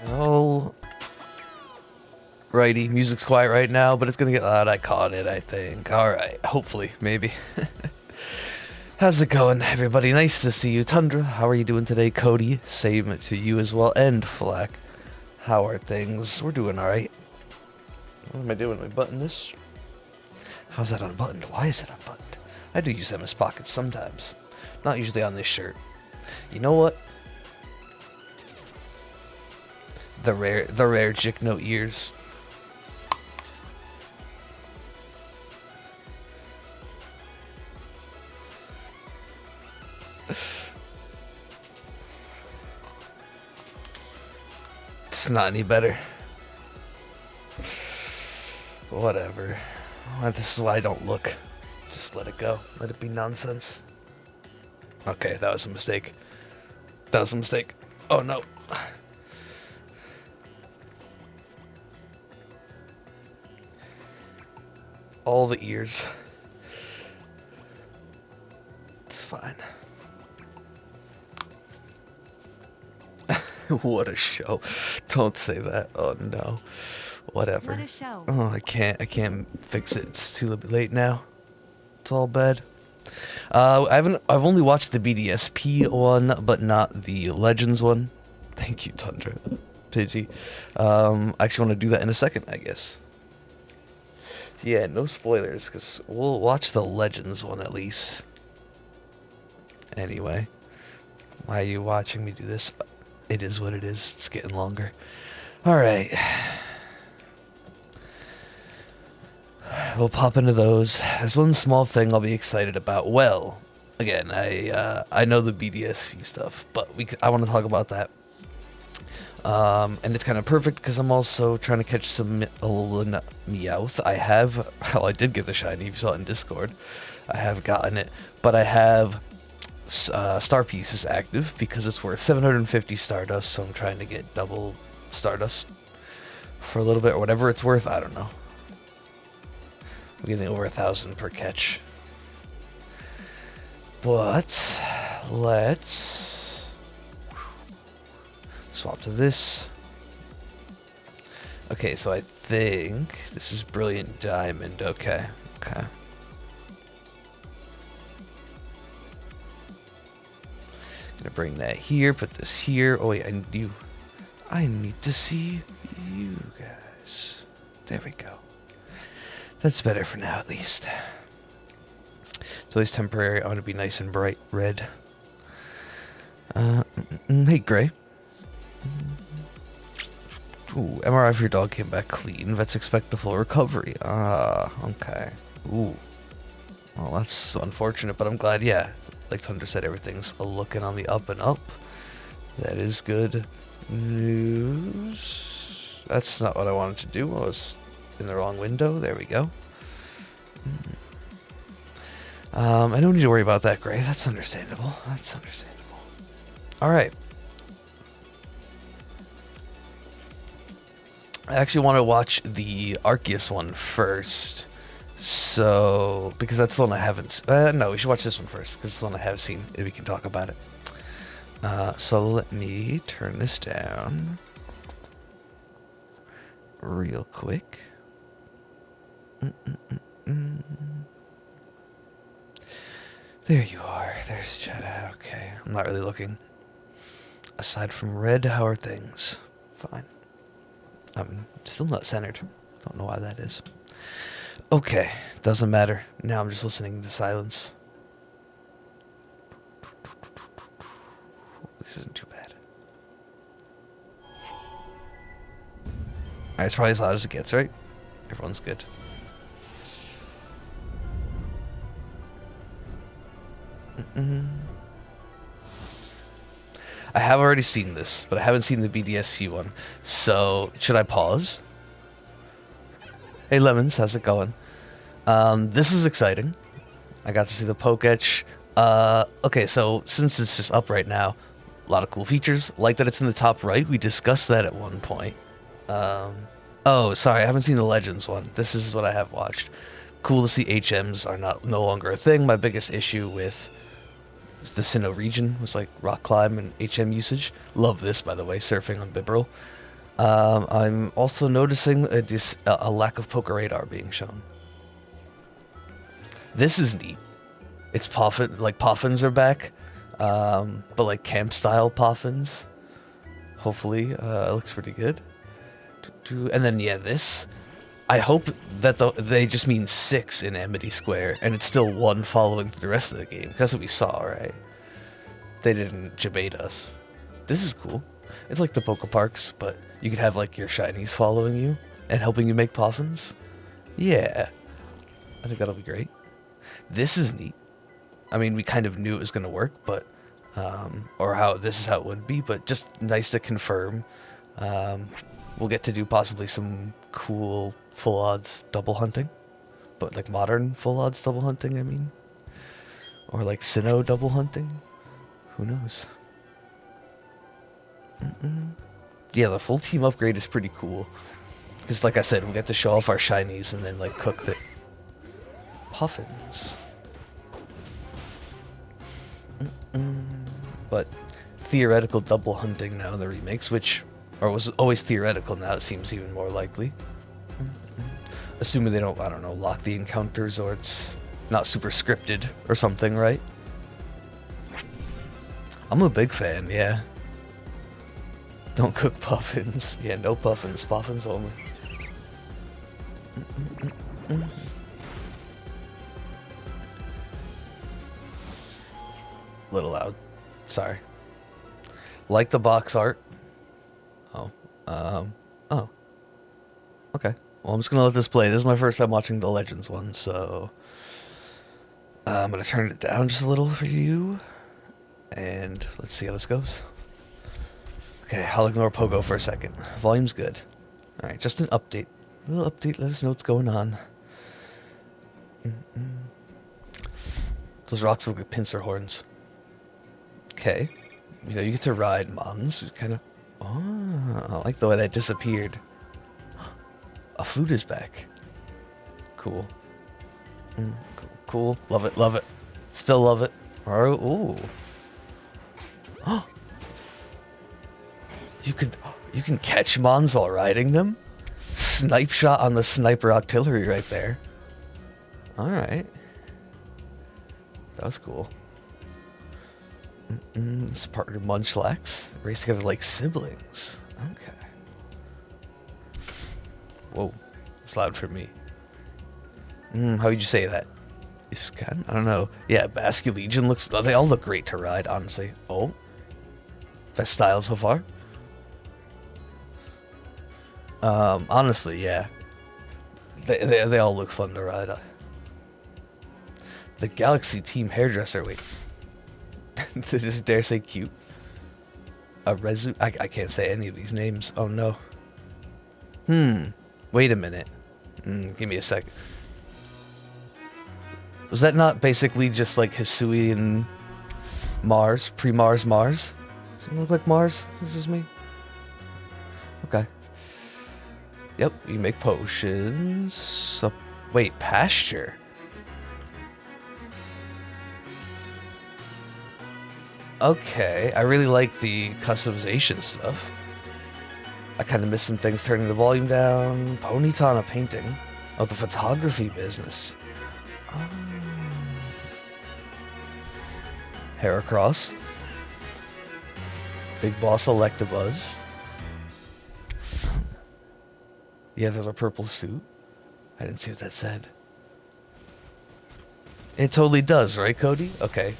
Oh, righty. Music's quiet right now, but it's gonna get loud. I caught it, I think. Alright, hopefully, maybe. How's it going, everybody? Nice to see you. Tundra, how are you doing today? Cody, same to you as well. And Flack, how are things? We're doing alright. What am I doing? Am I button this? How's that unbuttoned? Why is it unbuttoned? I do use them as pockets sometimes. Not usually on this shirt. You know what? The rare Jicno ears. It's not any better. Whatever. Well, this is why I don't look. Just let it go. Let it be nonsense. Okay, that was a mistake. That was a mistake. Oh no. All the ears. It's fine. What a show. Don't say that. Oh no. Whatever. What a show. Oh, I can't fix it. It's too late now. It's all bad. I've only watched the BDSP one, but not the Legends one. Thank you, Tundra. Pidgey. I actually want to do that in a second, I guess. Yeah, no spoilers, because we'll watch the Legends one at least. Anyway. Why are you watching me do this? It is what it is. It's getting longer. Alright. We'll pop into those. There's one small thing I'll be excited about. Well, again, I know the BDSP stuff, but I want to talk about that. And it's kind of perfect because I'm also trying to catch some Alolan Meowth. I did get the shiny, you saw it in Discord. I have gotten it, but I have Star Pieces active because it's worth 750 Stardust, so I'm trying to get double Stardust for a little bit, or whatever it's worth, I don't know. I'm getting over 1,000 per catch. But let's swap to this. Okay, so I think this is Brilliant Diamond. Okay. Gonna bring that here, put this here. Oh wait, I need to see you guys. There we go. That's better for now, at least. It's always temporary. I want to be nice and bright red. Hey, Gray. Ooh, MRI for your dog came back clean. Vets expect a full recovery. Ah, okay. Ooh. Well, that's unfortunate, but I'm glad, yeah. Like Thunder said, everything's looking on the up and up. That is good news. That's not what I wanted to do. I was in the wrong window. There we go. I don't need to worry about that, Gray. That's understandable. Alright. I actually want to watch the Arceus one first. So, because that's the one I haven't... no, we should watch this one first, because it's the one I have seen, and we can talk about it. So let me turn this down real quick. There you are. There's Jetta. Okay, I'm not really looking. Aside from red, how are things? Fine. I'm still not centered. Don't know why that is. Okay, doesn't matter. Now I'm just listening to silence. This isn't too bad. Alright, it's probably as loud as it gets, right? Everyone's good. I have already seen this, but I haven't seen the BDSP one. So, should I pause? Hey Lemons, how's it going? This is exciting. I got to see the Poketch. Okay, so since it's just up right now, a lot of cool features. Like that it's in the top right. We discussed that at one point. Oh, sorry, I haven't seen the Legends one. This is what I have watched. Cool to see HMs are no longer a thing. My biggest issue with the Sinnoh region was like rock climb and HM usage. Love this, by the way, surfing on Bibarel. I'm also noticing a lack of poker radar being shown. This is neat. It's Poffin, like Poffins are back, but like camp style Poffins. Hopefully, it looks pretty good. And then yeah, this. I hope that they just mean 6 in Amity Square, and it's still 1 following through the rest of the game. That's what we saw, right? They didn't debate us. This is cool. It's like the Poke Parks, but you could have like your shinies following you and helping you make Poffins. Yeah, I think that'll be great. This is neat. I mean, we kind of knew it was going to work, but or how this is how it would be, but just nice to confirm. We'll get to do possibly some cool full odds double hunting, but like modern full odds double hunting, I mean, or like Sinnoh double hunting. Who knows? Yeah, the full team upgrade is pretty cool. Because like I said, we get to show off our shinies and then like cook the Puffins. But theoretical double hunting now in the remakes, which or was always theoretical, now it seems even more likely. Assuming they don't, I don't know, lock the encounters or it's not super scripted or something, right? I'm a big fan, yeah. Don't cook puffins. Yeah, no puffins. Puffins only. Little loud. Sorry. Like the box art. Oh. Oh. Okay. Well, I'm just gonna let this play. This is my first time watching the Legends one, so I'm gonna turn it down just a little for you. And let's see how this goes. Okay, I'll ignore Pogo for a second. Volume's good. Alright, just an update. A little update, let us know what's going on. Those rocks look like pincer horns. Okay. You know, you get to ride Mons. Kind of... Oh, I like the way that disappeared. A flute is back. Cool. Cool. Love it, love it. Still love it. Oh, ooh. You can catch Mons while riding them? Snipe shot on the sniper artillery right there. Alright. That was cool. It's partner Munchlax. Race together like siblings. Okay. Whoa. It's loud for me. How would you say that? Iscan? I don't know. Yeah, Basque Legion looks... They all look great to ride, honestly. Oh. Best style so far? Honestly, yeah. They all look fun to ride. The Galaxy Team Hairdresser, wait. This dare say cute. A Rezu... I can't say any of these names. Oh, no. Wait a minute. Give me a sec. Was that not basically just like Hisui and Mars? Pre-Mars Mars? Doesn't it look like Mars? This is me? Okay. Yep, you make potions. Wait, pasture? Okay, I really like the customization stuff. I kind of missed some things, turning the volume down. Ponytana painting. Oh, the photography business. Oh. Heracross. Big Boss Electabuzz. Yeah, there's a purple suit. I didn't see what that said. It totally does, right, Cody? Okay.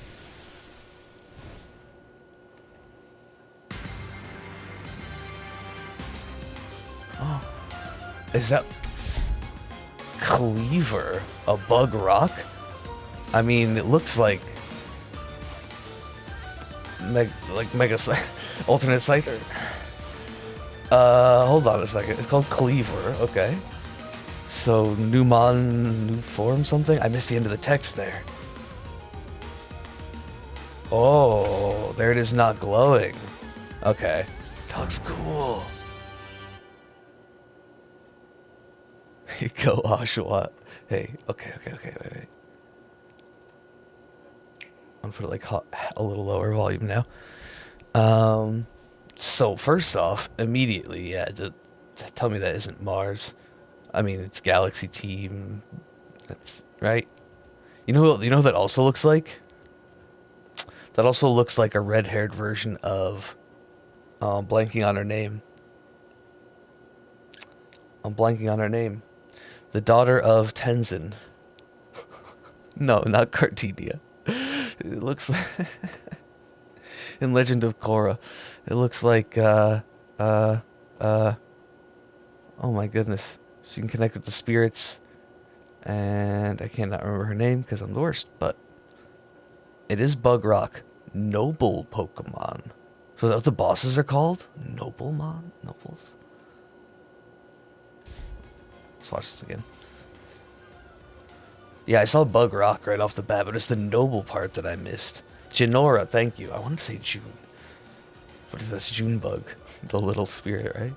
Oh. Is that... Cleaver? A bug rock? I mean, it looks like... Mega Alternate Scyther. Hold on a second. It's called Cleaver, okay. So, new form something? I missed the end of the text there. Oh, there it is, not glowing. Okay. That looks cool. Go Oshawott. Hey, okay, wait. I'm gonna put it like a little lower volume now. So first off, immediately, yeah, tell me that isn't Mars. I mean, it's Galaxy Team. That's right. You know who that also looks like? That also looks like a red-haired version of. Blanking on her name. I'm blanking on her name. The daughter of Tenzin. No, not Cartinia. It looks like in Legend of Korra. It looks like uh oh my goodness. She can connect with the spirits, and I cannot remember her name because I'm the worst, but it is Bug Rock. Noble Pokemon. So that's what the bosses are called? Noblemon? Nobles? Let's watch this again. Yeah, I saw Bug Rock right off the bat, but it's the noble part that I missed. Genora, thank you. I want to say June. What is this? Junebug. The little spirit, right?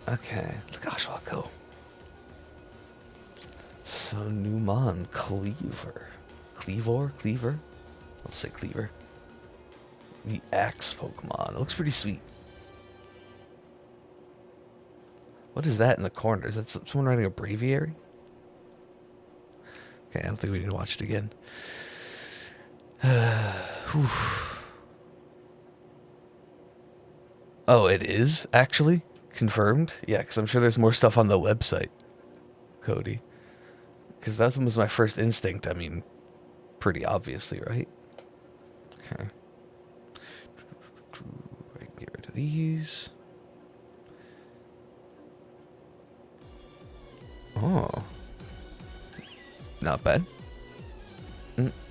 Okay. Gosh, I'll go. So, Numon. Cleaver. Cleaver? I'll say Cleaver. The Axe Pokemon. It looks pretty sweet. What is that in the corner? Is that someone riding a Braviary? Okay, I don't think we need to watch it again. Oh, it is actually confirmed? Yeah, because I'm sure there's more stuff on the website, Cody. Because that was my first instinct. I mean, pretty obviously, right? Okay. Get rid of these. Oh. Not bad.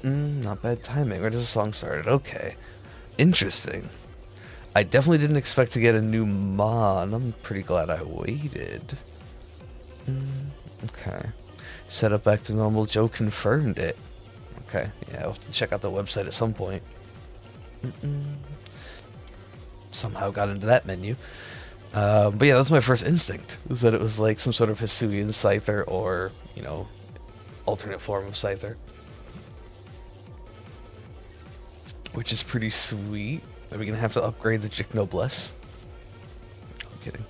Not bad timing. Where does the song start? Okay. Interesting. I definitely didn't expect to get a new Mon. I'm pretty glad I waited. Okay. Set up back to normal. Joe confirmed it. Okay. Yeah, I'll have to check out the website at some point. Somehow got into that menu. But yeah, that's my first instinct. Was that it was like some sort of Hisuian Scyther or, you know, alternate form of Scyther. Which is pretty sweet. Are we going to have to upgrade the Jick Noblesse? I'm kidding.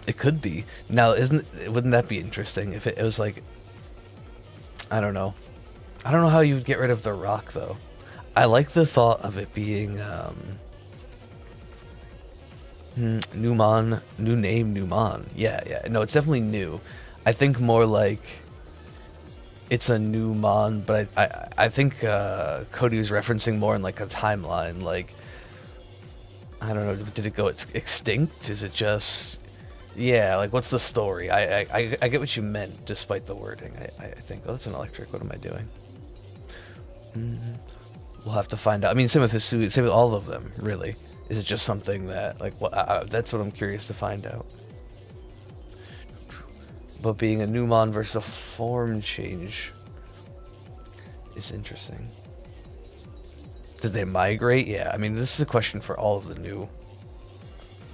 It could be. Now, wouldn't that be interesting if it was like, I don't know. I don't know how you would get rid of the rock, though. I like the thought of it being, new Mon, new name, new Mon. Yeah. No, it's definitely new. I think more like it's a new Mon, but I think Cody was referencing more in like a timeline. Like, I don't know, did it go extinct? Is it just, yeah? Like, what's the story? I get what you meant, despite the wording. I think, oh, that's an electric. What am I doing? We'll have to find out. I mean, same with Hisui, same with all of them, really. Is it just something that, like, what? That's what I'm curious to find out. But being a new Mon versus a form change is interesting. Did they migrate? Yeah, I mean, this is a question for all of the new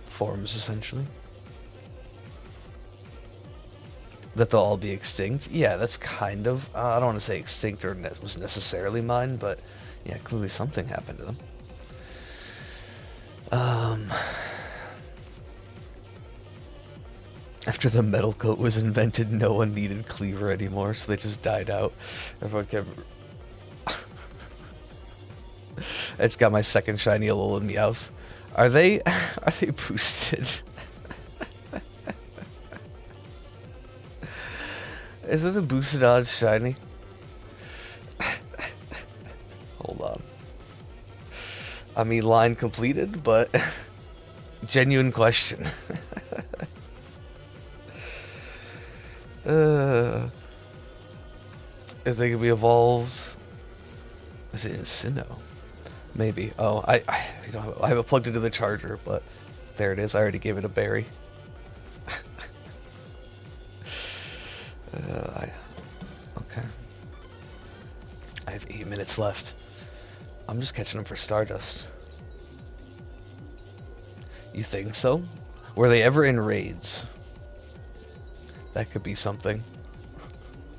forms, essentially. That they'll all be extinct? Yeah, that's kind of, I don't want to say extinct or was necessarily mine, but yeah, clearly something happened to them. After the metal coat was invented, no one needed Cleaver anymore, so they just died out. Everyone kept... It's got my second shiny Alolan Meowth. Are they boosted? Is it a boosted odds shiny? Hold on. I mean, line completed, but genuine question. If they could be evolved, is it Sinnoh? Maybe. Oh, I have it plugged into the charger, but there it is. I already gave it a berry. Okay. I have 8 minutes left. I'm just catching them for Stardust. You think so? Were they ever in raids? That could be something.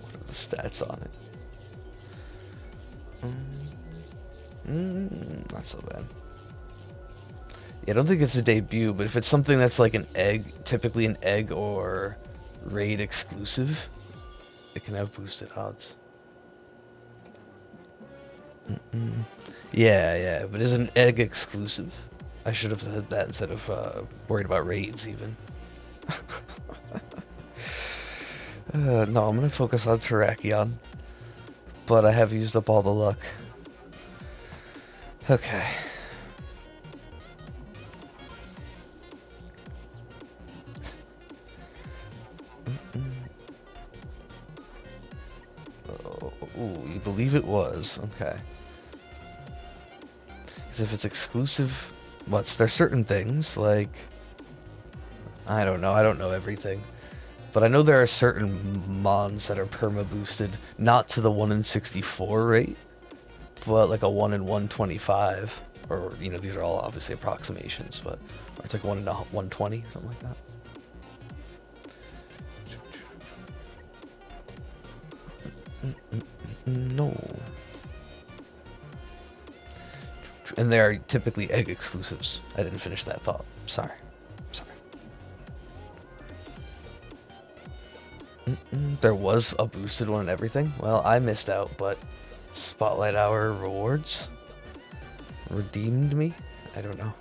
What are the stats on it? Not so bad. Yeah, I don't think it's a debut, but if it's something that's like an egg, typically an egg or raid exclusive, it can have boosted odds. Yeah, yeah, but is an egg exclusive? I should have said that instead of worried about raids even. No, I'm gonna focus on Terrakion, but I have used up all the luck. Okay. Oh, ooh, you believe it was? Okay. Because if it's exclusive, there's certain things, like... I don't know everything. But I know there are certain mons that are perma-boosted, not to the 1 in 64 rate, but like a 1 in 125. Or, you know, these are all obviously approximations, but... Or it's like 1 in 120, something like that. No. And they are typically egg exclusives. I didn't finish that thought. Sorry. There was a boosted one and everything. Well, I missed out, but Spotlight Hour rewards redeemed me? I don't know.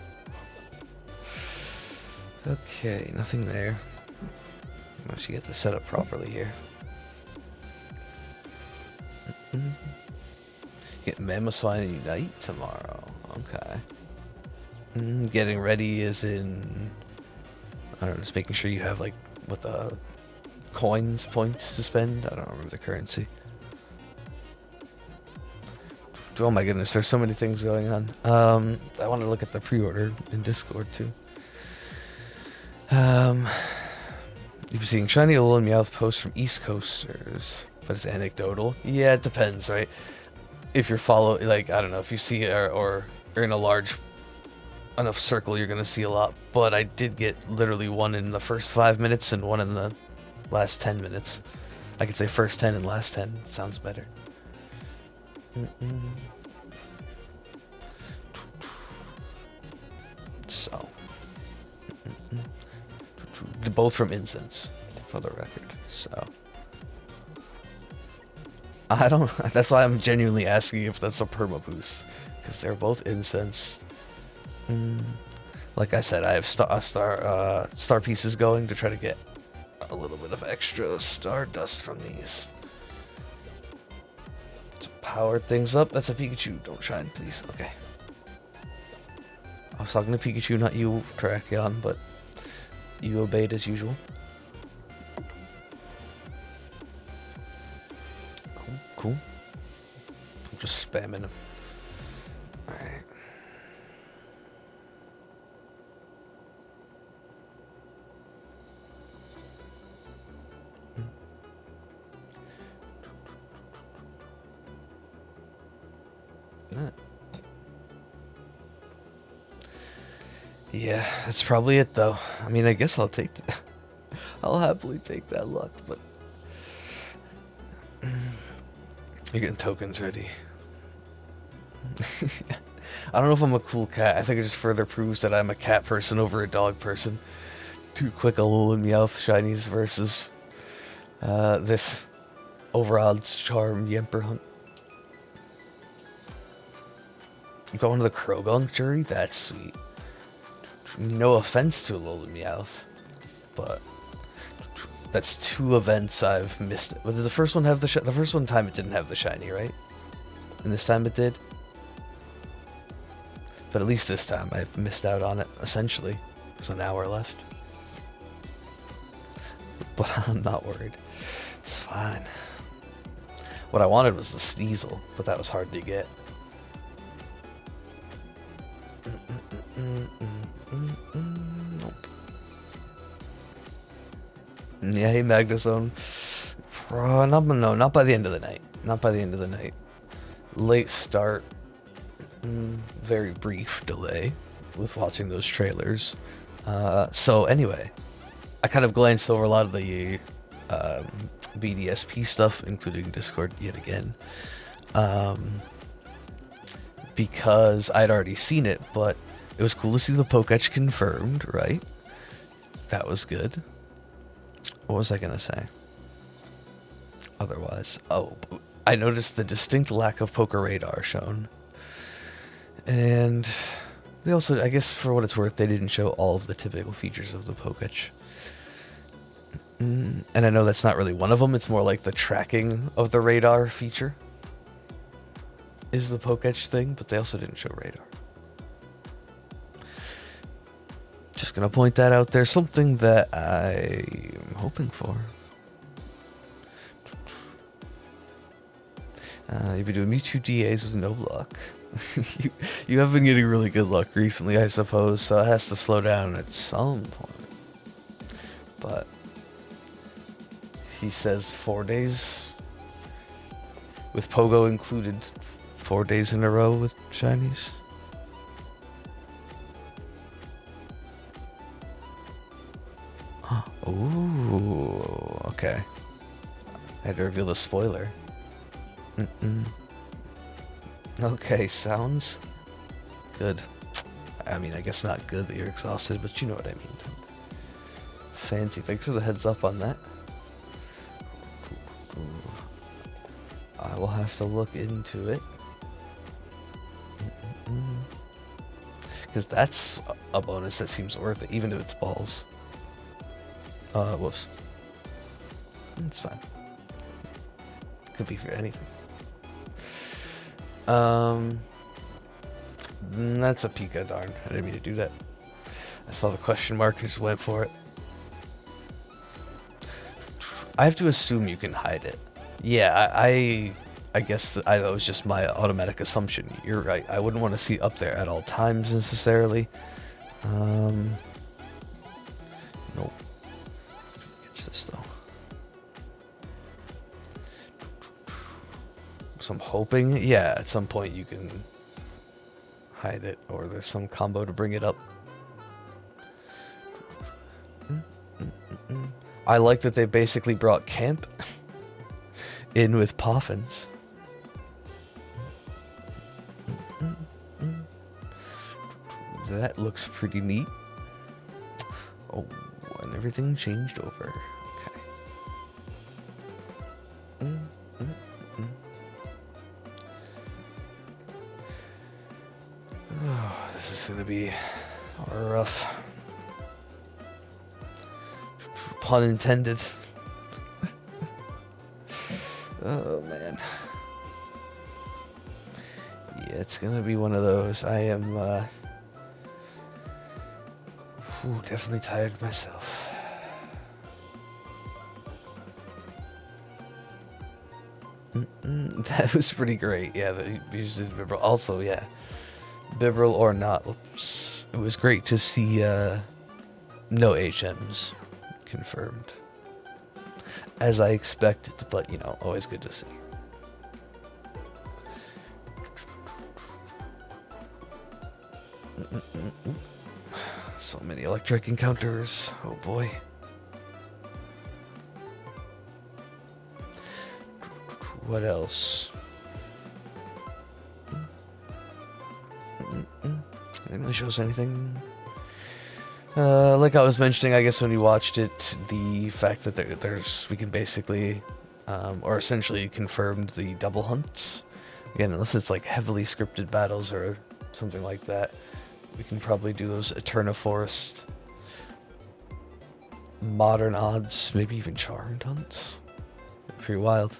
Okay, nothing there. I should get this set up properly here. Get Mammothswine Unite tomorrow. Okay. Getting ready is in... I don't know, just making sure you have, like, what the... points to spend. I don't remember the currency. Oh my goodness, there's so many things going on. I want to look at the pre-order in Discord too. You've seen shiny Alolan Meowth posts from East Coasters, but it's anecdotal. Yeah, it depends, right? If you're like, I don't know, if you see it or in a large enough circle, you're gonna see a lot. But I did get literally one in the first 5 minutes and one in the last 10 minutes. I could say first 10 and last 10. Sounds better. So. Both from Incense, for the record. So. I don't... That's why I'm genuinely asking if that's a perma boost. Because they're both Incense. Like I said, I have star pieces going to try to get a little bit of extra Stardust from these. To power things up. That's a Pikachu. Don't shine, please. Okay. I was talking to Pikachu, not you, Terrakion, but you obeyed as usual. Cool. I'm just spamming him. Alright. Yeah, that's probably it though. I mean, I guess I'll take that. I'll happily take that luck, but you're getting tokens ready. I don't know if I'm a cool cat. I think it just further proves that I'm a cat person over a dog person. Too quick Alolan Meowth shinies versus this overodds charm Yemper hunt. You got one of the Krogunk jury? That's sweet. No offense to Alolan Meowth, but that's 2 events I've missed. Did the first one have the first one time it didn't have the shiny, right? And this time it did. But at least this time I've missed out on it, essentially. There's an hour left. But I'm not worried. It's fine. What I wanted was the Sneasel, but that was hard to get. Nope. Yeah, hey Magnezone. Not by the end of the night. Not by the end of the night. Late start. Very brief delay with watching those trailers. So anyway, I kind of glanced over a lot of the BDSP stuff, including Discord yet again. because I'd already seen it, but it was cool to see the Poketch confirmed, right? That was good. What was I gonna say? Otherwise, oh, I noticed the distinct lack of Poker Radar shown. And they also, I guess for what it's worth, they didn't show all of the typical features of the Poketch. And I know that's not really one of them, it's more like the tracking of the radar feature is the Poketch thing, but they also didn't show radar. Just gonna point that out there, something that I'm hoping for. You've been doing Mewtwo DAs with no luck. you have been getting really good luck recently, I suppose, so it has to slow down at some point. But he says 4 days with Pogo included, 4 days in a row with shinies. Ooh, okay. I had to reveal the spoiler. Okay, sounds good. I mean, I guess not good that you're exhausted, but you know what I mean. Fancy. Thanks for the heads up on that. I will have to look into it. Because that's a bonus that seems worth it, even if it's balls. Whoops. It's fine. Could be for anything. That's a Pika, darn. I didn't mean to do that. I saw the question mark and just went for it. I have to assume you can hide it. Yeah, I guess that was just my automatic assumption. You're right. I wouldn't want to see it up there at all times necessarily. Nope. Catch this though. So I'm hoping, yeah, at some point you can hide it, or there's some combo to bring it up. I like that they basically brought Camp in with Poffins. That looks pretty neat. Oh, and everything changed over. Okay. Oh, this is gonna be rough. Pun intended. Oh man. Yeah, it's gonna be one of those. I am definitely tired myself. That was pretty great. Yeah, the used Bibrel. Also, yeah, Bibrel or not. Oops. It was great to see no HMs confirmed, as I expected, but you know, always good to see. So many electric encounters. Oh boy. What else? It really shows anything. Like I was mentioning, I guess when you watched it, the fact that we can basically, or essentially confirmed the double hunts. Again, unless it's like heavily scripted battles or something like that, we can probably do those Eterna Forest, modern odds, maybe even charmed hunts. Pretty wild.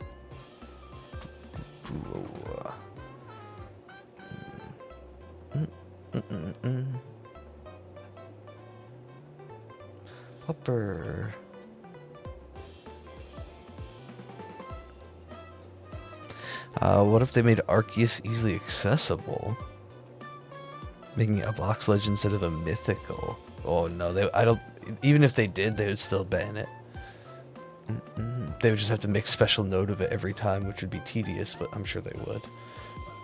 Pupper. What if they made Arceus easily accessible? Making it a box legend instead of a mythical. Oh no, I don't. Even if they did, they would still ban it. They would just have to make special note of it every time, which would be tedious, but I'm sure they would.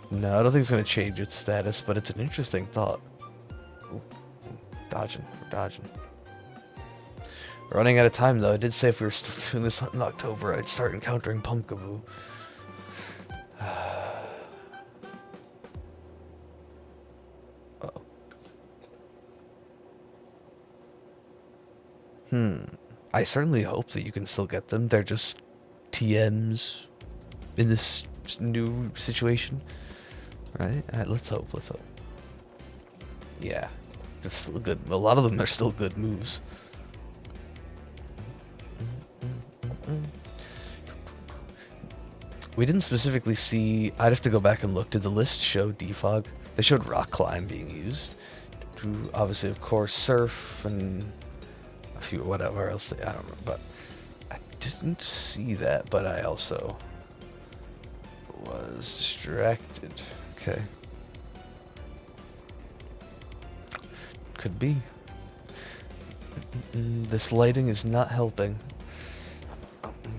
No, I don't think it's going to change its status, but it's an interesting thought. Ooh, dodging, we're dodging. We're running out of time, though. I did say if we were still doing this in October, I'd start encountering Pumpkaboo. I certainly hope that you can still get them. They're just TMs in this new situation, right? Let's hope. Let's hope. Yeah, it's still good. A lot of them are still good moves. We didn't specifically see. I'd have to go back and look. Did the list show defog? They showed rock climb being used. Obviously, of course, surf and a few whatever else. I don't know, but I didn't see that. But I also was distracted. Okay. Could be. This lighting is not helping.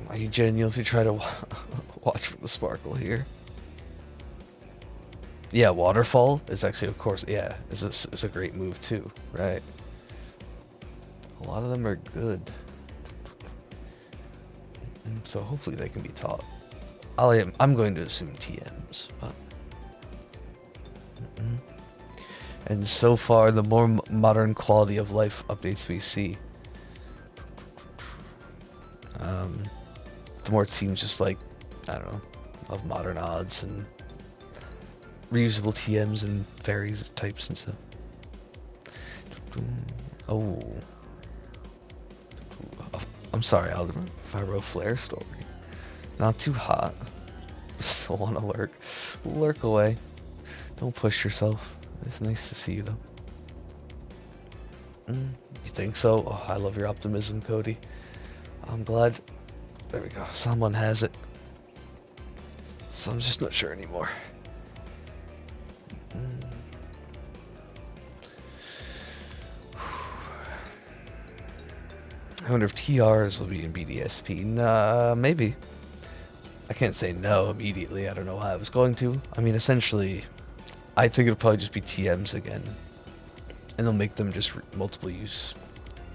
I genuinely try to watch for the sparkle here. Yeah, waterfall is actually, of course, yeah, is a great move too, right? A lot of them are good. So hopefully they can be taught. I'm going to assume TMs, but... And so far, the more modern quality of life updates we see, the more it seems just like, I don't know, of modern odds and reusable TMs and fairies types and stuff. Oh. I'm sorry, Alderman. Pyro Flare story. Not too hot. Still want to lurk. Lurk away. Don't push yourself. It's nice to see you, though. You think so? Oh, I love your optimism, Cody. I'm glad. There we go. Someone has it. So I'm just not sure anymore. I wonder if TRs will be in BDSP. Nah, maybe. I can't say no immediately. I don't know why I was going to. I mean, essentially, I think it'll probably just be TMs again. And they'll make them just multiple use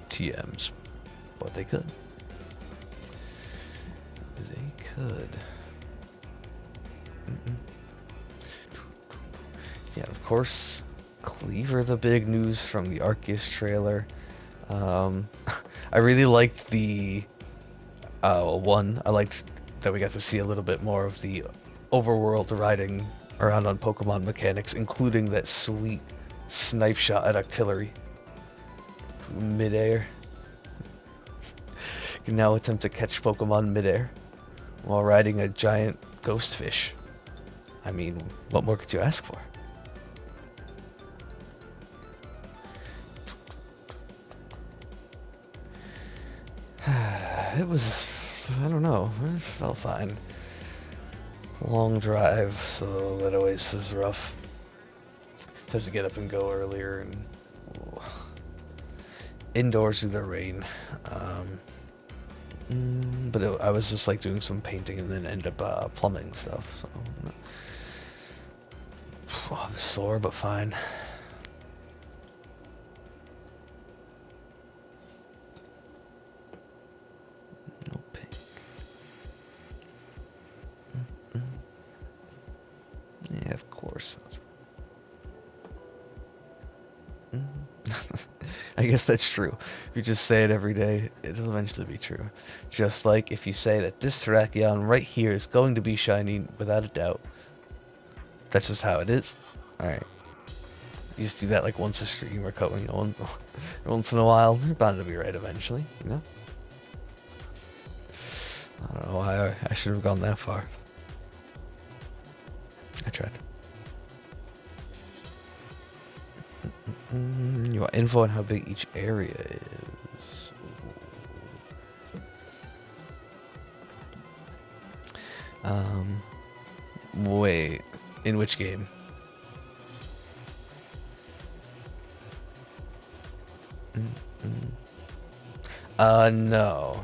TMs. But they could. They could. Yeah, of course, Cleaver, the big news from the Arceus trailer. I really liked the one. I liked that we got to see a little bit more of the overworld riding around on Pokemon mechanics, including that sweet snipe shot at Octillery midair. You can now attempt to catch Pokemon midair while riding a giant ghost fish. I mean, what more could you ask for? It was, I don't know, it felt fine. Long drive, so that always is rough. Have to get up and go earlier and indoors through the rain. But I was just like doing some painting and then ended up plumbing stuff. So I'm sore, but fine. No pink. Yeah, of course. I guess that's true. If you just say it every day, it'll eventually be true. Just like if you say that this Terrakion right here is going to be shiny without a doubt. That's just how it is. Alright. You just do that like once a stream or once in a while. You're bound to be right eventually, you know? I don't know why I should have gone that far. I tried. You want info on how big each area is. Wait, in which game? No.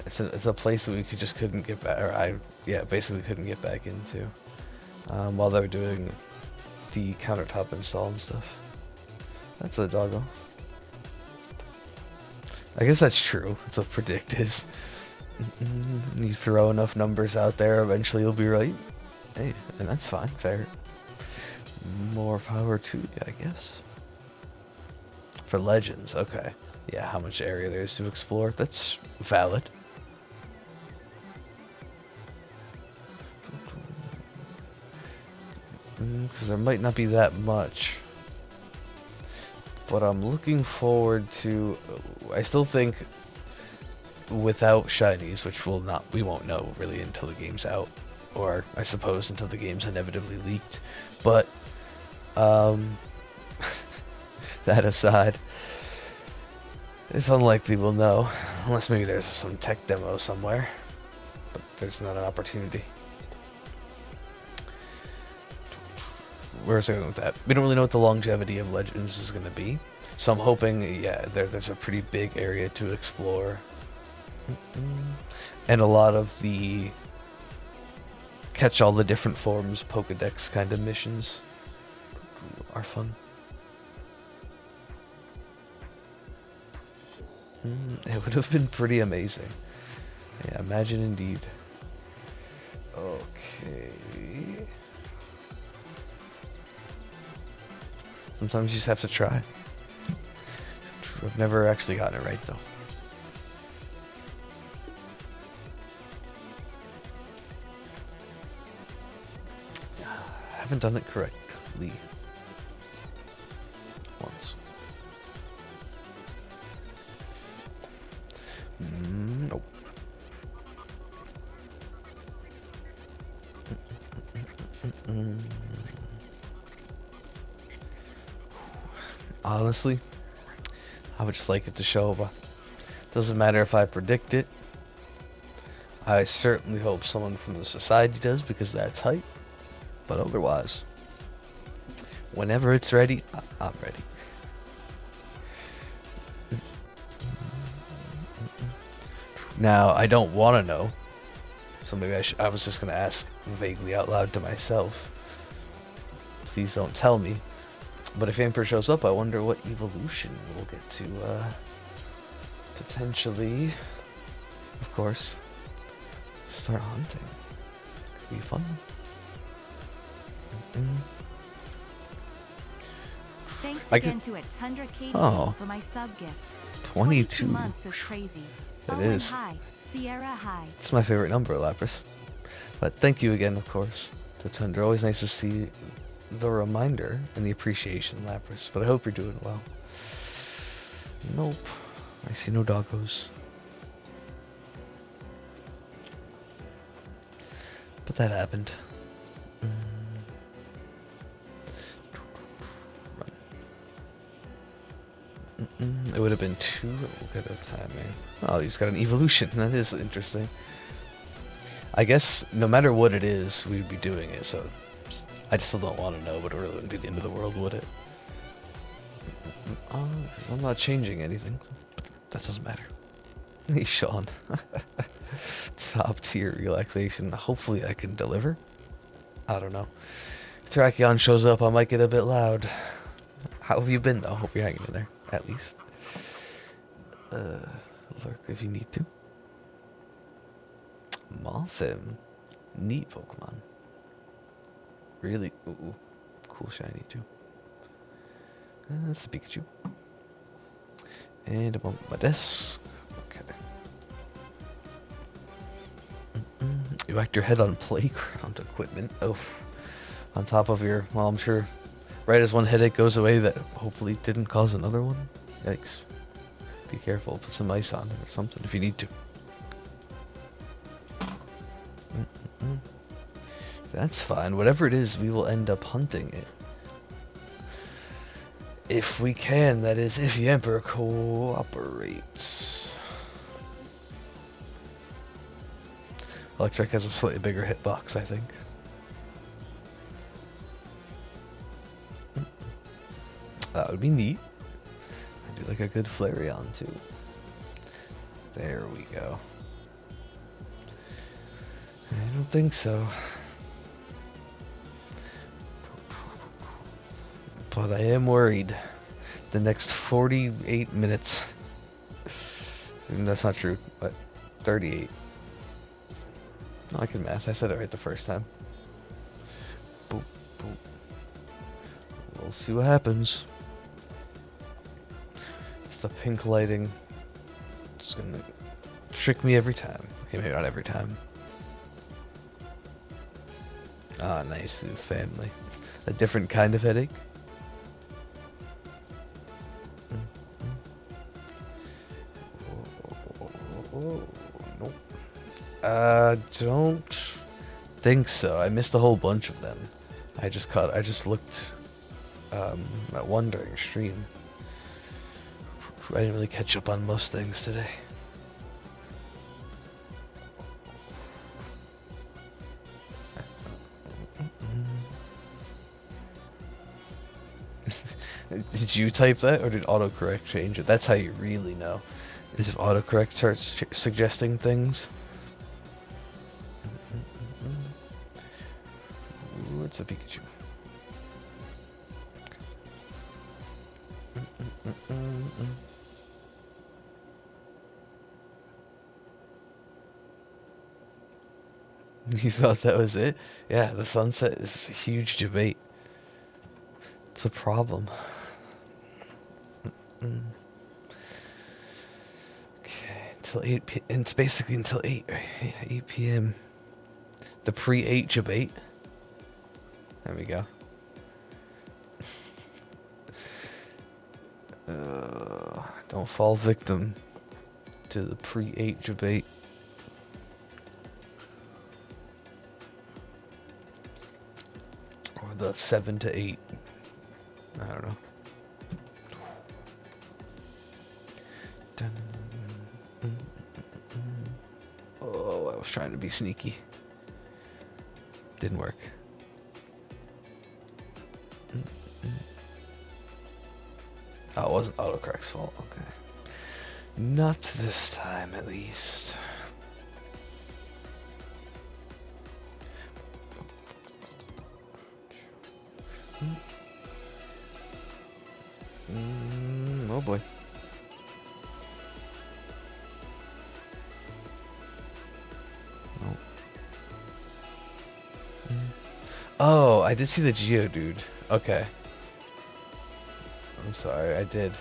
It's a place that we couldn't get back, or basically couldn't get back into, while they were doing the countertop install and stuff. That's a doggo. I guess that's true. It's what predict is. You throw enough numbers out there, eventually you'll be right. Hey, and that's fine, fair. More power to you, I guess. For Legends, okay. Yeah, how much area there is to explore. That's valid. Because there might not be that much. But I'm looking forward to... I still think without shinies, which we won't know really until the game's out. Or, I suppose, until the game's inevitably leaked. But, that aside, it's unlikely we'll know. Unless maybe there's some tech demo somewhere. But there's not an opportunity. Where's I going with that? We don't really know what the longevity of Legends is going to be. So I'm hoping, yeah, there's a pretty big area to explore. And a lot of the catch all the different forms Pokedex kind of missions are fun. It would have been pretty amazing. Yeah, imagine indeed. Okay. Sometimes you just have to try. I've never actually gotten it right, though. I haven't done it correctly. Once. Nope. Honestly, I would just like it to show up. Doesn't matter if I predict it. I certainly hope someone from the society does, because that's hype. But otherwise, whenever it's ready, I'm ready. Now, I don't want to know, so maybe I was just going to ask vaguely out loud to myself. Please don't tell me. But if Emperor shows up, I wonder what evolution we'll get to, potentially, of course, start hunting. Could be fun. Thanks again to Oh, for my sub gift. 22 months is crazy. It is. High. Sierra High. It's my favorite number, Lapras. But thank you again, of course, to Tundra. Always nice to see the reminder and the appreciation, Lapras. But I hope you're doing well. Nope. I see no doggos. But that happened. It would have been too good a timing. Oh, he's got an evolution. That is interesting. I guess no matter what it is, we'd be doing it, so I still don't want to know, but it really wouldn't be the end of the world, would it? Oh, 'cause I'm not changing anything. That doesn't matter. Hey, Sean. Top tier relaxation. Hopefully I can deliver. I don't know. If Terrakion shows up, I might get a bit loud. How have you been, though? Hope you're hanging in there, at least. Lurk if you need to. Mothim. Neat Pokemon. Really? Ooh. Cool shiny, too. That's a Pikachu. And I'm on my desk. Okay. You whacked your head on playground equipment. Oh. On top of your, well, I'm sure right as one headache goes away, that hopefully didn't cause another one. Yikes. Be careful. Put some ice on it or something if you need to. That's fine. Whatever it is, we will end up hunting it. If we can, that is, if the Emperor cooperates. Electric has a slightly bigger hitbox, I think. That would be neat. I do like a good Flareon, too. There we go. I don't think so. But I am worried. The next 48 minutes. That's not true, but 38. No, I can math. I said it right the first time. Boop, boop. We'll see what happens. It's the pink lighting. It's gonna trick me every time. Okay, maybe not every time. Ah, nice. Family. A different kind of headache. Nope. Don't think so. I missed a whole bunch of them. I just looked at one during stream. I didn't really catch up on most things today. Did you type that, or did autocorrect change it? That's how you really know, is if autocorrect starts suggesting things. Ooh, it's a Pikachu. You thought that was it? Yeah, the sunset is a huge debate. It's a problem. Okay, until 8 p.m. It's basically until 8, right? Yeah, 8 p.m. The pre-8 debate. There we go. Don't fall victim to the pre-8 debate. Or the 7 to 8. I don't know. Oh, I was trying to be sneaky. Didn't work. Oh, it wasn't autocorrect's fault. Okay. Not this time, at least. Oh boy. Oh. Oh, I did see the Geodude. Okay. I'm sorry, I did.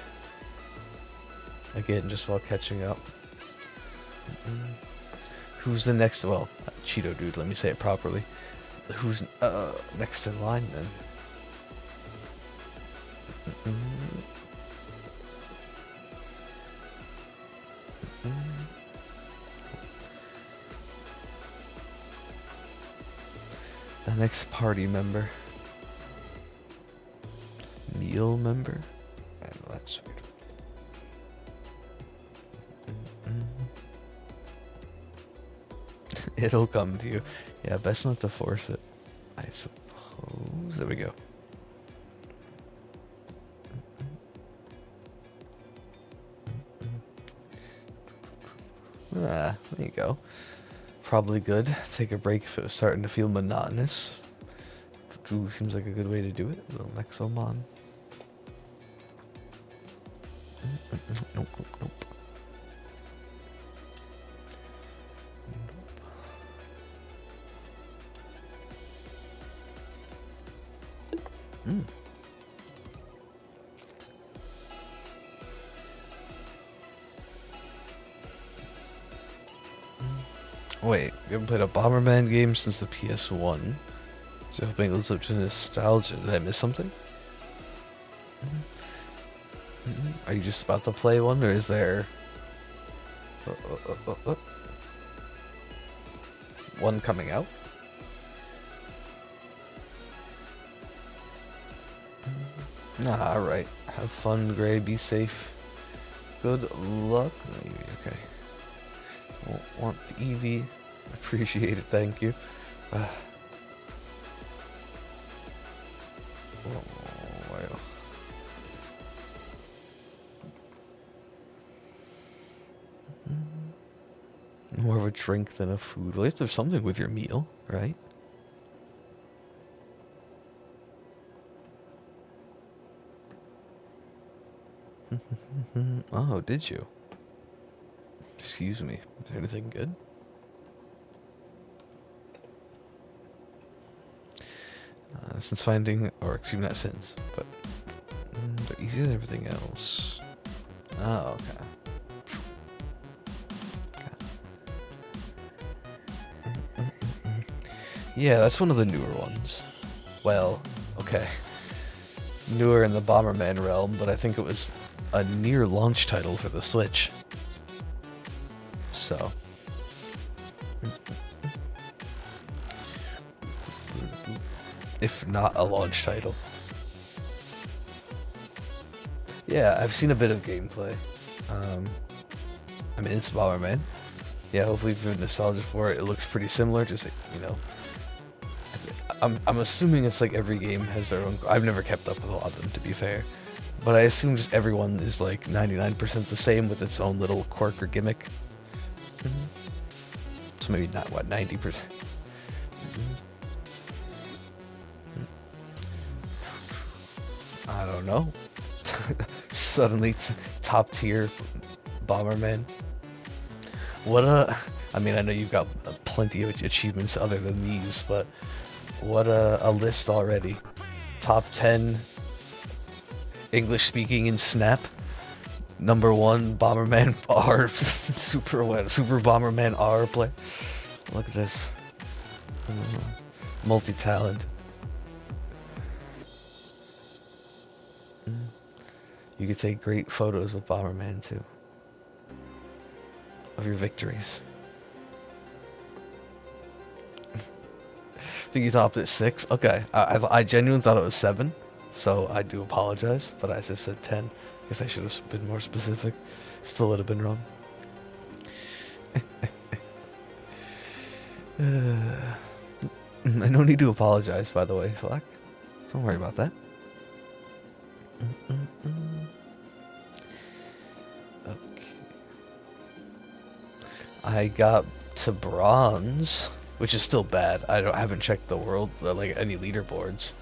Again, just while catching up. Who's the next? Well, Cheeto Dude, let me say it properly. Who's next in line then? The next party member. Meal member? I know that's weird. It'll come to you. Yeah, best not to force it, I suppose. There we go. Ah, there you go. Probably good. Take a break if it was starting to feel monotonous. Ooh, seems like a good way to do it. A little Nexomon. Nope. Wait, you haven't played a Bomberman game since the PS1? So hoping it lives up to nostalgia. Did I miss something? Are you just about to play one, or is there one coming out? Nah, alright. Have fun, Gray. Be safe. Good luck. Okay. Won't want the Eevee. Appreciate it, thank you. Oh, wow. More of a drink than a food. Well, you have to have something with your meal, right? Oh, did you? Excuse me. Is there anything good? Since finding, or excuse me, not since, but they're easier than everything else. Oh, okay. Yeah, that's one of the newer ones. Well, okay. Newer in the Bomberman realm, but I think it was a near launch title for the Switch. So. If not a launch title. Yeah, I've seen a bit of gameplay. I mean, it's Bomberman. Yeah, hopefully if you're nostalgic for it, it looks pretty similar, just, you know. I'm assuming it's like every game has their own. I've never kept up with a lot of them, to be fair, but I assume just everyone is like 99% the same with its own little quirk or gimmick. So maybe not, what, 90%. I don't know. Suddenly top tier Bomberman. What I mean, I know you've got plenty of achievements other than these, but what a list already. Top 10 English speaking in Snap. Number 1 Bomberman R Super Bomberman R play. Look at this. Multi-talent. You could take great photos of Bomberman too. Of your victories. Think you topped at 6? Okay. I genuinely thought it was 7, so I do apologize, but I just said 10. Guess I should have been more specific. Still would have been wrong. I no need to apologize, by the way, Flack. Don't worry about that. Okay. I got to bronze, which is still bad. I haven't checked the world, like any leaderboards.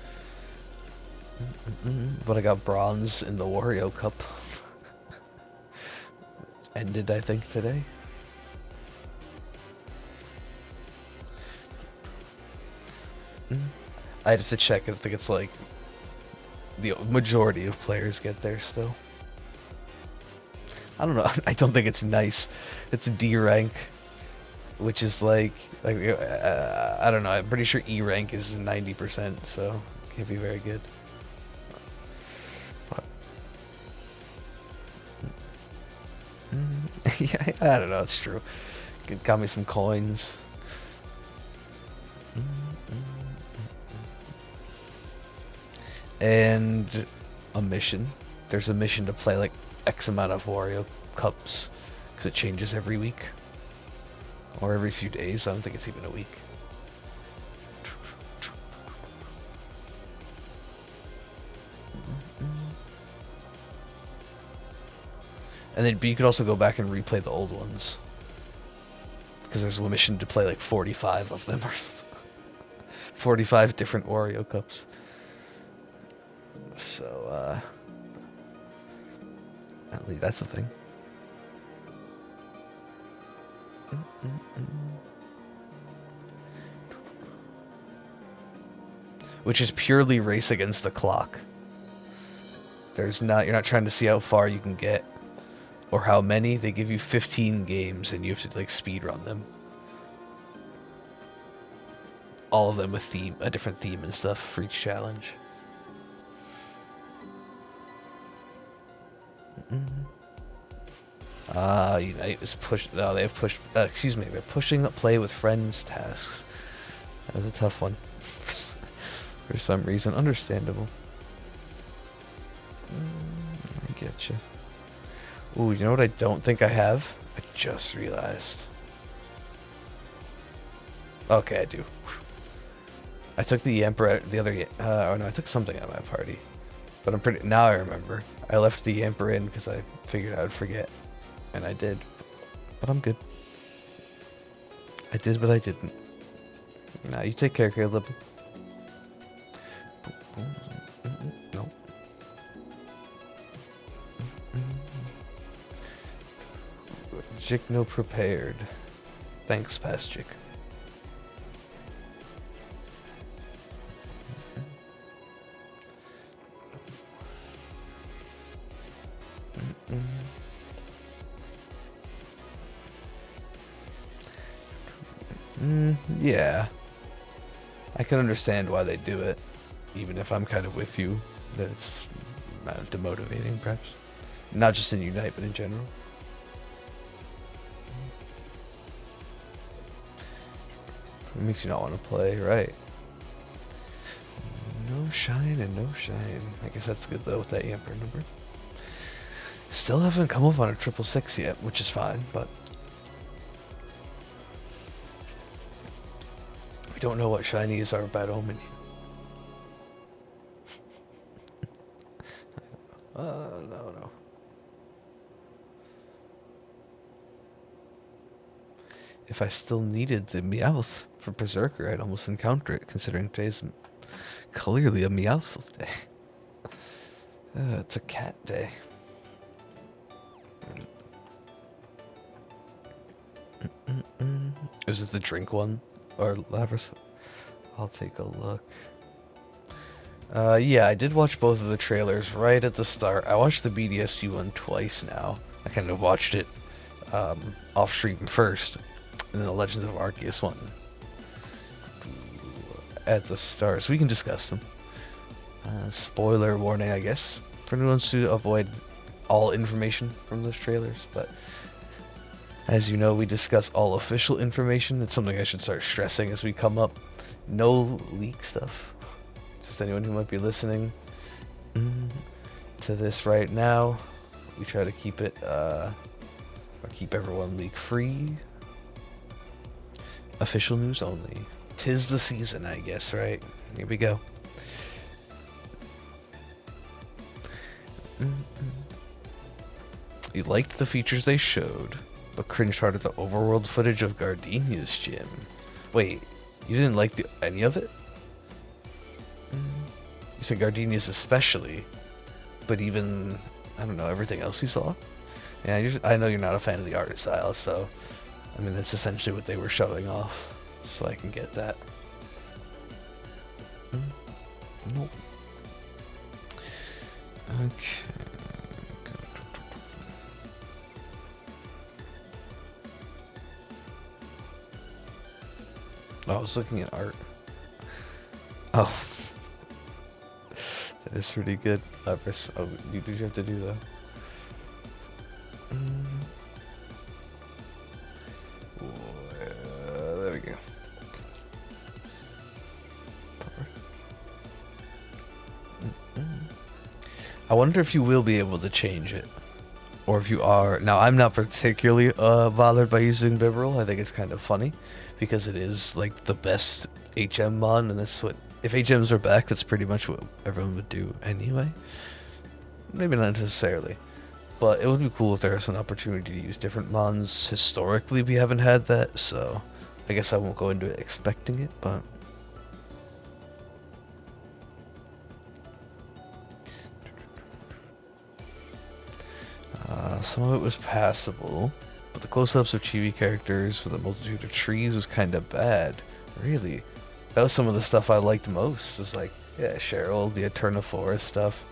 But I got bronze in the Wario Cup. Ended, I think, today. I'd have to check. I think it's like the majority of players get there still. I don't know. I don't think it's nice. It's D rank, which is like I don't know. I'm pretty sure E rank is 90%, so it can't be very good. But, yeah, I don't know. It's true. It got me some coins. And a mission. There's a mission to play like X amount of Wario Cups, because it changes every week. Or every few days. I don't think it's even a week. And then, but you could also go back and replay the old ones, because there's a mission to play like 45 of them, or 45 different Wario Cups. So, at least that's the thing. Which is purely race against the clock. You're not trying to see how far you can get or how many. They give you 15 games and you have to like speed run them. All of them with a different theme and stuff for each challenge. Unite is pushed. No, they have pushed. Excuse me, they're pushing up play with friends tasks. That was a tough one. For some reason, understandable. I get you. Ooh, you know what I don't think I have? I just realized. Okay, I do. I took the Emperor, oh no, I took something out of my party. But now I remember. I left the Emperor in because I figured I would forget. And I did. But I'm good. I did, but I didn't. Nah, you take care, Caleb. No. Jick no prepared. Thanks, past Jick. Yeah. I can understand why they do it, even if I'm kind of with you that it's demotivating, perhaps. Not just in Unite, but in general. It makes you not want to play, right? No shine and no shine. I guess that's good though with that Amber number. Still haven't come up on a 666 yet, which is fine, but we don't know what shinies are bad omen. No. If I still needed the Meowth for Berserker, I'd almost encounter it, considering today's clearly a Meowth day. It's a cat day. Is this the drink one? Or Lapras? I'll take a look. Yeah, I did watch both of the trailers right at the start. I watched the BDSU one twice now. I kind of watched it off stream first, and then the Legends of Arceus one at the start, so we can discuss them. Spoiler warning, I guess, for anyone to avoid all information from those trailers, but as you know, we discuss all official information. It's something I should start stressing as we come up. No leak stuff. Just anyone who might be listening to this right now, we try to keep it, or keep everyone leak free. Official news only. 'Tis the season, I guess, right? Here we go. You liked the features they showed, but cringed hard at the overworld footage of Gardenia's gym. Wait, you didn't like any of it? You said Gardenia's especially, but even, I don't know, everything else you saw? Yeah, I know you're not a fan of the art style, so, I mean, that's essentially what they were showing off, so I can get that. Nope. Okay. I was looking at art. Oh. That is pretty good. Oh, you did have to do that. There we go. I wonder if you will be able to change it. Or if you are. Now, I'm not particularly bothered by using Bibarel. I think it's kind of funny. Because it is like the best HM mon, and that's what, if HMs are back, that's pretty much what everyone would do anyway. Maybe not necessarily, but it would be cool if there was an opportunity to use different mons. Historically, we haven't had that, so I guess I won't go into it expecting it, but some of it was passable. But the close-ups of chibi characters with a multitude of trees was kind of bad. Really. That was some of the stuff I liked most. It was like, yeah, Cheryl, the Eterna Forest stuff.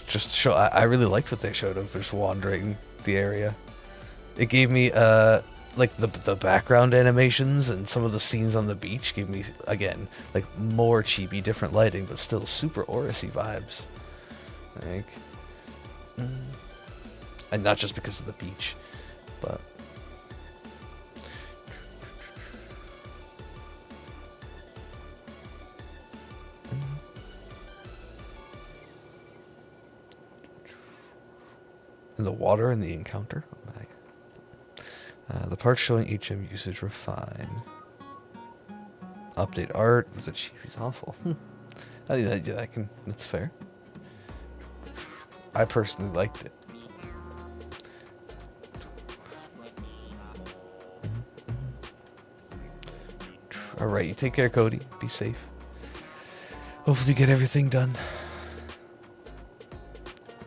Just show. I really liked what they showed of just wandering the area. It gave me, like, the background animations and some of the scenes on the beach gave me, again, like, more chibi, different lighting, but still super Orisy vibes. Like... And not just because of the beach, but... And the water in the encounter? Oh my. The parts showing HM usage were fine. Update art with the chibi's awful. That's fair. I personally liked it. Alright, you take care, Cody. Be safe. Hopefully you get everything done.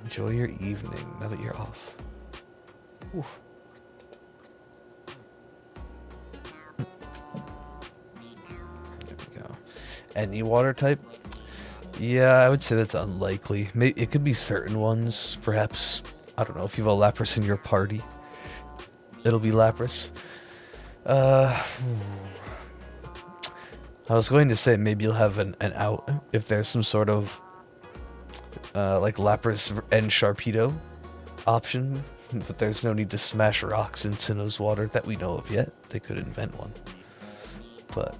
Enjoy your evening now that you're off. Oof. There we go. Any water type? Yeah, I would say that's unlikely. Maybe it could be certain ones. Perhaps, I don't know, if you have a Lapras in your party, it'll be Lapras. Uh, I was going to say maybe you'll have an out if there's some sort of like Lapras and Sharpedo option, but there's no need to smash rocks in Sinnoh's water that we know of yet. They could invent one, but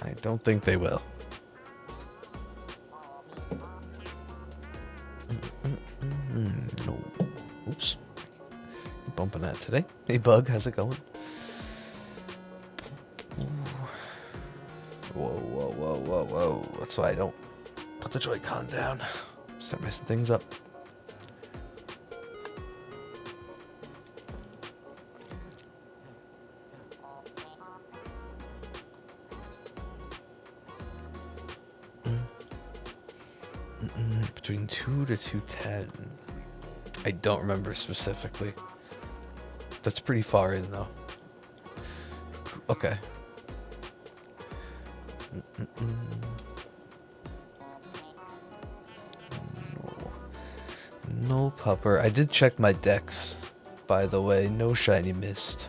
I don't think they will. No. Oops. Bumping that today. Hey, Bug, how's it going? Whoa, whoa, whoa, whoa, whoa. That's why I don't put the Joy-Con down. Start messing things up. Between 2 to 210. I don't remember specifically. That's pretty far in though. Okay. No Pupper. I did check my decks, by the way. No Shiny Mist.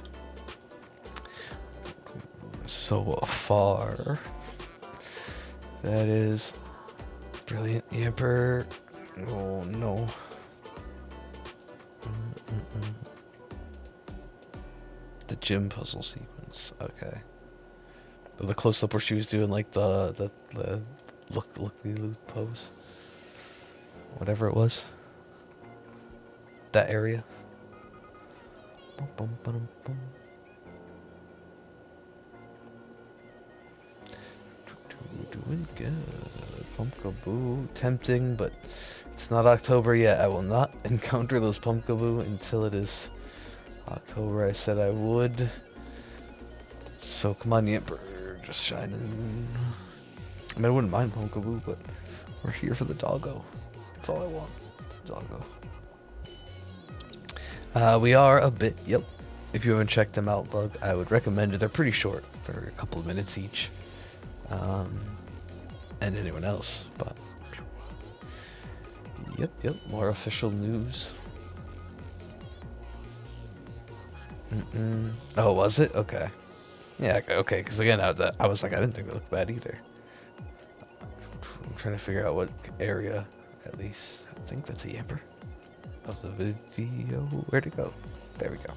So far. That is Brilliant Yamper. Oh no. The gym puzzle sequence. Okay. The close up where she was doing like the look pose. Whatever it was. That area. Doing good. Pumpkaboo. Tempting, but it's not October yet. I will not encounter those Pumpkaboo until it is October. I said I would. So come on, Yamper. Just shining. I mean, I wouldn't mind Pumpkaboo, but we're here for the doggo. That's all I want. Doggo. We are a bit, yep. If you haven't checked them out, Bug, I would recommend it. They're pretty short. They're a couple of minutes each. And anyone else, but yep, more official news. Oh, was it? Okay. Yeah, okay, because again, I was like, I didn't think they looked bad either. I'm trying to figure out what area, at least. I think that's a Yamper of the video. Where'd it go? There we go.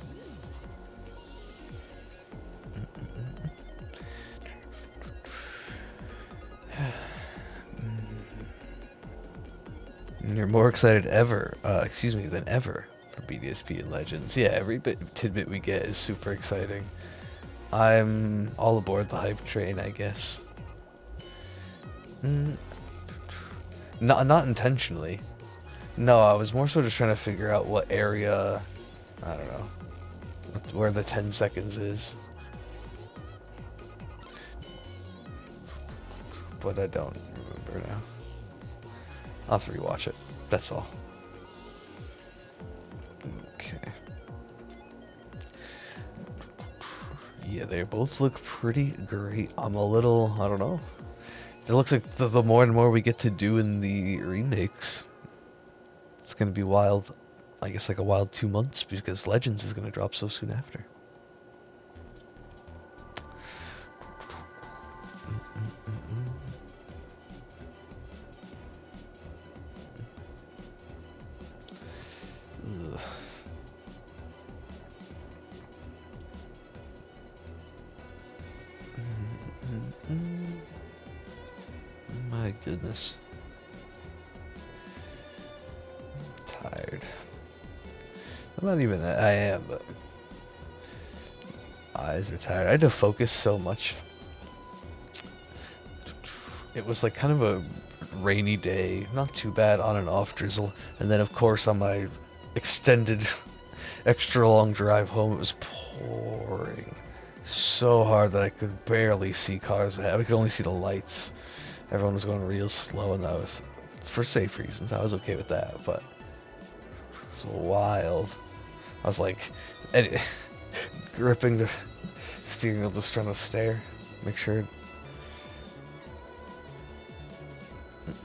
You're more excited than ever for BDSP and Legends. Yeah, every tidbit we get is super exciting. I'm all aboard the hype train, I guess. Not intentionally. No, I was more so just trying to figure out what area, I don't know, where the 10 seconds is. But I don't remember now. I'll have to rewatch it. That's all. Okay. Yeah, they both look pretty great. I'm a little, I don't know. It looks like the more and more we get to do in the remakes, it's going to be wild. I guess like a wild 2 months because Legends is going to drop so soon after. My goodness. I'm tired. I'm not even, I am, but eyes are tired. I had to focus so much. It was like kind of a rainy day, not too bad, on and off drizzle. And then of course on my extended extra long drive home, it was pouring so hard that I could barely see cars ahead. I could only see the lights. Everyone was going real slow, and that was for safe reasons. I was okay with that, but it was wild. I was like, gripping the steering wheel, just trying to stare, make sure.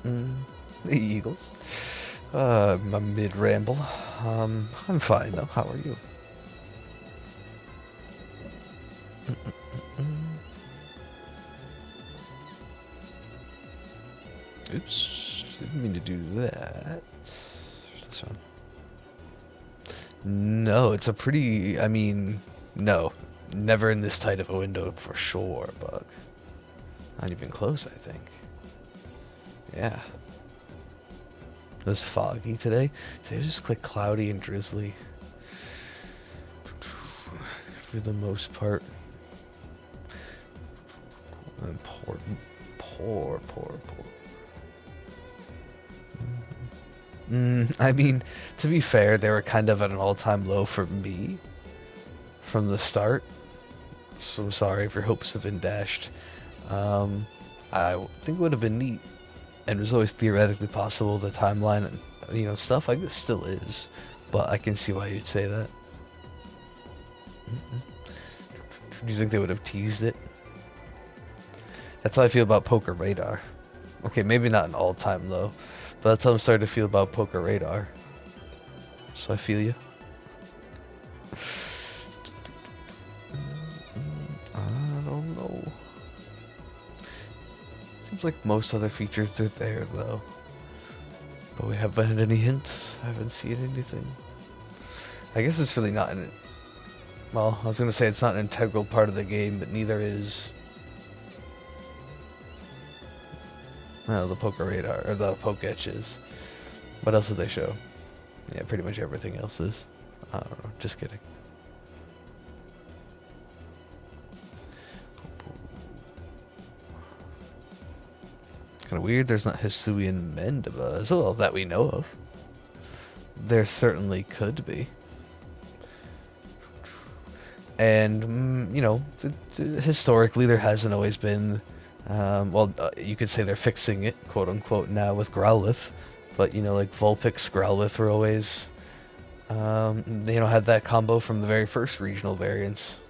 The Eagles. My mid-ramble. I'm fine though. How are you? Oops, didn't mean to do that. This one. No, it's a pretty, I mean, no. Never in this tight of a window for sure, bug. Not even close, I think. Yeah. It was foggy today. So it was just like cloudy and drizzly. For the most part. And poor. I mean, to be fair, they were kind of at an all-time low for me from the start. So I'm sorry if your hopes have been dashed. I think it would have been neat, and it was always theoretically possible. The timeline and stuff, I guess, still is, but I can see why you'd say that. Do you think they would have teased it? That's how I feel about Poker Radar. Okay, maybe not an all-time low, but that's how I'm starting to feel about Poker Radar. So I feel you. I don't know. Seems like most other features are there, though. But we haven't had any hints. I haven't seen anything. I guess it's really not in it. Well, I was going to say it's not an integral part of the game, but neither is... well, the Poker Radar, or the Poke Etches. What else did they show? Yeah, pretty much everything else is. I don't know, just kidding. Kind of weird there's not Hisuian Mandiba, well, that we know of. There certainly could be. And, historically there hasn't always been... you could say they're fixing it, quote unquote, now with Growlithe, but like Vulpix, Growlithe were always, had that combo from the very first regional variants.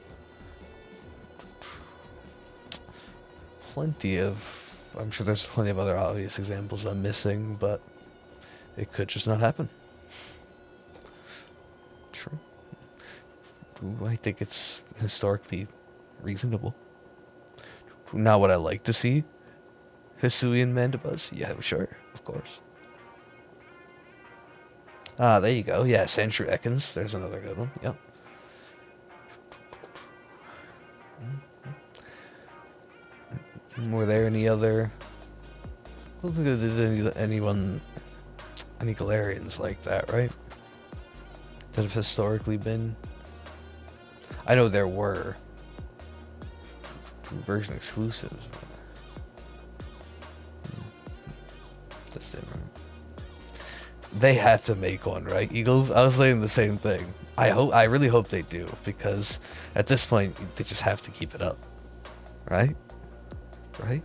I'm sure there's plenty of other obvious examples I'm missing, but it could just not happen. True. I think it's historically reasonable. Now, would I like to see Hisuian Mandibuzz? Yeah, sure, of course. Ah, there you go. Yeah, Sandshrew Ekans. There's another good one. Yep. Were there any other... I don't think there did any Galarians like that, right? That have historically been... I know there were version exclusives. That's different. They have to make one, right, Eagles? I was saying the same thing. I really hope they do, because at this point they just have to keep it up, right? Right?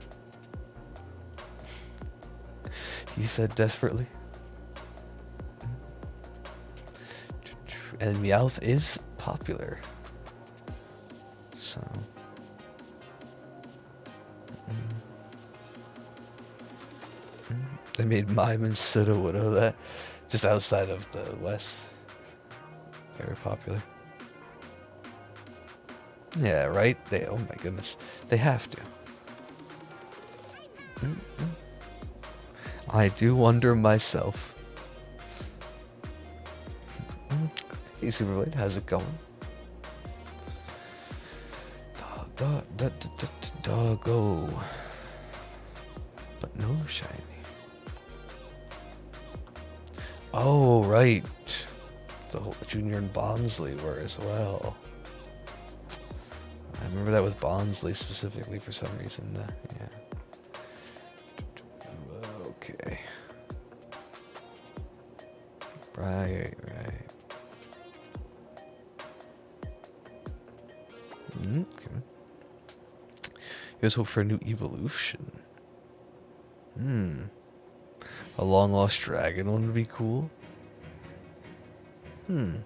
He said desperately. And Meowth is popular, so. They made Mime and Sudowoodo that just outside of the West. Very popular. Yeah, right? Oh my goodness. They have to. I do wonder myself. Hey Superblade, how's it going? Doggo. But no shiny. Oh, right. The whole Junior and Bonsley were as well. I remember that with Bonsley specifically for some reason. Yeah. Okay. Right. Okay. Here's hope for a new evolution. A long lost dragon one would be cool. That'd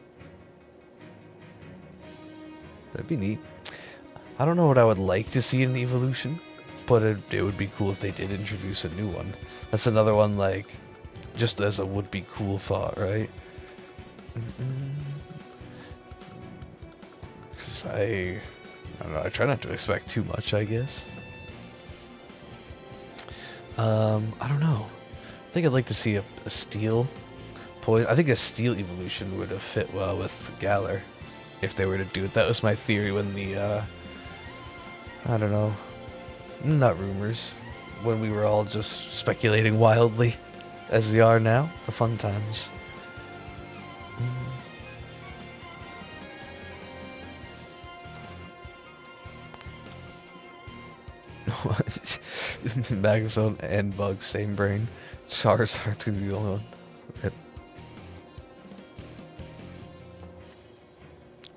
be neat. I don't know what I would like to see in the evolution, but it would be cool if they did introduce a new one. That's another one, like, Just as a would-be cool thought, right? 'Cause I don't know, I try not to expect too much, I guess. I don't know. I think I'd like to see a steel poison. I think a steel evolution would have fit well with Galar if they were to do it. That was my theory when the, I don't know, not rumors, when we were all just speculating wildly, as we are now. The fun times. Magazone and Bug, same brain. Charizard's gonna be the only one. Rip.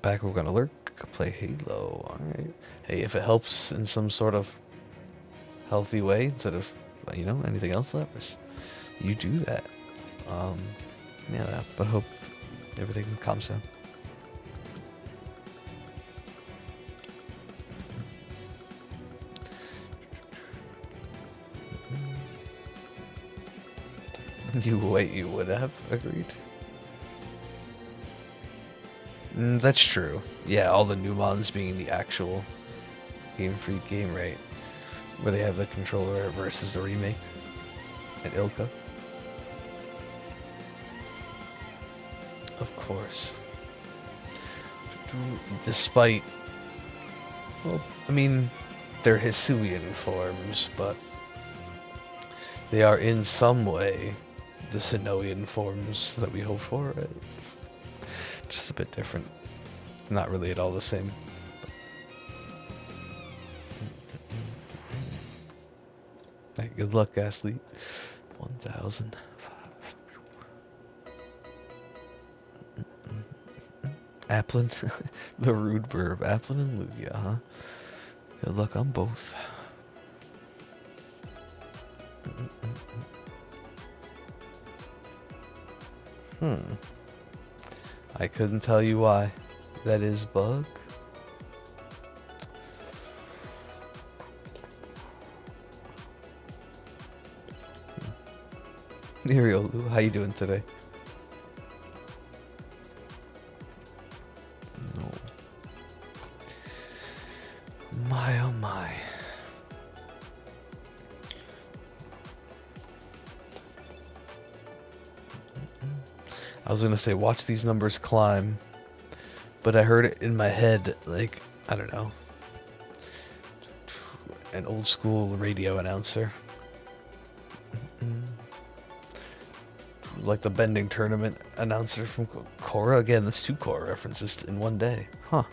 Back, we're gonna lurk. Play Halo. Alright. Hey, if it helps in some sort of healthy way instead of, you know, anything else, Lapis, you do that. Yeah, but hope everything calms down. You would have agreed. That's true. Yeah, all the new mons being the actual Game Freak game, right? Where they have the controller versus the remake and Ilka. Of course. Despite, well, I mean, they're Hisuian forms, but they are in some way the Sinnoian forms that we hope for, right? Just a bit different. Not really at all the same. Hey, good luck, athlete. 1,000. Applin, the rude verb. Applin and Lugia, huh? Good luck on both. I couldn't tell you why. That is Bug. Neriolu, how you doing today? No. My oh my. I was gonna say watch these numbers climb, but I heard it in my head like, I don't know, an old school radio announcer. Like the bending tournament announcer from Korra. Again, that's 2 Korra references in one day. Huh.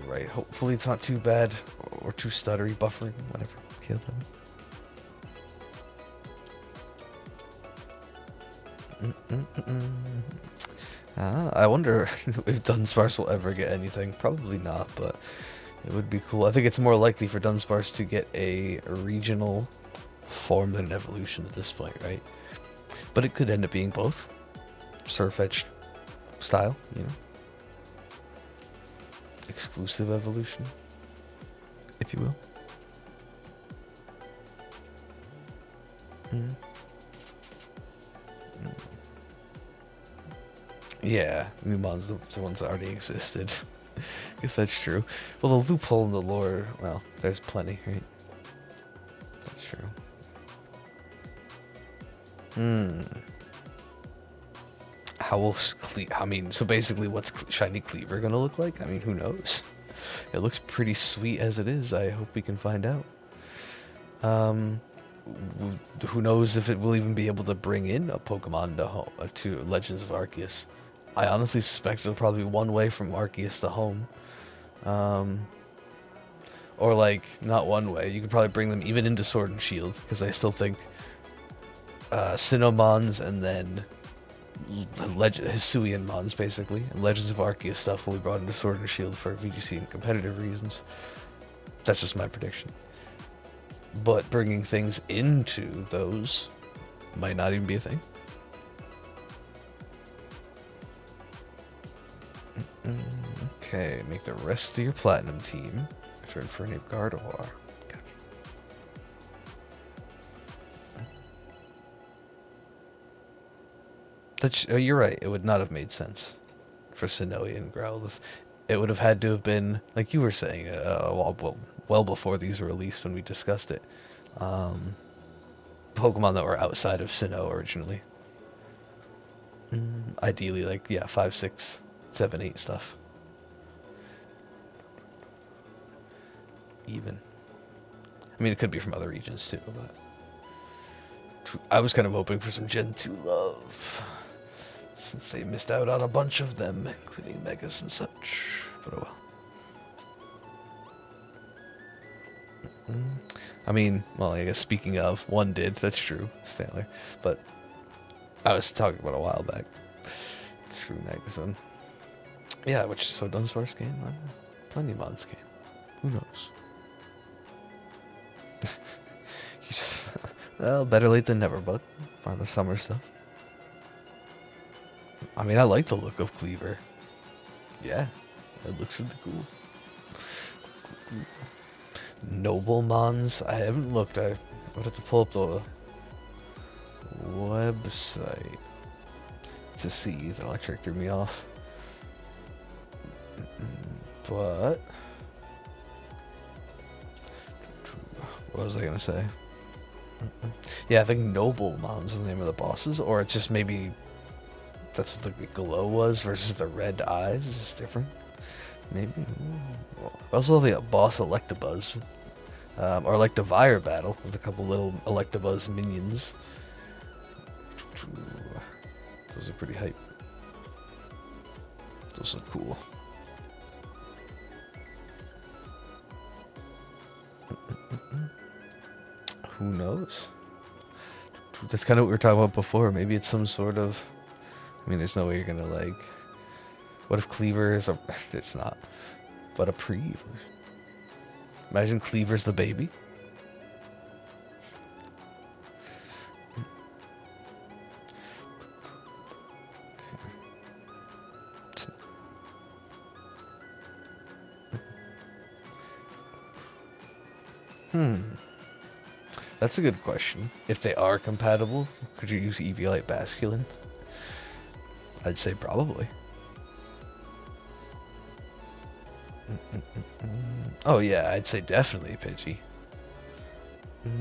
Right, hopefully it's not too bad or too stuttery, buffering, whatever. Kill them. I wonder if Dunsparce will ever get anything. Probably not, but it would be cool. I think it's more likely for Dunsparce to get a regional form than an evolution at this point, right? But it could end up being both. Surfetch style, you know? Exclusive evolution, if you will. Yeah, new mons, the ones that already existed. I guess that's true. Well, the loophole in the lore, well, there's plenty, right? That's true. How will I mean, so basically, what's Shiny Cleaver gonna look like? I mean, who knows? It looks pretty sweet as it is. I hope we can find out. Who knows if it will even be able to bring in a Pokemon to Legends of Arceus. I honestly suspect it'll probably be one way from Arceus to home. Or like, not one way. You could probably bring them even into Sword and Shield, because I still think Sinnomons and then Hisuian Mons, basically, and Legends of Arceus stuff will be brought into Sword and Shield for VGC and competitive reasons. That's just my prediction. But bringing things into those might not even be a thing. Okay, make the rest of your Platinum team turn for a new Gardevoir. Gotcha. You're right. It would not have made sense for Sinnoh and Growlithe. It would have had to have been, like you were saying, well before these were released when we discussed it. Pokemon that were outside of Sinnoh originally. Ideally, like, yeah, 5, 6, 7, 8 stuff. Even. I mean, it could be from other regions too, but I was kind of hoping for some Gen 2 love, since they missed out on a bunch of them, including Megas and such. But oh well. I mean, well, I guess speaking of, one did, that's true, Stanley. But I was talking about a while back. True Megason. Yeah, which so done's first game. Plenty of mods game. Who knows? You just, well, better late than never, bud. Find the summer stuff. I mean, I like the look of Cleaver. Yeah, it looks really cool. Noblemons? I haven't looked. I would have to pull up the website to see. The electric threw me off. But what was I gonna say? Yeah, I think Noblemon's the name of the bosses, or it's just maybe that's what the glow was versus the red eyes is just different. Maybe. Also, the boss Electabuzz, or like the Electivire battle with a couple little Electabuzz minions. Those are pretty hype. Those look cool. Who knows? That's kind of what we were talking about before. Maybe it's some sort of. I mean, there's no way you're gonna like. What if Cleaver is a? It's not, but a pre. Imagine Cleaver's the baby. That's a good question. If they are compatible, could you use Eviolite Basculin? I'd say probably. Oh yeah, I'd say definitely Pidgey.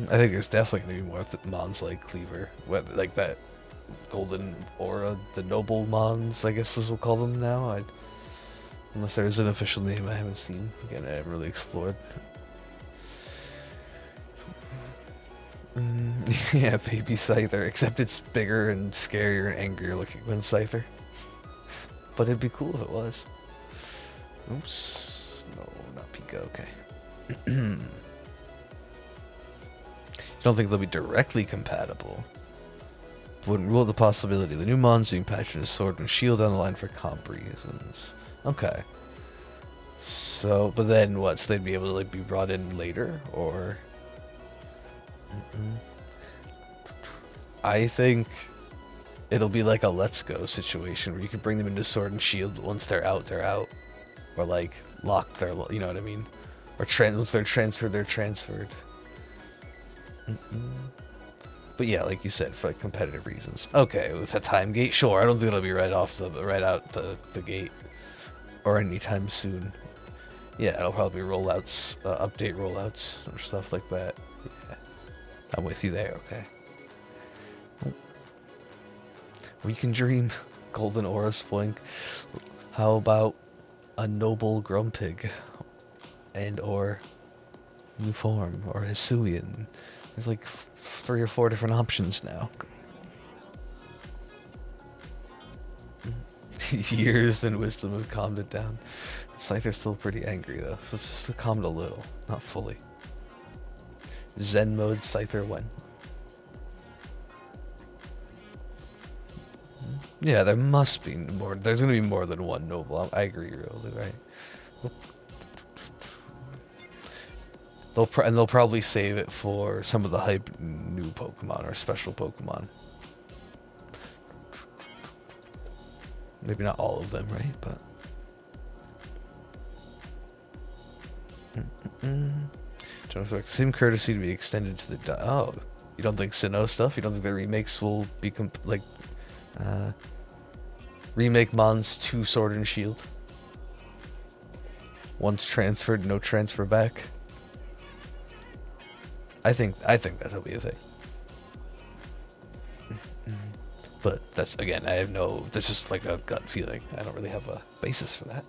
I think there's definitely going to be more Mons like Cleaver. Like that Golden Aura, the Noble Mons, I guess is what we'll call them now. Unless there's an official name I haven't seen. Again, I haven't really explored. Yeah, baby Scyther, except it's bigger and scarier and angrier looking than Scyther. But it'd be cool if it was. Oops. No, not Pika, okay. You don't think they'll be directly compatible? Wouldn't rule out the possibility. The new Mons being patched into Sword and Shield down the line for comp reasons. Okay. So, but then what? So they'd be able to like be brought in later, or? I think it'll be like a Let's Go situation where you can bring them into Sword and Shield, but once they're out, they're out. Or like locked, you know what I mean? Or once they're transferred, they're transferred. But yeah, like you said, for like competitive reasons. Okay, with a time gate, sure. I don't think it'll be right out the gate, or anytime soon. Yeah, it'll probably be rollouts, update rollouts, or stuff like that. Yeah, I'm with you there. Okay. We can dream. Golden Aura Spoink. How about a noble Grumpig, and or new form, or Hisuian? There's like 3 or 4 different options now. Years and wisdom have calmed it down. Scyther's still pretty angry though, so it's just calmed a little, not fully. Zen mode Scyther when? Yeah, there must be more. There's gonna be more than one noble. I agree, really, right? They'll probably save it for some of the hype new Pokemon or special Pokemon. Maybe not all of them, right? But don't expect the same courtesy to be extended to the. Oh, you don't think Sinnoh stuff? You don't think the remakes will be Remake Mons 2 Sword and Shield. Once transferred, no transfer back. I think that'll be a thing. But that's, again, I have no, that's just like a gut feeling. I don't really have a basis for that.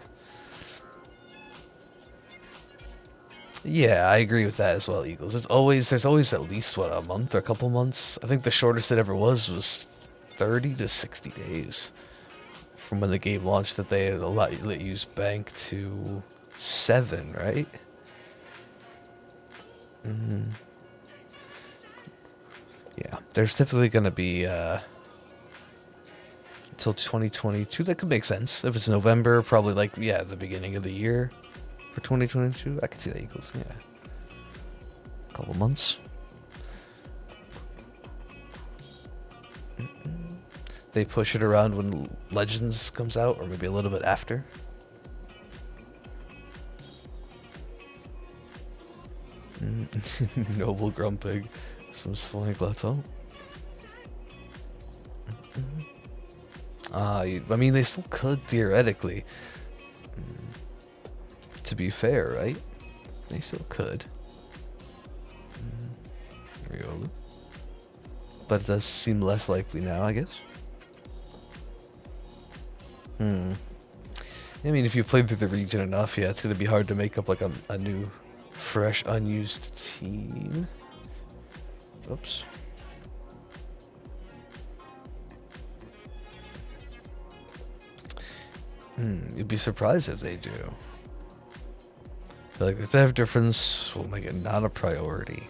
Yeah, I agree with that as well, Eagles. There's always at least, what, a month or a couple months? I think the shortest it ever was 30 to 60 days from when the game launched, that they had let you use bank to 7, right? Yeah, there's typically going to be until 2022. That could make sense. If it's November, probably like, yeah, the beginning of the year for 2022. I could see that Eagles, yeah. A couple months. They push it around when Legends comes out, or maybe a little bit after. Noble Grumpig. Some Swank Plateau. I mean, they still could theoretically. To be fair, right? They still could. Riola. But it does seem less likely now, I guess. I mean, if you played through the region enough, yeah, it's going to be hard to make up like a new, fresh, unused team. Oops. You'd be surprised if they do. But like, if they have difference, we'll make it not a priority.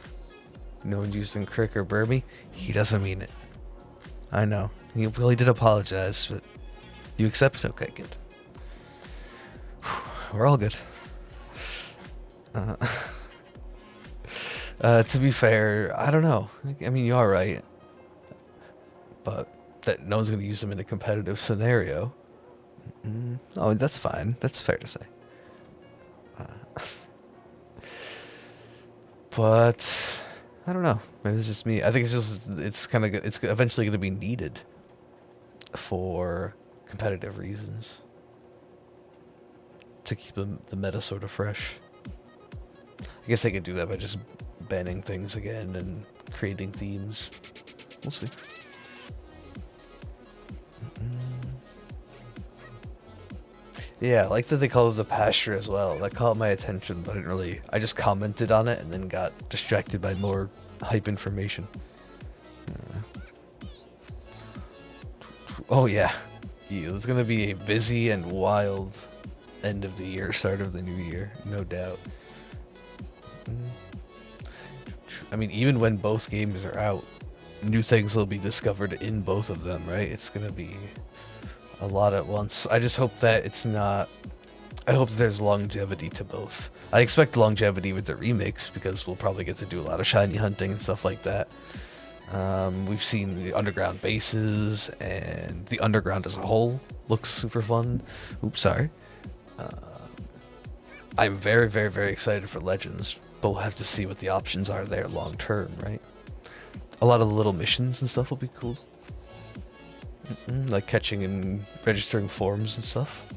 No one using Crick or Burmy? He doesn't mean it. I know. He really did apologize, but you accept it? Okay, good. We're all good. To be fair, I don't know. I mean, you are right. But that no one's going to use them in a competitive scenario. Oh, that's fine. That's fair to say. But I don't know. Maybe it's just me. I think it's kind of it's eventually going to be needed for competitive reasons to keep the meta sort of fresh. I guess they could do that by just banning things again and creating themes. We'll see. Yeah, I like that they call it the pasture as well. That caught my attention, but I just commented on it and then got distracted by more hype information. Oh yeah, it's going to be a busy and wild end of the year, start of the new year, no doubt. I mean, even when both games are out, new things will be discovered in both of them, right? It's going to be a lot at once. I just hope that it's not... I hope that there's longevity to both. I expect longevity with the remakes, because we'll probably get to do a lot of shiny hunting and stuff like that. We've seen the underground bases, and the underground as a whole looks super fun. Oops, sorry. I'm very, very, very excited for Legends, but we'll have to see what the options are there long term, right? A lot of the little missions and stuff will be cool. Like catching and registering forms and stuff.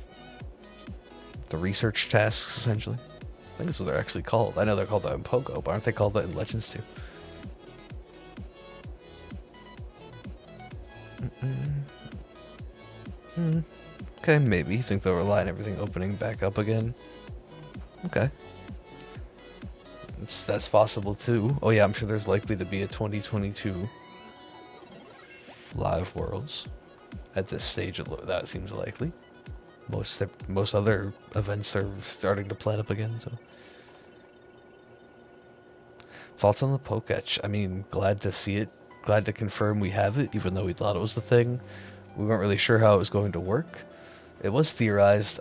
The research tasks, essentially. I think that's what they're actually called. I know they're called that in Pogo, but aren't they called that in Legends too? Okay, maybe. You think they'll rely on everything opening back up again? Okay. That's possible too. Oh yeah, I'm sure there's likely to be a 2022 Live Worlds. At this stage, that seems likely. Most other events are starting to plan up again, so. Thoughts on the Poketch? I mean, glad to see it. Glad to confirm we have it, even though we thought it was the thing. We weren't really sure how it was going to work. It was theorized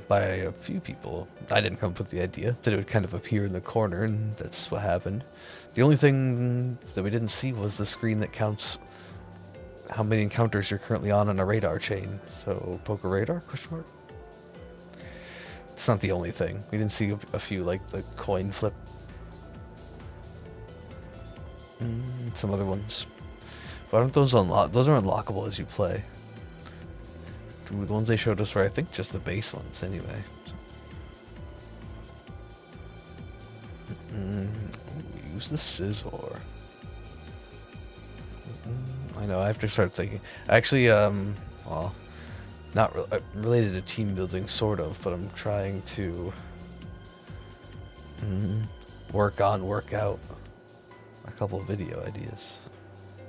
by a few people. I didn't come up with the idea that it would kind of appear in the corner, and that's what happened. The only thing that we didn't see was the screen that counts how many encounters you're currently on a radar chain. So, Poker Radar? Question mark? It's not the only thing. We didn't see a few, like the coin flip. Some other ones. Why aren't those unlocked? Those are unlockable as you play. Dude, the ones they showed us were, I think, just the base ones anyway. So. Use the scissor. I know, I have to start thinking. Actually, well, not related to team building, sort of, but I'm trying to work out a couple of video ideas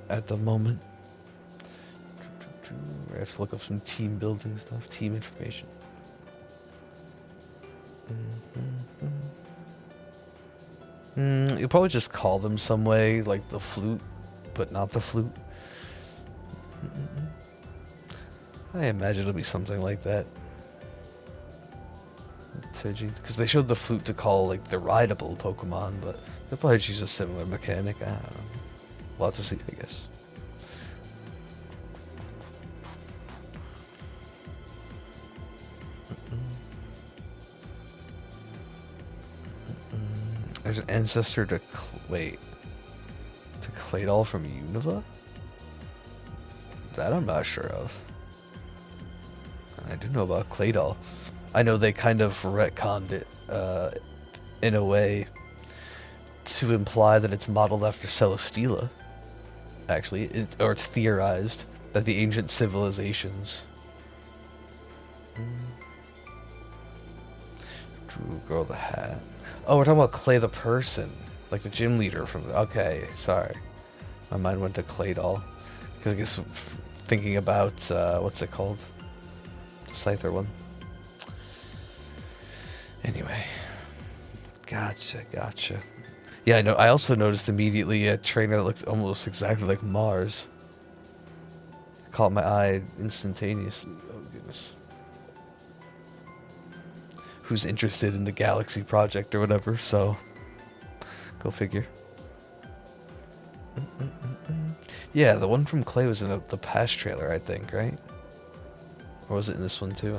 at the moment. I have to look up some team building stuff, team information. You'll probably just call them some way, like the flute, but not the flute. I imagine it'll be something like that. Pidgey, because they showed the flute to call like the rideable Pokemon, but they'll probably use a similar mechanic. I don't know. We'll have to see, I guess. There's an ancestor to Claydol from Unova? That I'm not sure of. I do know about Claydol. I know they kind of retconned it in a way to imply that it's modeled after Celesteela. Actually, or it's theorized that the ancient civilizations. Drew girl the hat. Oh, we're talking about Clay the person, like the gym leader from. Okay, sorry, my mind went to Claydol because I guess thinking about what's it called, the Scyther one. Anyway, gotcha. Yeah, I know. I also noticed immediately a trainer that looked almost exactly like Mars. Caught my eye instantaneously. Oh goodness. Who's interested in the Galaxy Project or whatever, so go figure. Yeah, the one from Clay was in the past trailer, I think, right? Or was it in this one too?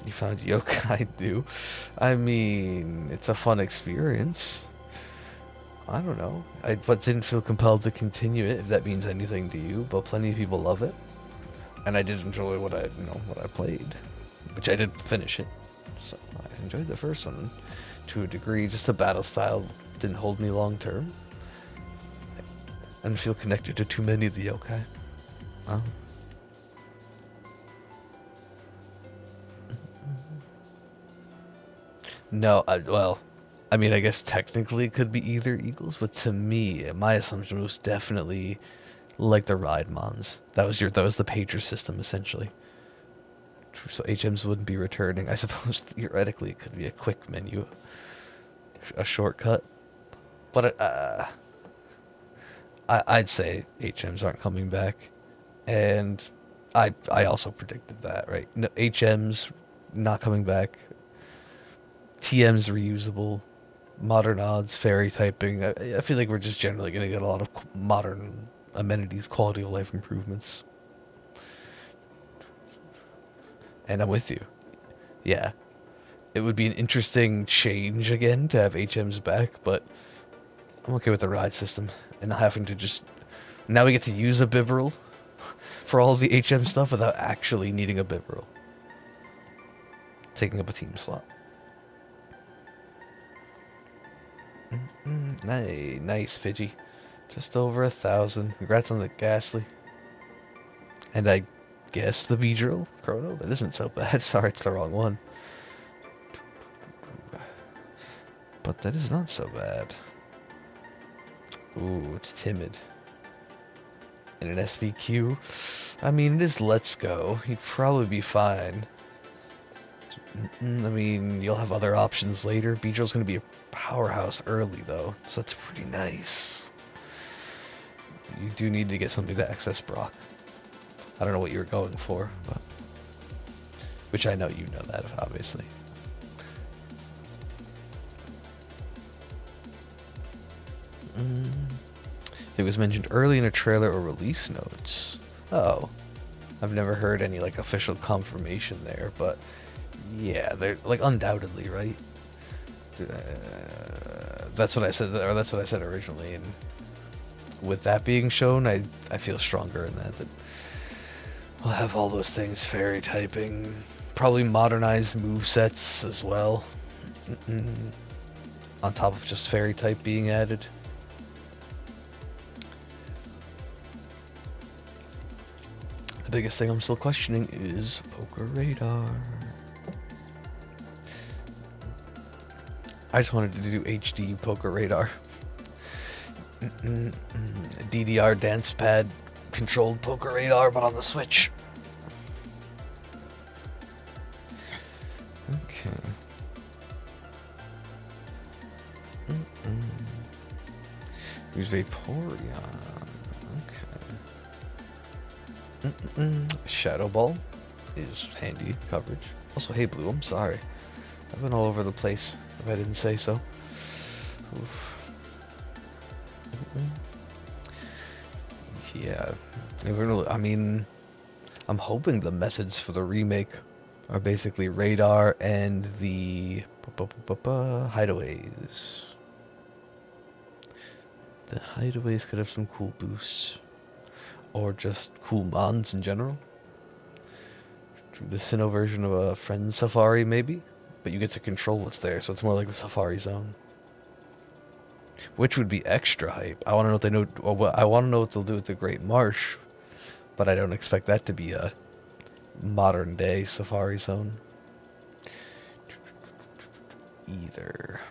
You found Yokai Do? I mean, it's a fun experience. I don't know. But didn't feel compelled to continue it, if that means anything to you. But plenty of people love it, and I did enjoy what I played, which I did finish it. So I enjoyed the first one to a degree. Just the battle style didn't hold me long term. I didn't feel connected to too many of the yokai. Oh. No, well, I mean, I guess technically it could be either Eagles, but to me, my assumption was definitely like the Ride-Mons. That was the pager system, essentially. So HMs wouldn't be returning. I suppose theoretically it could be a quick menu, a shortcut. But I'd say HMs aren't coming back, and I also predicted that, right? No, HMs not coming back. TM's reusable, modern odds, fairy typing. I feel like we're just generally going to get a lot of modern amenities, quality of life improvements. And I'm with you. Yeah. It would be an interesting change again to have HMs back, but I'm okay with the ride system and not having to just... Now we get to use a Bibarel for all of the HM stuff without actually needing a Bibarel. Taking up a team slot. Nice, Pidgey. Just over 1,000. Congrats on the Ghastly. And I guess the Beedrill Chrono? That isn't so bad. Sorry, it's the wrong one. But that is not so bad. Ooh, it's timid. And an SBQ? I mean, it is Let's Go. He'd probably be fine. I mean, you'll have other options later. Beedrill's going to be a powerhouse early, though, so that's pretty nice. You do need to get something to access Brock. I don't know what you were going for, but... Which I know you know that, obviously. It was mentioned early in a trailer or release notes. Oh. I've never heard any, like, official confirmation there, but... Yeah, they're, like, undoubtedly, right? That's what I said, or that's what I said originally. And with that being shown, I feel stronger in that. We'll have all those things, fairy typing, probably modernized movesets as well. On top of just fairy type being added. The biggest thing I'm still questioning is Poker Radar. I just wanted to do HD Poker Radar. DDR dance pad controlled Poker Radar, but on the Switch. Okay. Use Vaporeon. Okay. Shadow Ball is handy coverage. Also, hey Blue, I'm sorry. I've been all over the place if I didn't say so. Oof. Yeah. I mean, I'm hoping the methods for the remake are basically radar and the hideaways. The hideaways could have some cool boosts. Or just cool mods in general. The Sinnoh version of a Friend Safari, maybe? But you get to control what's there, so it's more like the Safari Zone. Which would be extra hype. I want to know what they know. Well, I want to know what they'll do with the Great Marsh, but I don't expect that to be a modern day Safari Zone either.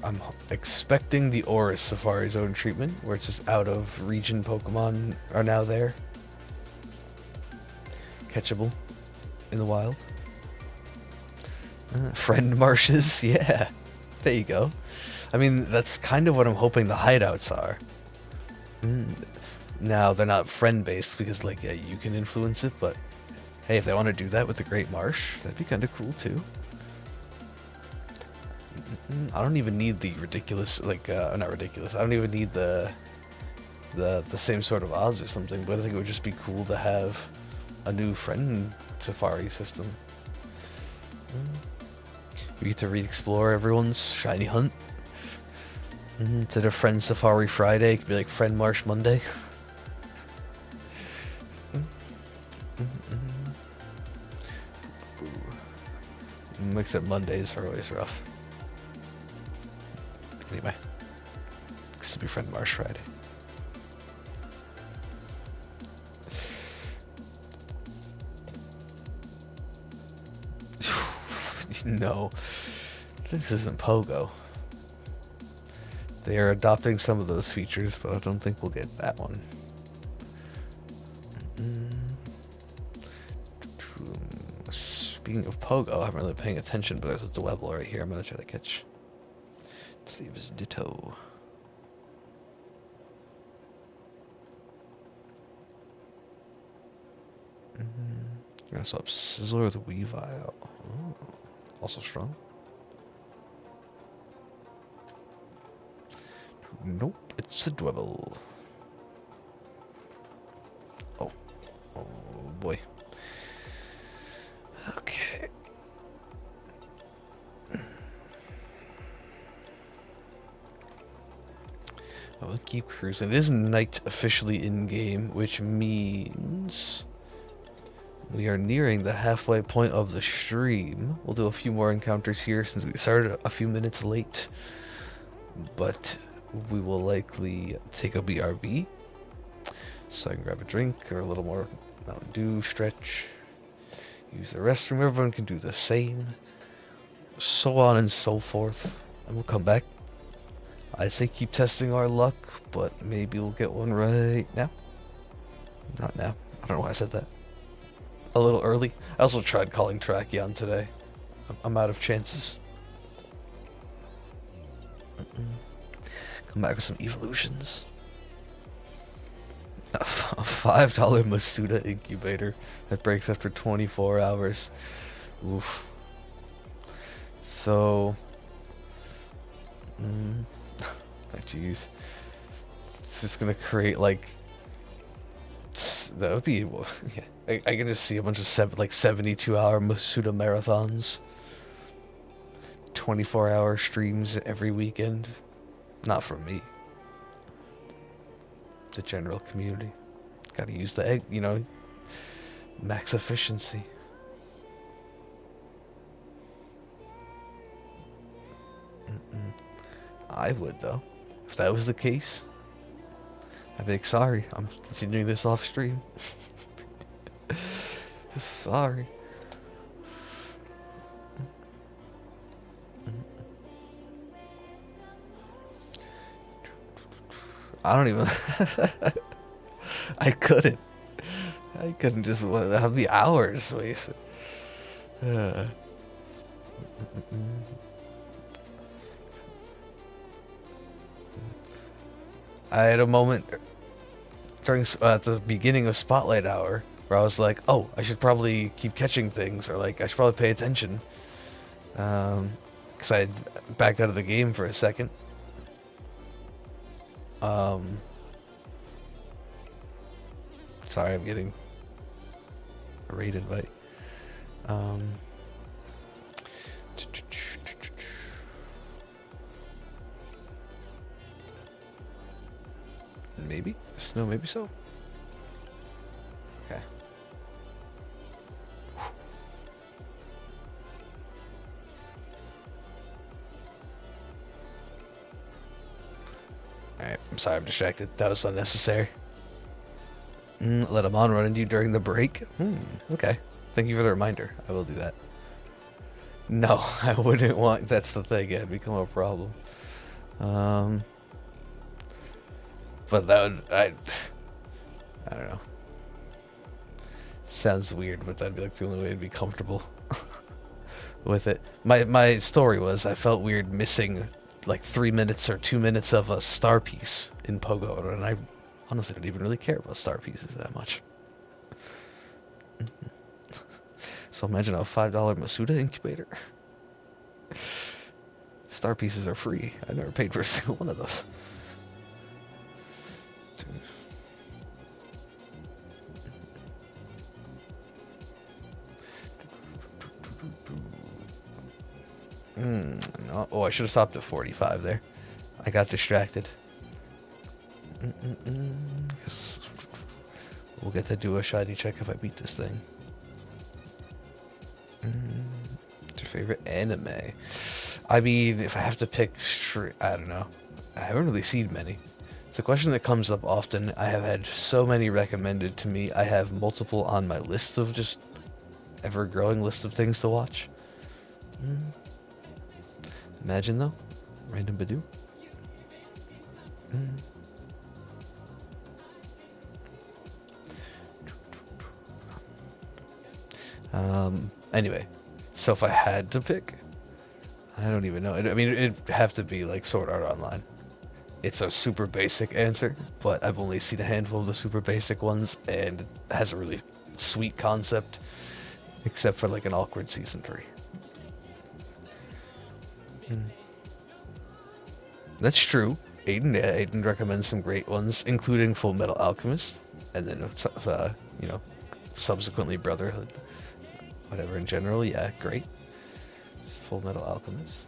I'm expecting the Oris Safari Zone treatment, where it's just out of region Pokemon are now there. Catchable in the wild. Friend marshes, yeah. There you go. I mean, that's kind of what I'm hoping the hideouts are. Now, they're not friend-based because, like, yeah, you can influence it, but hey, if they want to do that with the Great Marsh, that'd be kind of cool, too. I don't even need the ridiculous, like, not ridiculous. I don't even need the same sort of odds or something, but I think it would just be cool to have a new friend safari system. You get to re-explore everyone's shiny hunt. Instead of Friend Safari Friday, it could be like Friend Marsh Monday. Except Mondays are always rough. Anyway, this will be Friend Marsh Friday. No, this isn't Pogo. They are adopting some of those features, but I don't think we'll get that one. Speaking of Pogo, I haven't really been paying attention, but there's a Dwebble right here I'm going to try to catch. Let's see if it's Ditto. So up Sizzler with Weavile. Oh, also strong. Nope, it's a Dwebble. Oh. Oh boy. Okay. I'll keep cruising. It is night officially in game, which means we are nearing the halfway point of the stream. We'll do a few more encounters here since we started a few minutes late. But we will likely take a BRB. So I can grab a drink or a little more Mountain Dew, stretch, use the restroom. Everyone can do the same. So on and so forth. And we'll come back. I say keep testing our luck, but maybe we'll get one right now. Not now. I don't know why I said that. A little early. I also tried calling Tracheon today. I'm out of chances. Come back with some evolutions. A $5 Masuda incubator that breaks after 24 hours. Oof. So... Jeez. It's just gonna create like that would be, well, yeah. I can just see a bunch of 72-hour Masuda marathons, 24-hour streams every weekend. Not from me. The general community. Gotta use the egg, max efficiency. I would, though. If that was the case, I'd be like, sorry, I'm continuing this off stream. Sorry. I don't even... I couldn't just... That'd be hours wasted. I had a moment during at the beginning of Spotlight Hour where I was like, oh, I should probably keep catching things, or like I should probably pay attention, because I had backed out of the game for a second. Sorry, I'm getting a raid invite. Maybe? No, maybe so. Okay. Alright, I'm sorry, I'm distracted. That was unnecessary. Let him on run into you during the break? Okay. Thank you for the reminder. I will do that. No, I wouldn't want... That's the thing. It'd become a problem. But that would... I don't know. Sounds weird, but that'd be like the only way to be comfortable with it. My story was I felt weird missing like 3 minutes or 2 minutes of a star piece in Pogo, and I honestly don't even really care about star pieces that much. So imagine a $5 Masuda incubator. Star pieces are free. I never paid for a single one of those. No. Oh, I should have stopped at 45 there. I got distracted. We'll get to do a shiny check if I beat this thing. What's your favorite anime? I mean, if I have to pick I don't know. I haven't really seen many. It's a question that comes up often. I have had so many recommended to me. I have multiple on my list of just ever-growing list of things to watch. Imagine, though. Random Badoo. Anyway, so if I had to pick, I don't even know. I mean, it'd have to be like Sword Art Online. It's a super basic answer, but I've only seen a handful of the super basic ones, and it has a really sweet concept, except for like an awkward season 3. That's true. Aiden recommends some great ones, including Full Metal Alchemist, and then subsequently Brotherhood. Whatever in general, yeah, great. Full Metal Alchemist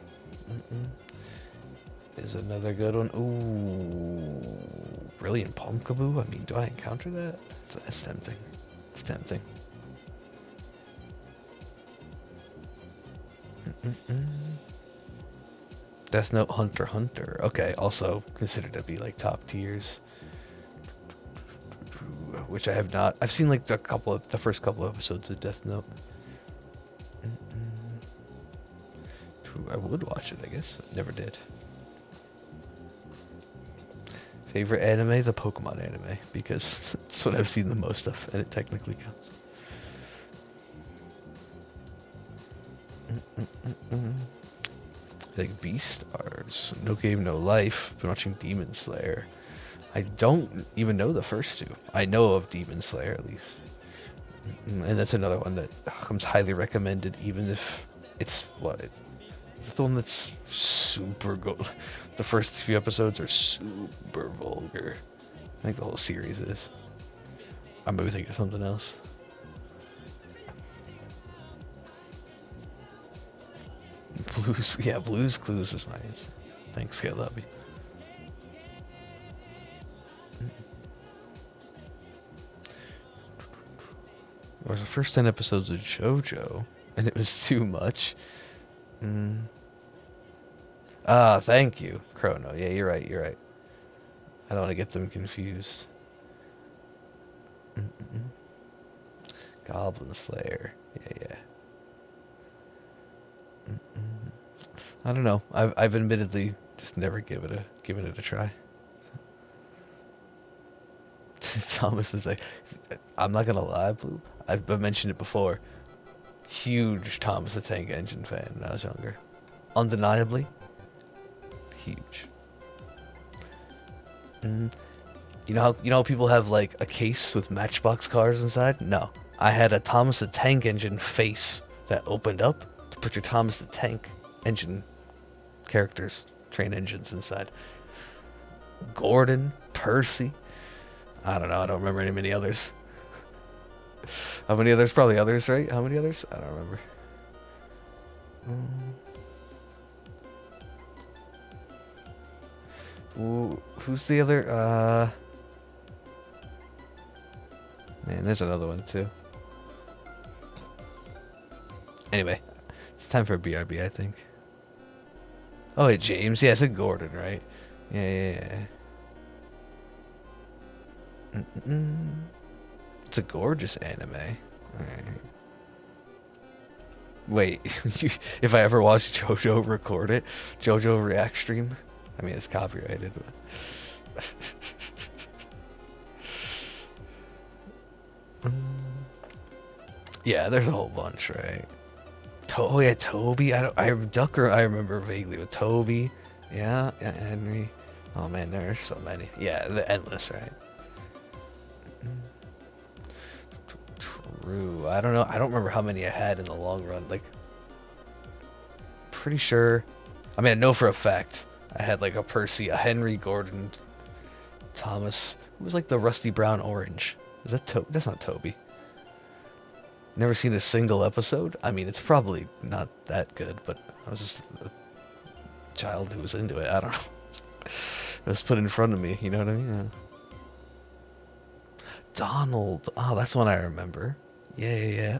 is another good one. Ooh, Brilliant Pumpkaboo. I mean, do I encounter that? It's tempting. It's tempting. Death Note, Hunter x Hunter. Okay, also considered to be like top tiers. Which I have not. I've seen like the first couple episodes of Death Note. I would watch it, I guess. Never did. Favorite anime? The Pokemon anime, because that's what I've seen the most of, and it technically counts. Like Beastars, No Game No Life. Been watching Demon Slayer. I don't even know the first two. I know of Demon Slayer at least, and that's another one that comes highly recommended, even if it's the one that's super good. The first few episodes are super vulgar. I think the whole series is. I'm maybe thinking of something else. Blues, yeah, Blues Clues is nice. Thanks, Scale Lobby. There was the first 10 episodes of JoJo, and it was too much. Ah, thank you, Chrono. Yeah, you're right, you're right. I don't want to get them confused. Goblin Slayer. Yeah. I don't know. I've admittedly just never given it a try. So. Thomas is like, I'm not gonna lie, Blue. I've mentioned it before. Huge Thomas the Tank Engine fan when I was younger. Undeniably, huge. You know how people have like a case with Matchbox cars inside? No, I had a Thomas the Tank Engine face that opened up to put your Thomas the Tank Engine characters, train engines inside. Gordon, Percy. I don't know. I don't remember any many others. How many others? Probably others, right? How many others? I don't remember. Who's the other? Man, there's another one too. Anyway, it's time for a BRB, I think. Oh, wait, James. Yeah, I said Gordon, right? Yeah. It's a gorgeous anime. Alright. Wait, if I ever watch JoJo record it, JoJo react stream. I mean, it's copyrighted. But yeah, there's a whole bunch, right? Oh yeah, Toby. Ducker. I remember vaguely with Toby. Yeah, Henry. Oh man, there's so many. Yeah, the endless, right? True. I don't know. I don't remember how many I had in the long run. Like, pretty sure. I mean, I know for a fact I had like a Percy, a Henry, Gordon, Thomas. Who was like the rusty brown orange? Is that Toby? That's not Toby. Never seen a single episode. I mean, it's probably not that good, but I was just a child who was into it. I don't know. It was put in front of me. You know what I mean? Yeah. Donald. Oh, that's one I remember. Yeah.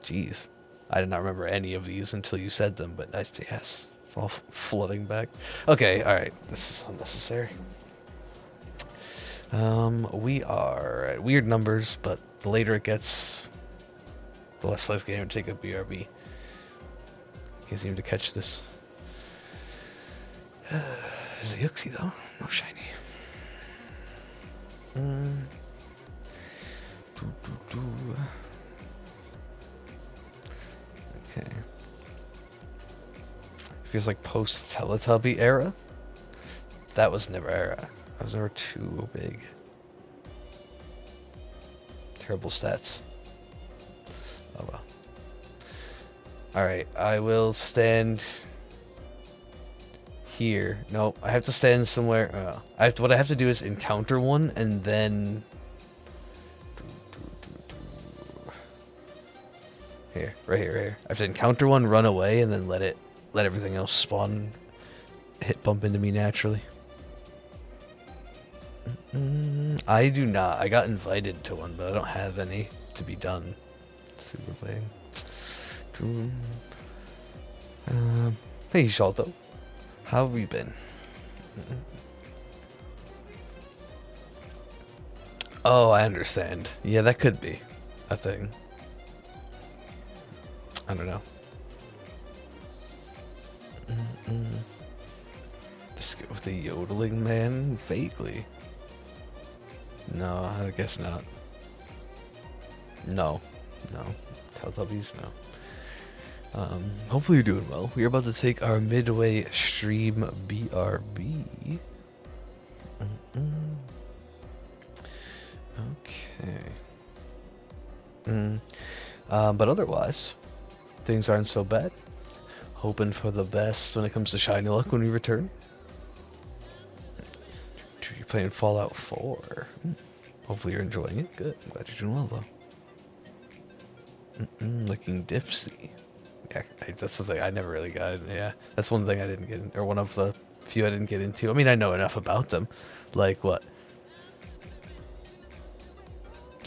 Jeez. I did not remember any of these until you said them, but yes. It's all flooding back. Okay, alright. This is unnecessary. We are at weird numbers, but the later it gets, the less likely I'm going to take a BRB. Can't seem to catch this. Is it Yuxie though? No shiny. Okay. Feels like post Teletubby era. That was never era. I was never too big. Terrible stats. Oh well. Alright, I will stand here. Nope, I have to stand somewhere. What I have to do is encounter one and then... Here, right here. I have to encounter one, run away, and then let everything else spawn, bump into me naturally. I do not. I got invited to one, but I don't have any to be done. Super playing. Hey, Shalto. How have you been? Oh, I understand. Yeah, that could be a thing. I don't know. With the yodeling man? Vaguely. No, I guess not. No. Teletubbies, no. Hopefully you're doing well. We're about to take our midway stream BRB. Okay. But otherwise, things aren't so bad. Hoping for the best when it comes to shiny luck when we return. You're playing Fallout 4. Hopefully you're enjoying it. Good. I'm glad you're doing well, though. Looking dipsy. Yeah, that's the thing. I never really got it. Yeah, that's one thing I didn't get in, or one of the few I didn't get into. I mean, I know enough about them. Like, what?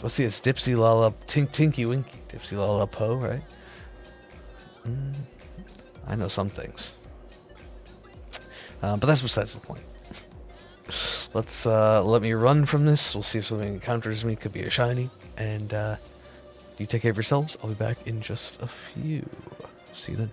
Let's see, it's Dipsy Lala, Tinky Winky. Dipsy Lala Po, right? I know some things. But that's besides the point. Let's let me run from this. We'll see if something encounters me. Could be a shiny. And you take care of yourselves. I'll be back in just a few. See you then.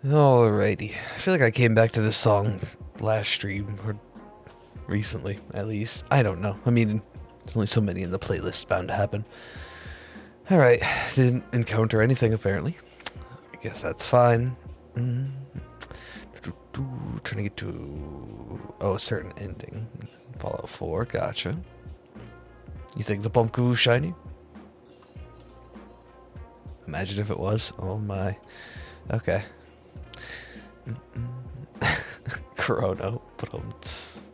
Alrighty. I feel like I came back to this song last stream, or recently, at least. I don't know. I mean, there's only so many in the playlist bound to happen. Alright, didn't encounter anything apparently. I guess that's fine. Trying to get to a certain ending. Fallout 4, gotcha. You think the pumpkin was shiny? Imagine if it was. Oh my. Okay. Chrono. Alright.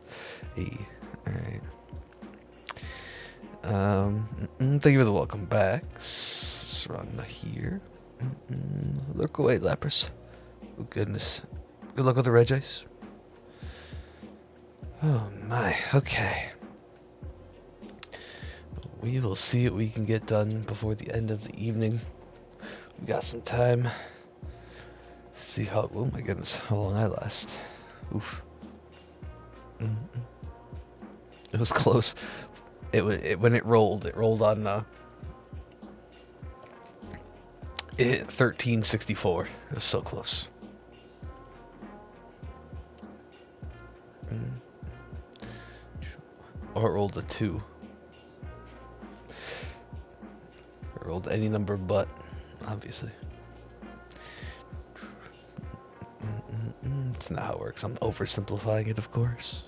Thank you for the welcome back. Let's run here. Look away, Lapras. Oh goodness. Good luck with the Regice. Oh my, okay. We will see what we can get done before the end of the evening. We got some time. See how, oh my goodness, how long I last. Oof. It was close. When it rolled on it hit 1364. It was so close. Or it rolled a 2. It rolled any number but, obviously. It's not how it works. I'm oversimplifying it, of course.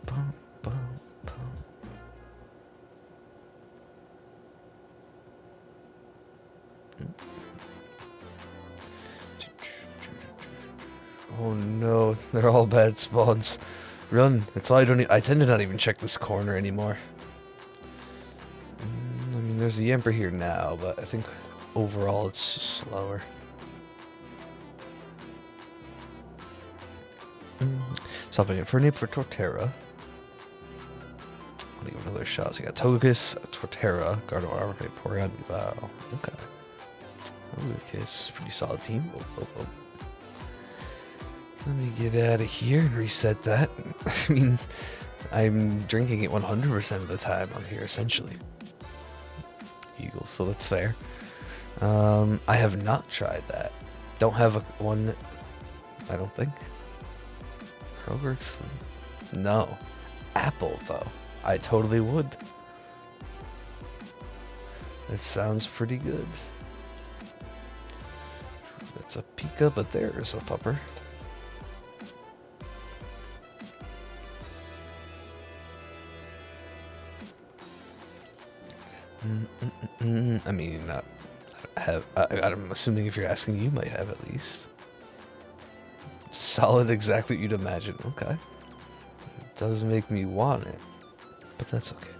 Bum, bum, bum. Oh no, they're all bad spawns. Run. That's all I don't. I tend to not even check this corner anymore. I mean, there's a Yamper here now, but I think overall it's just slower. Swapping it for Nip for Torterra. I'll give another shot. So we got Togekiss, Torterra, Gardevoir, Armor, Porygon, wow. Okay. Togekiss, pretty solid team. Oh. Let me get out of here and reset that. I mean, I'm drinking it 100% of the time on here, essentially. Eagles, so that's fair. I have not tried that. Don't have one, I don't think. Kroger exclusive? No. Apple, though. I totally would. It sounds pretty good. That's a Pika, but there's a Pupper. I mean, I'm assuming if you're asking, you might have at least. Solid, exactly what you'd imagine. Okay. It does make me want it, but that's okay.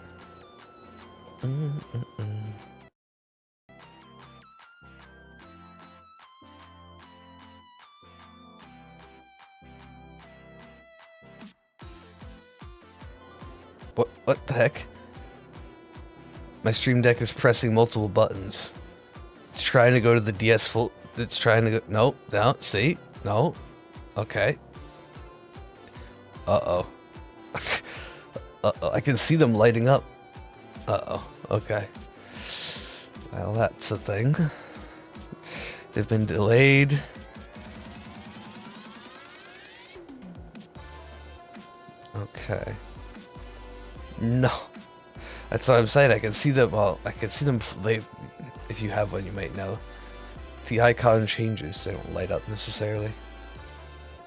What the heck? My stream deck is pressing multiple buttons. It's trying to go to the DS full. It's trying to go. Nope. No. See? No. Okay. Uh-oh. Uh-oh. I can see them lighting up. Uh-oh. Okay. Well, that's a thing. They've been delayed. Okay. No. That's what I'm saying. I can see them. Well, I can see them. If you have one, you might know. The icon changes. They don't light up necessarily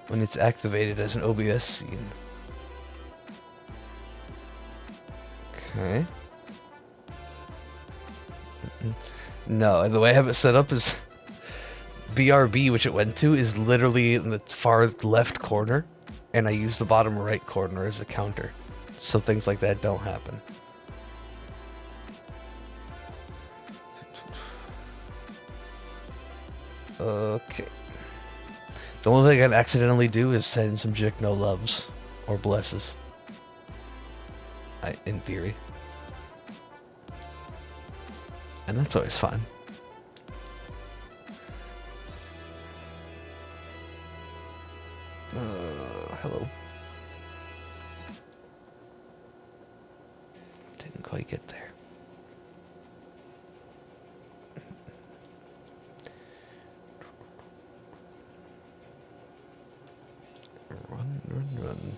when it's activated as an OBS scene. Okay. No, the way I have it set up is BRB, which it went to, is literally in the far left corner, and I use the bottom right corner as a counter, so things like that don't happen. Okay. The only thing I can accidentally do is send some Jick no loves or blesses. In theory. And that's always fun. Hello. Didn't quite get there. And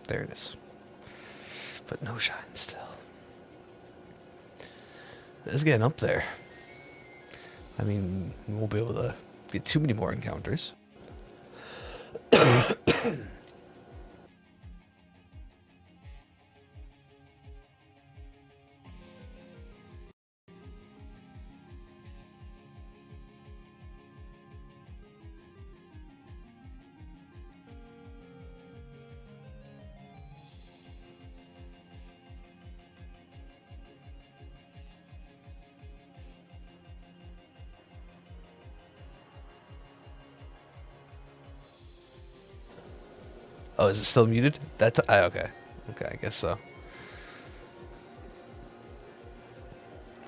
there it is. But no shine still. It's getting up there. I mean, we won't be able to get too many more encounters. Oh, is it still muted? That's okay. Okay, I guess so.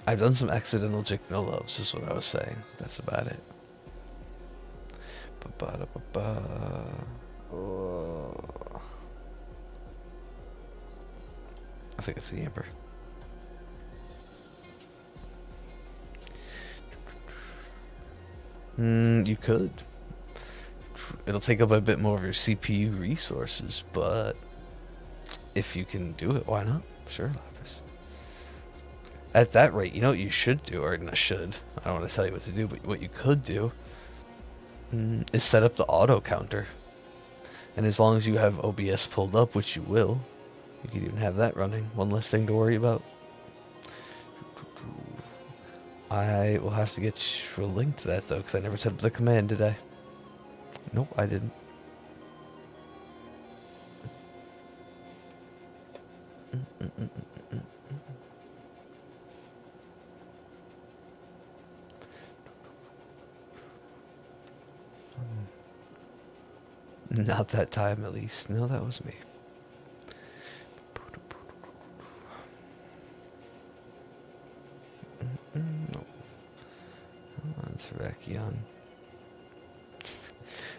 I've done some accidental Jick no loves, is what I was saying. That's about it. Oh. I think it's the Amber. You could. It'll take up a bit more of your CPU resources, but if you can do it, why not? Sure, Lapis. At that rate, you know what you should do, or not should, I don't want to tell you what to do, but what you could do is set up the auto counter. And as long as you have OBS pulled up, which you will, you could even have that running. One less thing to worry about. I will have to get you a link to that, though, because I never set up the command, did I? Nope, I didn't. Not that time, at least. No, that was me. No. That's Rakion.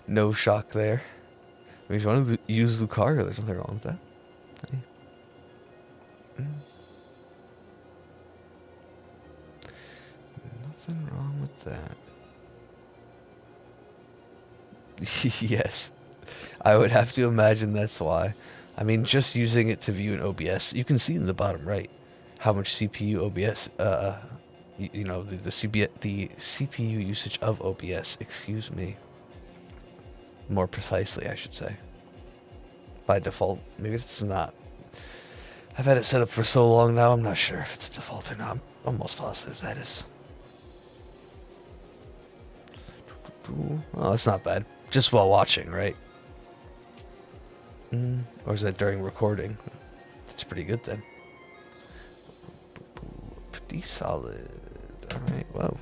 No shock there. I mean, if you want to use Lucario, there's nothing wrong with that. Hey. Nothing wrong with that. Yes. I would have to imagine that's why. I mean, just using it to view an OBS, you can see in the bottom right how much CPU OBS, you know, the CPU usage of OBS, excuse me. More precisely, I should say. By default. Maybe it's not. I've had it set up for so long now, I'm not sure if it's default or not. I'm almost positive that is. Oh, that's not bad. Just while watching, right? Or is that during recording? That's pretty good then. Pretty solid. Alright, whoa.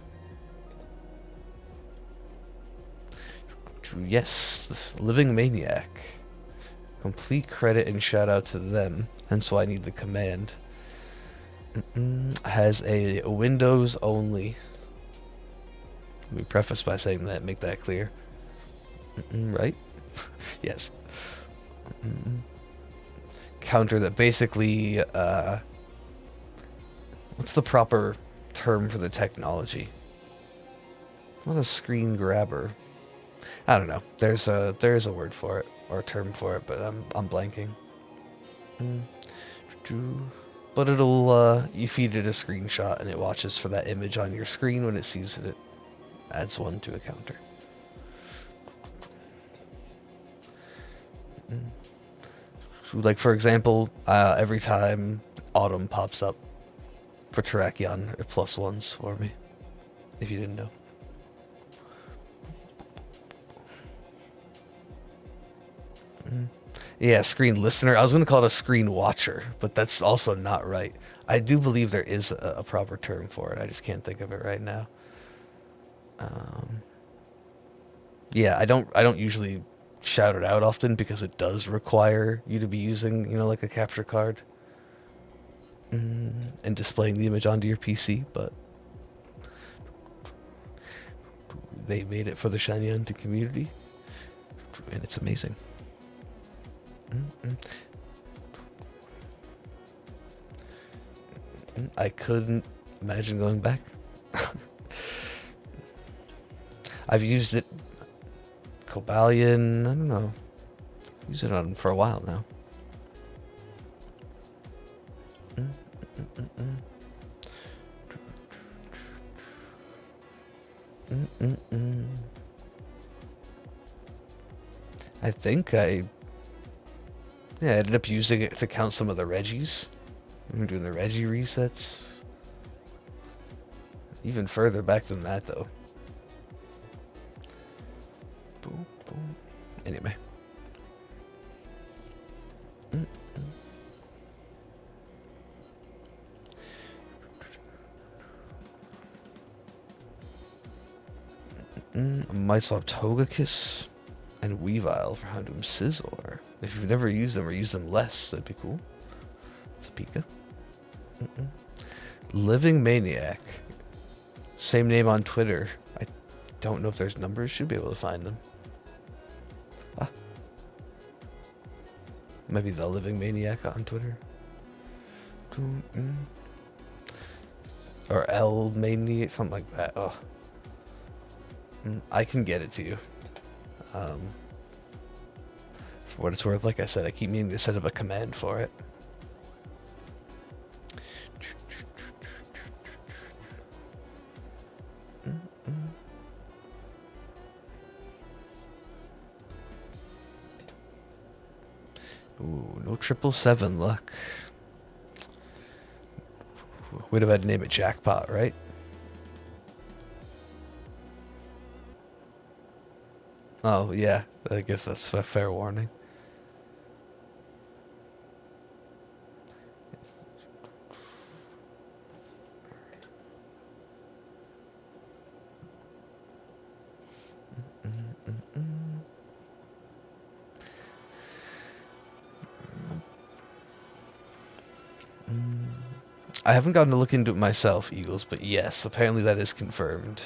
Yes, the Living Maniac. Complete credit and shout out to them. Hence why I need the command. Has a Windows only. Let me preface by saying that, make that clear. Right? Yes. Counter that basically, what's the proper term for the technology? Not a screen grabber. I don't know. There's a word for it or a term for it, but I'm blanking. But it'll you feed it a screenshot and it watches for that image on your screen. When it sees it, it adds one to a counter. Like for example, every time Autumn pops up for Terrakion, it +1s for me. If you didn't know. Yeah, screen listener. I was going to call it a screen watcher, but that's also not right. I do believe there is a proper term for it. I just can't think of it right now. Yeah, I don't usually shout it out often because it does require you to be using, you know, like a capture card and displaying the image onto your PC, but they made it for the Shanyanta community, and it's amazing. I couldn't imagine going back. I've used it Cobalion, I don't know. Used it on him for a while now. I think I ended up using it to count some of the Reggies. We were doing the Reggie resets. Even further back than that, though. Boom, boom. Anyway. I might swap Togekiss and Weavile for Houndoom Scizor. If you've never used them or used them less, that'd be cool. It's a Pika. Living Maniac. Same name on Twitter. I don't know if there's numbers. Should be able to find them. Ah. Maybe the Living Maniac on Twitter. Or L Maniac, something like that. Oh. I can get it to you. For what it's worth, like I said, I keep meaning to set up a command for it. Ooh, no 777 luck. We'd have had to name it Jackpot, right? Oh, yeah. I guess that's a fair warning. I haven't gotten to look into it myself, Eagles, but yes, apparently that is confirmed.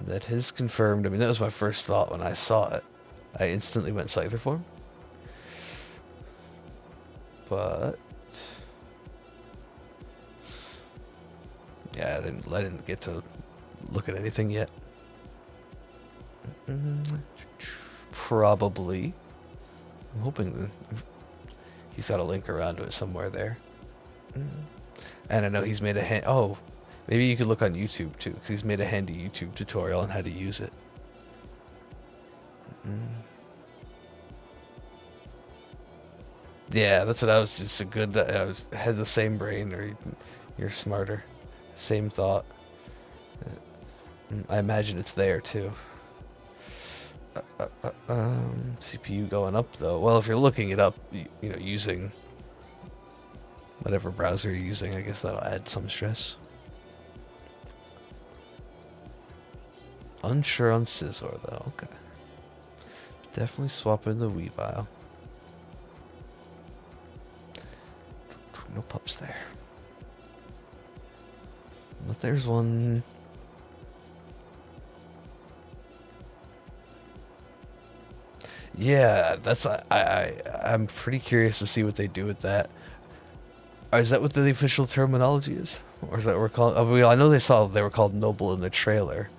That is confirmed. I mean, that was my first thought when I saw it. I instantly went Scyther form. But yeah, I didn't get to look at anything yet. Probably. I'm hoping that he's got a link around to it somewhere there. And I know he's made a oh, maybe you could look on YouTube too, because he's made a handy YouTube tutorial on how to use it. Yeah, that's what I was just I had the same brain, or you're smarter. Same thought. I imagine it's there too. CPU going up though. Well, if you're looking it up, you know, using whatever browser you're using, I guess that'll add some stress. Unsure on Scizor though. Okay. Definitely swapping the Weavile. No pups there. But there's one. Yeah, that's I'm pretty curious to see what they do with that. Is that what the official terminology is, or is that what we're calling? I know they were called noble in the trailer,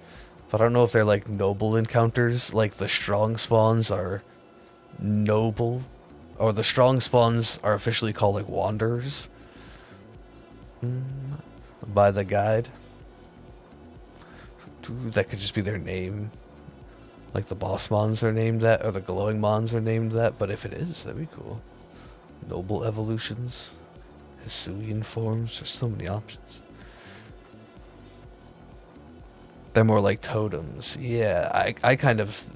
but I don't know if they're like noble encounters, like the strong spawns are noble, or the strong spawns are officially called like wanderers by the guide. That could just be their name. Like the boss mons are named that, or the glowing mons are named that, but if it is, that'd be cool. Noble evolutions, Hisuian forms, there's so many options. They're more like totems. Yeah, I kind of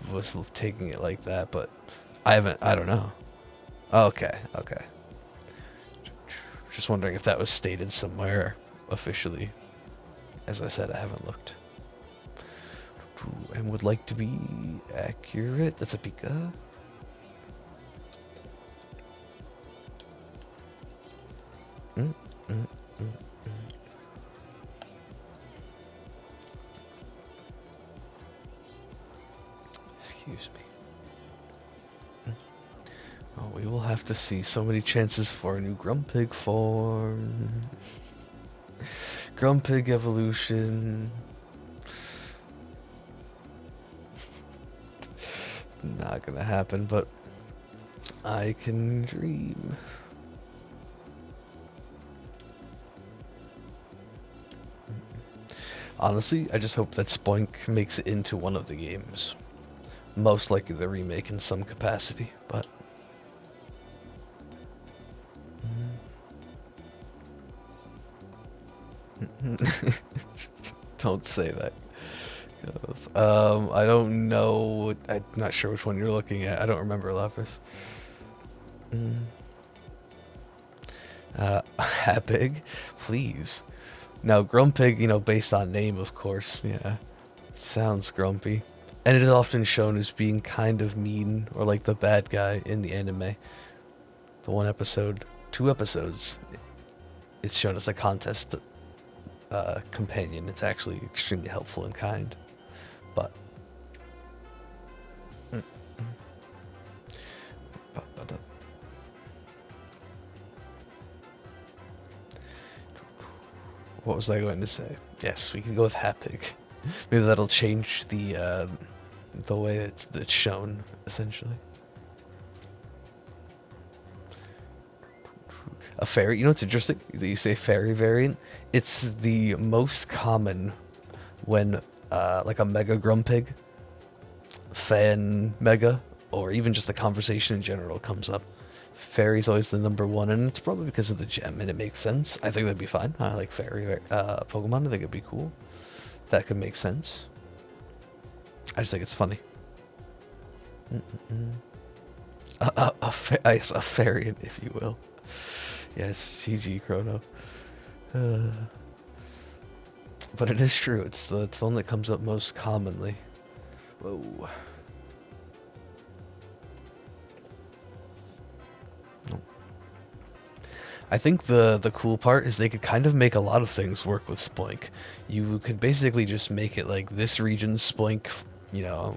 was taking it like that, but I don't know. Okay. Just wondering if that was stated somewhere officially. As I said, I haven't looked. And would like to be accurate. That's a Pika. Excuse me. Oh, we will have to see so many chances for a new Grumpig form. Grumpig evolution. Not gonna happen, but I can dream. Honestly, I just hope that Spoink makes it into one of the games. Most likely the remake in some capacity, but... Don't say that. I don't know. I'm not sure which one you're looking at. I don't remember, Lapis. Happig? Please. Now, Grumpig, you know, based on name, of course. Yeah. Sounds grumpy. And it is often shown as being kind of mean, or like the bad guy in the anime. The one episode, 2 episodes, it's shown as a contest companion. It's actually extremely helpful and kind. But... What was I going to say? Yes, we can go with Happig. Maybe that'll change the way it's shown, essentially. A fairy, you know what's interesting? That you say fairy variant? It's the most common when, like a Mega Grumpig, fan Mega, or even just a conversation in general comes up. Fairy's always the #1, and it's probably because of the gem, and it makes sense. I think that'd be fine. I like fairy Pokemon. I think it'd be cool. That could make sense. I just think it's funny. A fairy, if you will. Yes, GG Chrono. But it is true. It's the one that comes up most commonly. Whoa. I think the cool part is they could kind of make a lot of things work with Spoink. You could basically just make it like this region's Spoink, you know,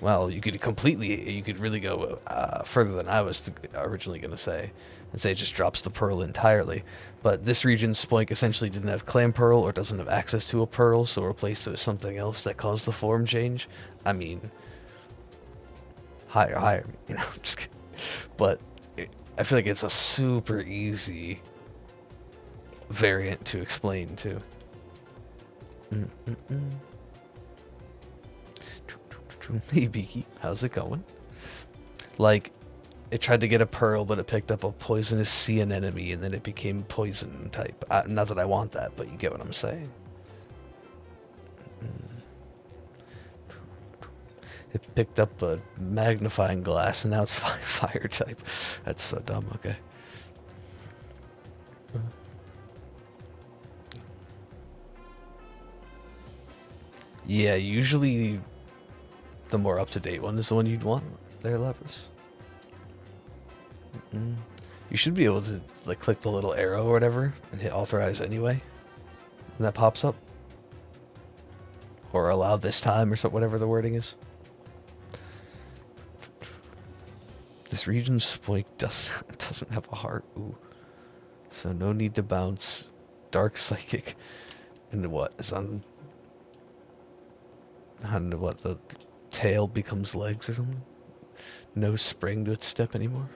well, you could really go further than I was originally going to say, and say it just drops the Pearl entirely. But this region's Spoink essentially didn't have Clam Pearl or doesn't have access to a Pearl, so replaced it with something else that caused the form change. I mean, higher, you know, just kidding. But I feel like it's a super easy variant to explain too. Hey Beaky, how's it going? Like, it tried to get a pearl, but it picked up a poisonous sea anemone, and then it became poison type. Not that I want that, but you get what I'm saying. It picked up a magnifying glass, and now it's fire type. That's so dumb. Okay. Yeah, usually the more up-to-date one is the one you'd want there, Lepers. You should be able to like click the little arrow or whatever and hit authorize anyway, and that pops up. Or allow this time or so, whatever the wording is. This region's Spoink doesn't have a heart. Ooh. So no need to bounce. Dark Psychic. And what is on... I don't know what, the tail becomes legs or something? No spring to its step anymore?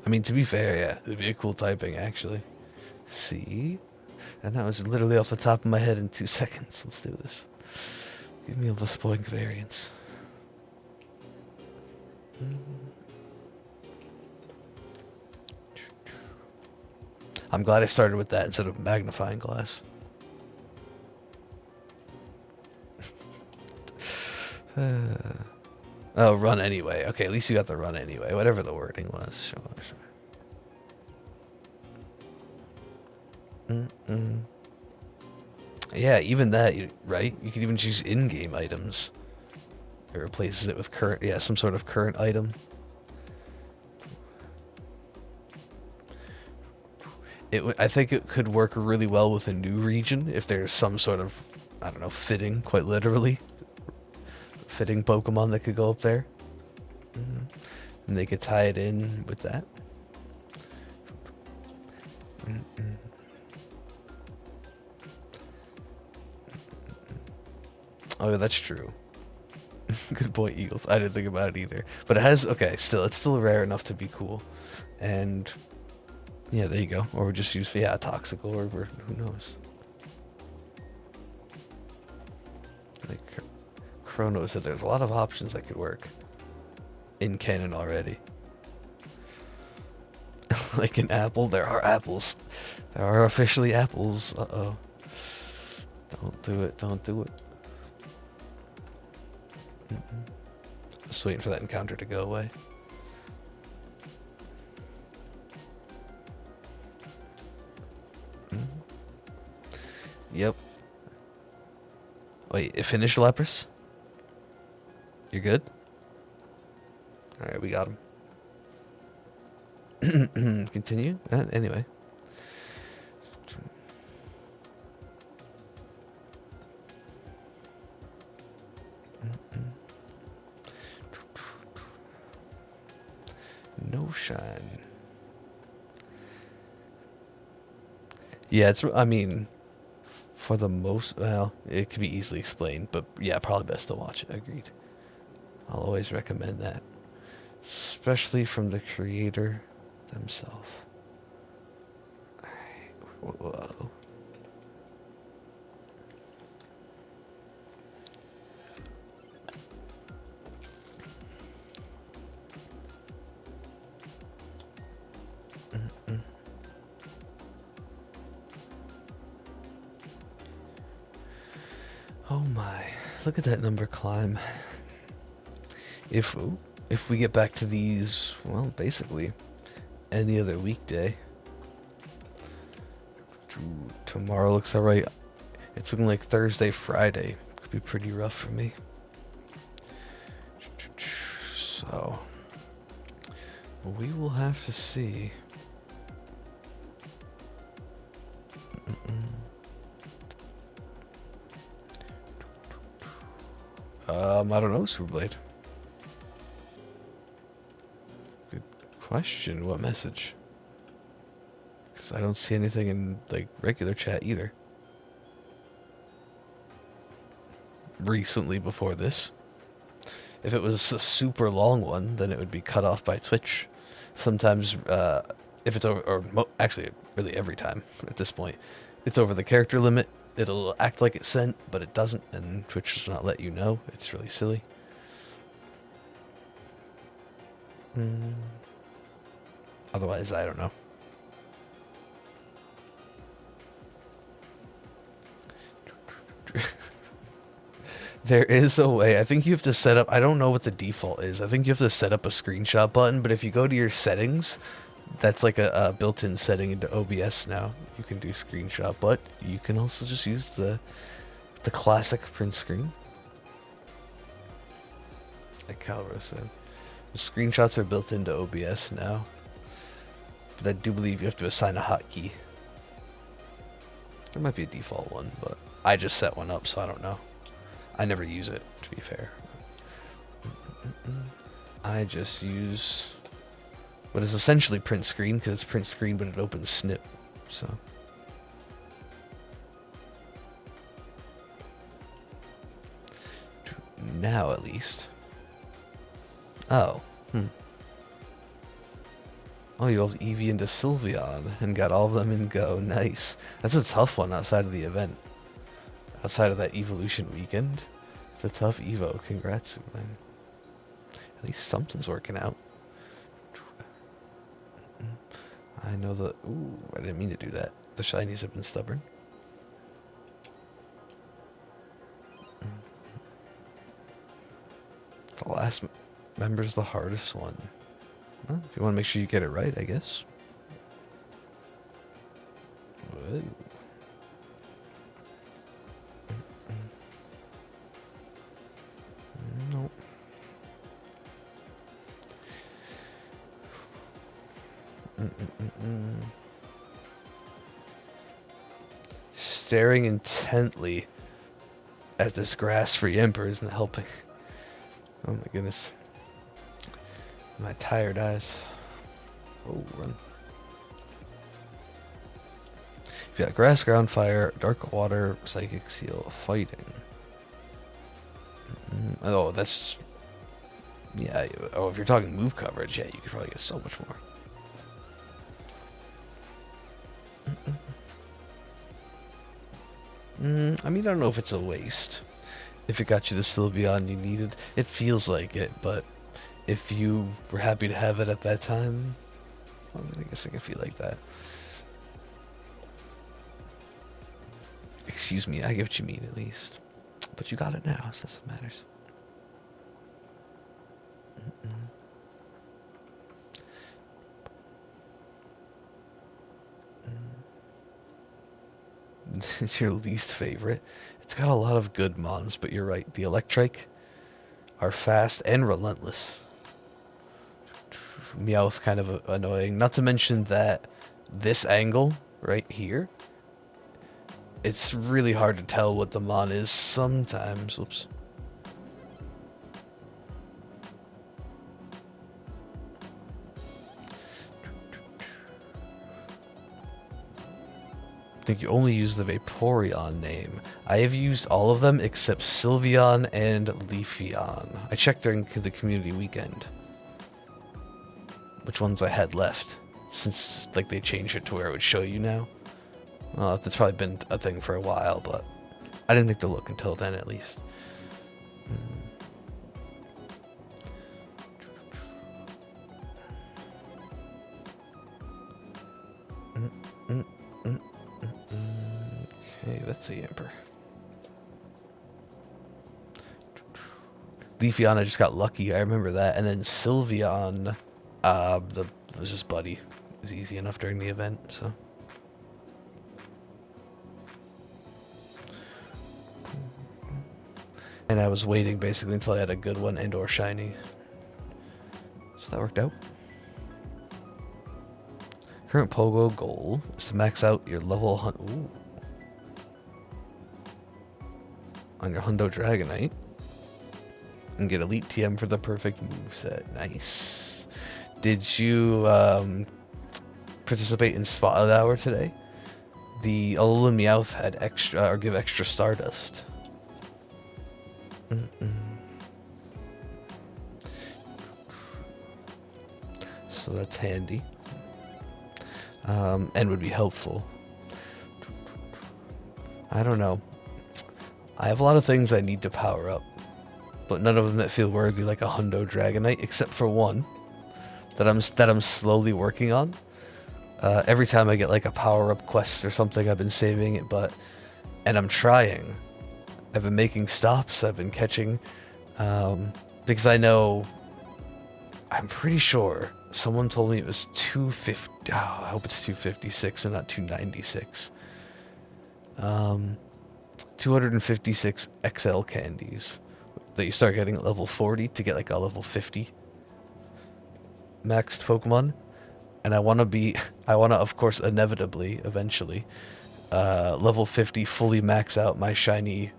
I mean, to be fair, yeah, it'd be a cool typing, actually. See? And that was literally off the top of my head in 2 seconds. Let's do this. Give me all the Spoink variants. I'm glad I started with that instead of magnifying glass. Oh, run anyway. Okay, at least you got the run anyway. Whatever the wording was. Sure. Yeah, even that, right? You could even choose in-game items. It replaces it with current, yeah, some sort of current item. I think it could work really well with a new region if there's some sort of, I don't know, fitting, quite literally, fitting Pokemon that could go up there. And they could tie it in with that. Oh, that's true. Good point, Eagles. I didn't think about it either. But it has, okay, still, it's still rare enough to be cool. And, yeah, there you go. Or we just use, yeah, Toxic Orb, or who knows. Like, Chrono said there's a lot of options that could work in canon already. Like an apple, there are apples. There are officially apples. Uh-oh. Don't do it, don't do it. Just waiting for that encounter to go away. Yep. Wait, it finished Leprous? You're good? Alright, we got him. Continue? Anyway. No shine. Yeah, it's, I mean, for the most, well, it could be easily explained, but yeah, probably best to watch it. Agreed. I'll always recommend that, especially from the creator themselves. Whoa. Oh my, look at that number climb. If we get back to these, well, basically any other weekday. Tomorrow looks alright. It's looking like Thursday, Friday. Could be pretty rough for me. So, we will have to see. I don't know, Superblade. Good question. What message? Because I don't see anything in, like, regular chat either. Recently before this. If it was a super long one, then it would be cut off by Twitch. Sometimes, if it's over, or actually, really every time at this point, it's over the character limit. It'll act like it's sent, but it doesn't, and Twitch does not let you know. It's really silly. Otherwise, I don't know. There is a way. I think you have to set up, I don't know what the default is. I think you have to set up a screenshot button, but if you go to your settings, that's like a built-in setting into OBS now. You can do screenshot, but you can also just use the classic print screen. Like Calro said. The screenshots are built into OBS now. But I do believe you have to assign a hotkey. There might be a default one, but I just set one up, so I don't know. I never use it, to be fair. I just use what is essentially print screen, because it's print screen, but it opens snip, so. Now, at least. Oh, Oh, you evolved Eevee into Sylveon and got all of them in Go. Nice. That's a tough one outside of the event. Outside of that evolution weekend. It's a tough Evo. Congrats, man. At least something's working out. I know that. Ooh, I didn't mean to do that. The shinies have been stubborn. The last member's the hardest one. Well, if you want to make sure you get it right, I guess. Whoa. Nope. Staring intently at this grass-free emperor isn't helping. Oh my goodness. My tired eyes. Oh, run. Yeah, grass, ground, fire, dark water, psychic seal, fighting. Oh, that's... Yeah, oh, if you're talking move coverage, yeah, you could probably get so much more. I mean, I don't know if it's a waste. If it got you the Sylveon you needed, it feels like it, but if you were happy to have it at that time, well, I guess I can feel like that. Excuse me, I get what you mean at least. But you got it now, so that's what matters. It's your least favorite. It's got a lot of good mons, but you're right. The Electrike are fast and relentless. Meowth kind of annoying. Not to mention that this angle right here, it's really hard to tell what the mon is sometimes. Whoops. I think you only use the Vaporeon name. I have used all of them except Sylveon and Leafeon. I checked during the community weekend which ones I had left, since like they changed it to where it would show you now. Well, that's probably been a thing for a while, but I didn't think to look until then at least. Okay, that's a Yamper. Leafeon, I just got lucky. I remember that. And then Sylveon, was just buddy. It was easy enough during the event, so. And I was waiting basically until I had a good one and or shiny. So that worked out. Current Pogo goal is to max out your level on your Hundo Dragonite and get Elite TM for the perfect moveset. Nice. Did you participate in Spotlight Hour today? The Alolan Meowth had extra, or give extra Stardust. So that's handy. And would be helpful. I don't know. I have a lot of things I need to power up, but none of them that feel worthy like a Hundo Dragonite, except for one that I'm slowly working on. Every time I get like a power up quest or something, I've been saving it, and I'm trying. I've been making stops. I've been catching, because I know. I'm pretty sure someone told me it was 250. Oh, I hope it's 256 and not 296. 256 XL candies that you start getting at level 40 to get like a level 50 maxed Pokemon. And I want to of course inevitably eventually level 50 fully max out my shiny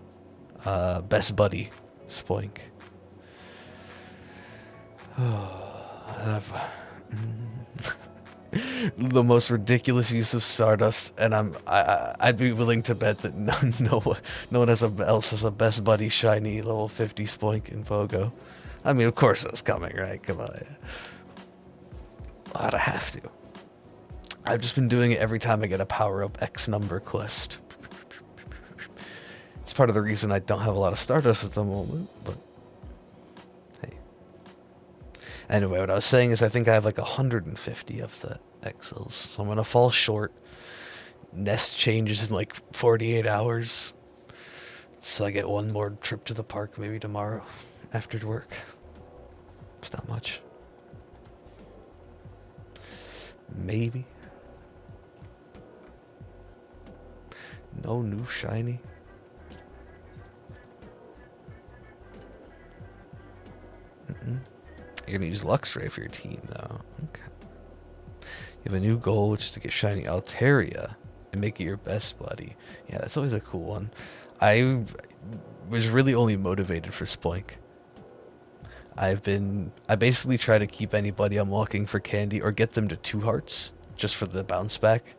best buddy Spoink. And the most ridiculous use of Stardust, and I'd be willing to bet that no one else has a best buddy shiny level 50 Spoink in Pogo. I mean, of course that's coming, right? Come on, I'd have to. I've just been doing it every time I get a power up X number quest. It's part of the reason I don't have a lot of Stardust at the moment, but hey. Anyway, what I was saying is I think I have like 150 of the XLs, so I'm gonna fall short. Nest changes in like 48 hours, so I get one more trip to the park maybe tomorrow after work. It's not much. Maybe. No new shiny. You're gonna use Luxray for your team, though. Okay. You have a new goal, which is to get shiny Altaria and make it your best buddy. Yeah, that's always a cool one. I was really only motivated for Spoink. I basically try to keep anybody I'm walking for candy or get them to 2 hearts just for the bounce back.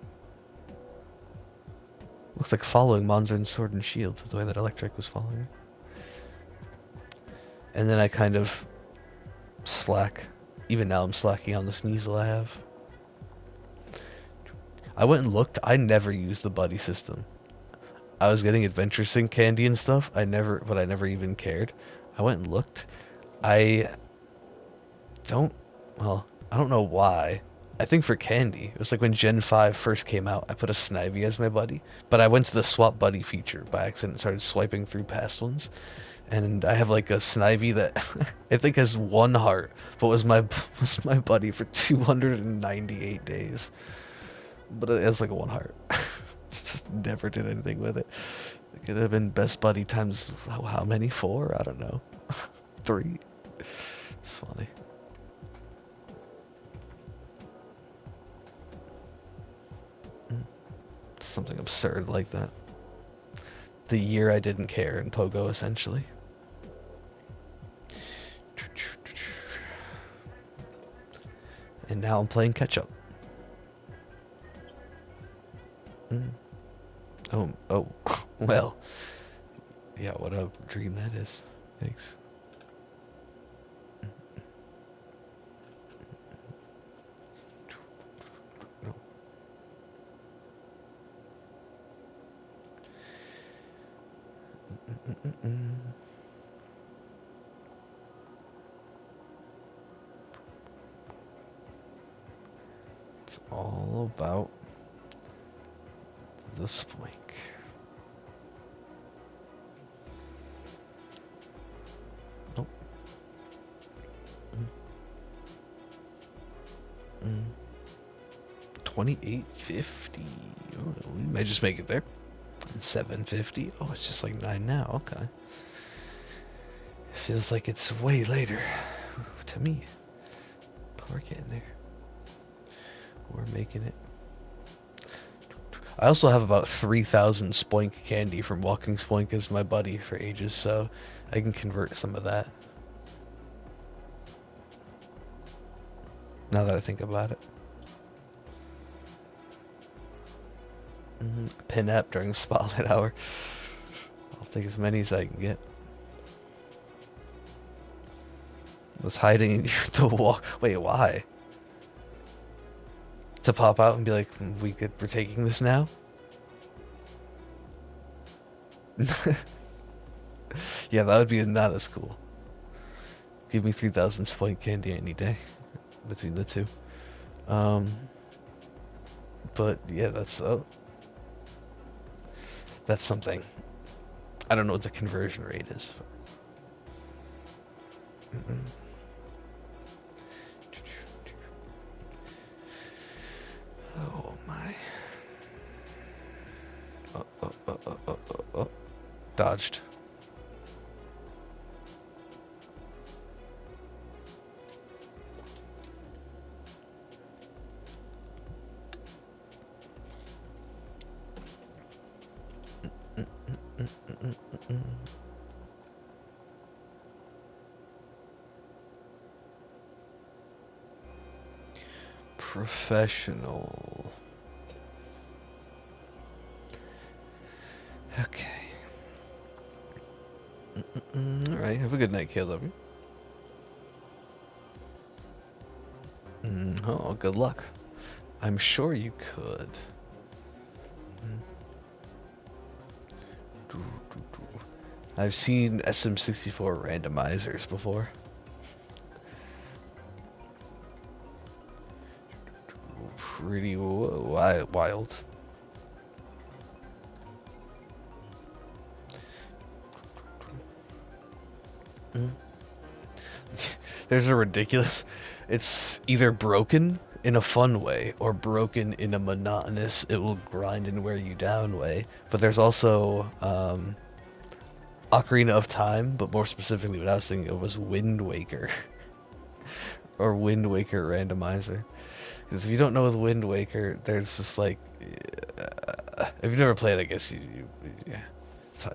Looks like following Monster in Sword and Shield, the way that Electric was following her. And then I kind of slack. Even now I'm slacking on the Sneasel I have. I went and looked. I never used the buddy system. I was getting Adventure Sync candy and stuff. But I never even cared. I went and looked. I don't know why. I think for candy. It was like when Gen 5 first came out, I put a Snivy as my buddy. But I went to the swap buddy feature by accident and started swiping through past ones. And I have like a Snivy that I think has 1 heart, but was my buddy for 298 days. But it has like a 1 heart. Just never did anything with it. It could have been best buddy times how many? 4? I don't know. 3. It's funny. Something absurd like that. The year I didn't care in Pogo, essentially. And now I'm playing catch up. Oh, well. Yeah, what a dream that is. Thanks. It's all about the spoink. Oh. 2850. Oh, we may just make it there. 750. Oh, it's just like 9 now. Okay. Feels like it's way later to me. But we're getting there. We're making it. I also have about 3,000 Spoink candy from walking Spoink as my buddy for ages, so I can convert some of that. Now that I think about it. Pin app during spotlight hour. I'll take as many as I can get. Was hiding to walk. Wait, why? To pop out and be like, we're taking this now? Yeah, that would be not as cool. Give me 3,000 Spoink candy any day between the two. But yeah, that's something. I don't know what the conversion rate is. Oh my. Oh. Dodged. Professional. Okay. Alright, have a good night, KW. Oh, good luck. I'm sure you could. I've seen SM64 randomizers before. Pretty wild. There's a ridiculous. It's either broken in a fun way or broken in a monotonous, it will grind and wear you down way. But there's also Ocarina of Time, but more specifically what I was thinking of was Wind Waker. Or Wind Waker randomizer. Because if you don't know with Wind Waker, there's just like, if you've never played, I guess yeah.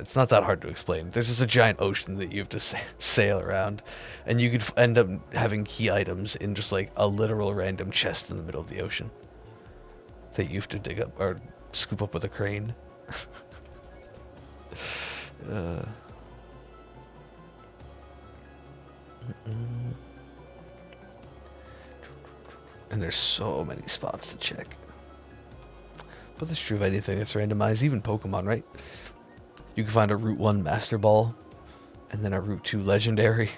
It's not that hard to explain. There's just a giant ocean that you have to sail around, and you could end up having key items in just like a literal random chest in the middle of the ocean that you have to dig up or scoop up with a crane. uh, and there's so many spots to check. But that's true of anything that's randomized, even Pokemon, right? You can find a Route 1 Master Ball, and then a Route 2 Legendary,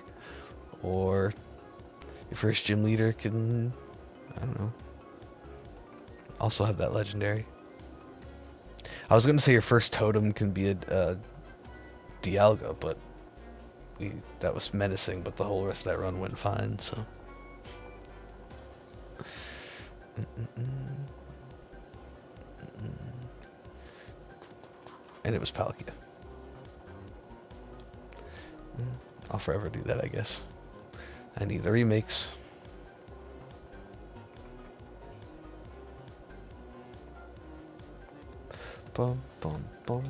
or your first gym leader can, I don't know, also have that Legendary. I was going to say your first totem can be a Dialga, but that was menacing, but the whole rest of that run went fine, so. And it was Palkia. I'll forever do that, I guess. I need the remakes. Bum, bum, bum,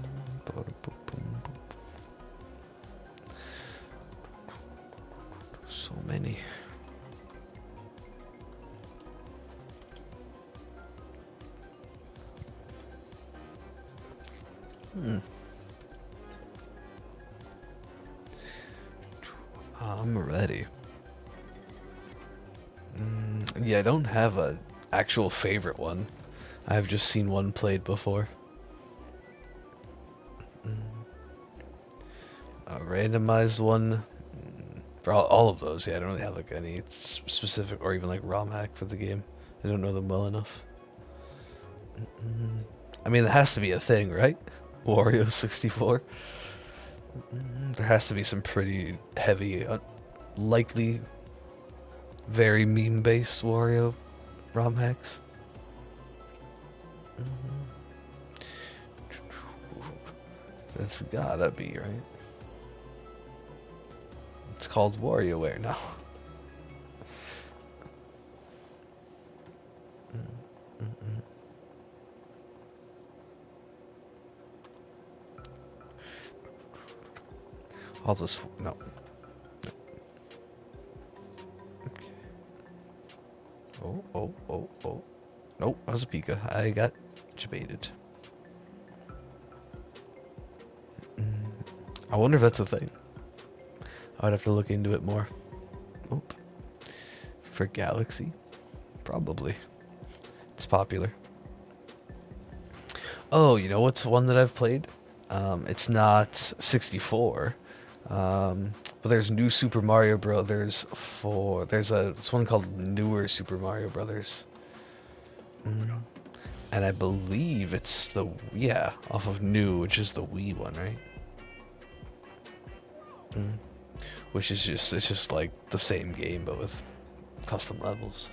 bum, bum, bum. So many. I'm ready. Yeah, I don't have a actual favorite one. I've just seen one played before. A randomized one for all of those. Yeah, I don't really have like any specific or even like ROM hack for the game. I don't know them well enough. I mean, it has to be a thing, right? Wario 64. There has to be some pretty heavy, likely very meme-based Wario ROM hacks. That's gotta be, right? It's called WarioWare now. All this, no. Okay. Oh. Nope, that was a Pika. I got debated. I wonder if that's a thing. I'd have to look into it more. Oop. For Galaxy? Probably. It's popular. Oh, you know what's one that I've played? It's not 64. But there's new Super Mario Brothers for... There's one called Newer Super Mario Brothers. And I believe it's the... Yeah, off of New, which is the Wii one, right? Which is just... It's just like the same game, but with custom levels.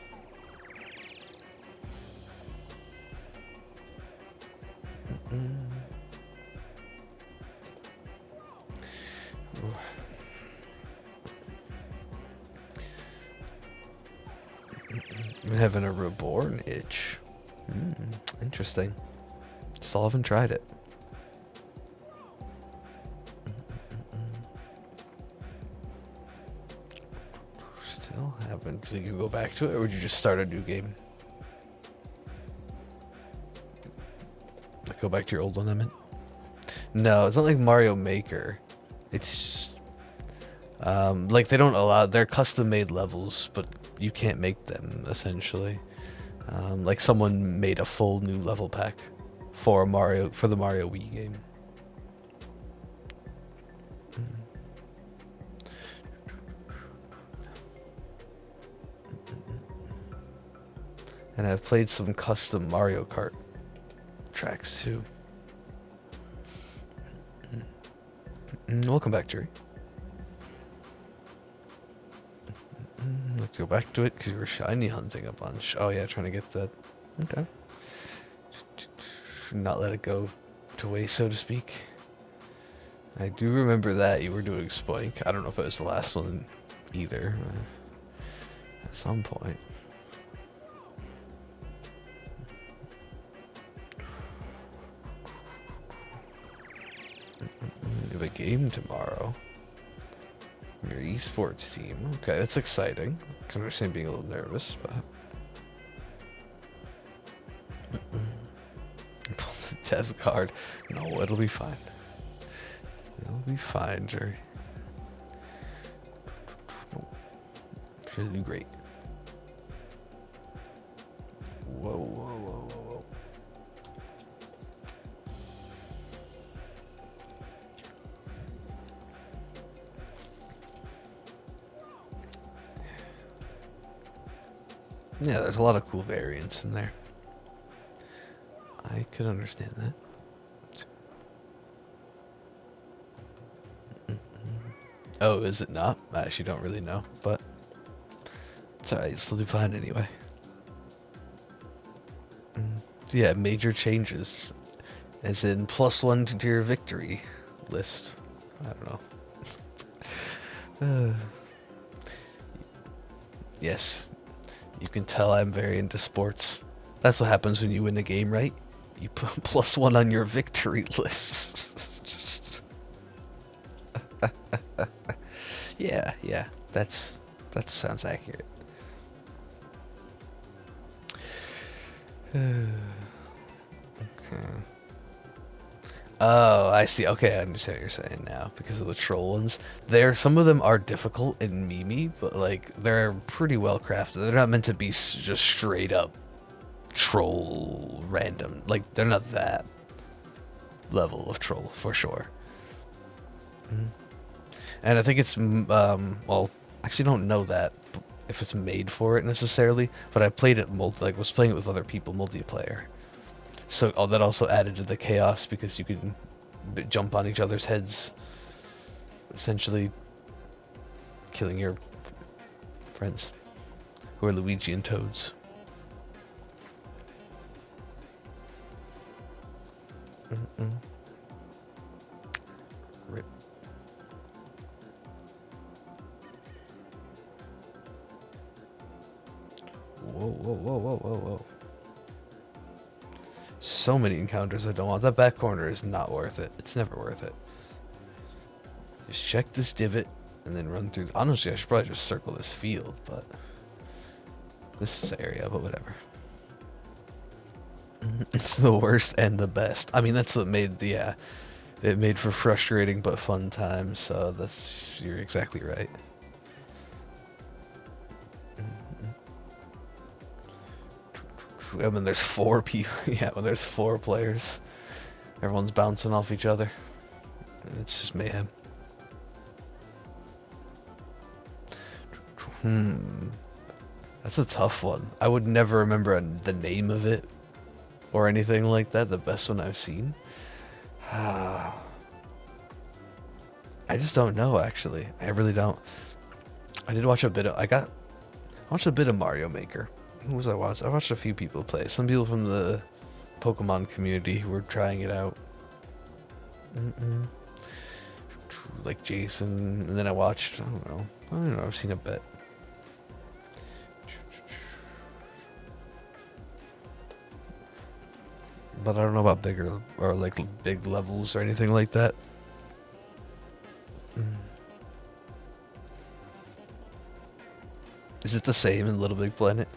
I'm having a reborn itch. Interesting. Still haven't tried it. Still haven't. Think you go back to it, or would you just start a new game? Like go back to your old one, I meant. No, it's not like Mario Maker. It's like they don't allow. They're custom made levels, but you can't make them essentially. Like someone made a full new level pack for the Mario Wii game. And I've played some custom Mario Kart tracks too. Welcome back, Jerry. Let's go back to it because you were shiny hunting a bunch. Oh yeah, trying to get that. Okay. Not let it go to waste, so to speak. I do remember that you were doing Spoink. I don't know if it was the last one either. At some point. You have a game tomorrow. Your esports team. Okay, that's exciting. I can understand being a little nervous, but death card. No, it'll be fine. It'll be fine, Jerry. Should do great. Whoa, whoa, whoa, whoa, whoa. Yeah, there's a lot of cool variants in there. I could understand that. Oh, is it not? I actually don't really know, but it's alright, it's still do fine anyway. Yeah, major changes. As in +1 to your victory list. I don't know. Yes, you can tell I'm very into sports. That's what happens when you win a game, right? You put +1 on your victory list. Yeah, that sounds accurate. Okay. Oh, I see. Okay, I understand what you're saying now because of the troll ones. Some of them are difficult and memey, but like they're pretty well crafted. They're not meant to be just straight up troll random. Like they're not that level of troll for sure. And I think it's well, actually don't know that if it's made for it necessarily, but I played it was playing it with other people multiplayer. So that also added to the chaos because you could jump on each other's heads, essentially killing your friends who are Luigi and Toads. Rip. Whoa, whoa, whoa, whoa, whoa, whoa. So many encounters I don't want. That back corner is not worth it. It's never worth it. Just check this divot and then run through. Honestly, I should probably just circle this field, but this area, but whatever. It's the worst and the best. I mean, that's what made it made for frustrating but fun times. So you're exactly right. And when there's 4 people, yeah, when there's 4 players, everyone's bouncing off each other. It's just mayhem. That's a tough one. I would never remember the name of it or anything like that. The best one I've seen. I just don't know, actually. I really don't. I did watch a bit of... I watched a bit of Mario Maker. Who was I watching? I watched a few people play. Some people from the Pokemon community who were trying it out. Like Jason. And then I watched... I don't know. I've seen a bit. But I don't know about bigger... or like big levels or anything like that. Is it the same in Little Big Planet?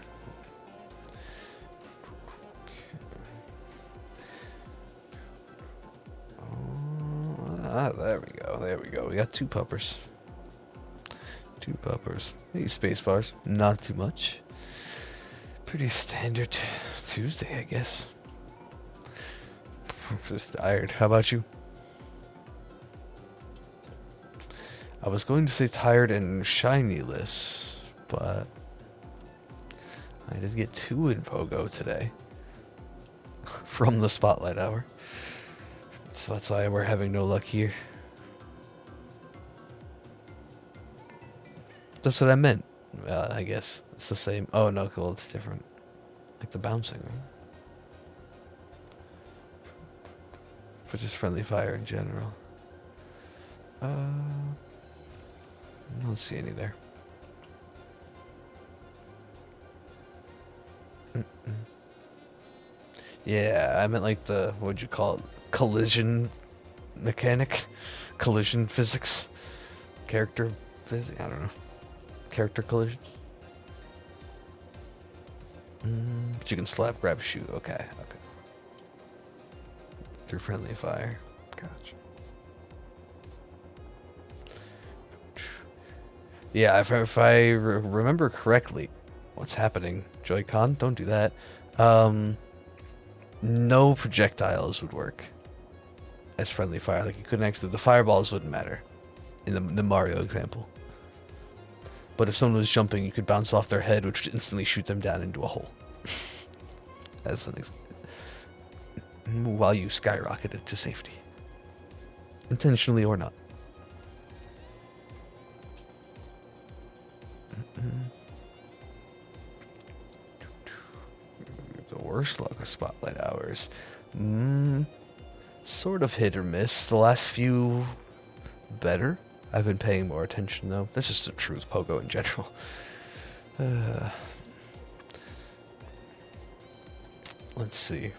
There we go. There we go. We got 2 puppers. 2 puppers. These space bars. Not too much. Pretty standard Tuesday, I guess. I'm just tired. How about you? I was going to say tired and shiny-less, but I did get 2 in Pogo today from the Spotlight Hour. So that's why we're having no luck here. That's what I meant. I guess it's the same. Oh no, cool, it's different. Like the bouncing, right? But just friendly fire in general. I don't see any there. Yeah, I meant like the, what'd you call it? Collision mechanic? Collision physics? Character physics? I don't know. Character collision? But you can slap, grab, shoot. Okay. through friendly fire. Gotcha. Yeah, if I remember correctly, what's happening? Joy-Con, don't do that. No projectiles would work as friendly fire. Like you couldn't actually, the fireballs wouldn't matter in the Mario example. But if someone was jumping, you could bounce off their head, which would instantly shoot them down into a hole. As an while you skyrocketed to safety, intentionally or not. The worst luck of spotlight hours. Sort of hit or miss. The last few, better. I've been paying more attention though. That's just the truth, Pogo in general. Let's see.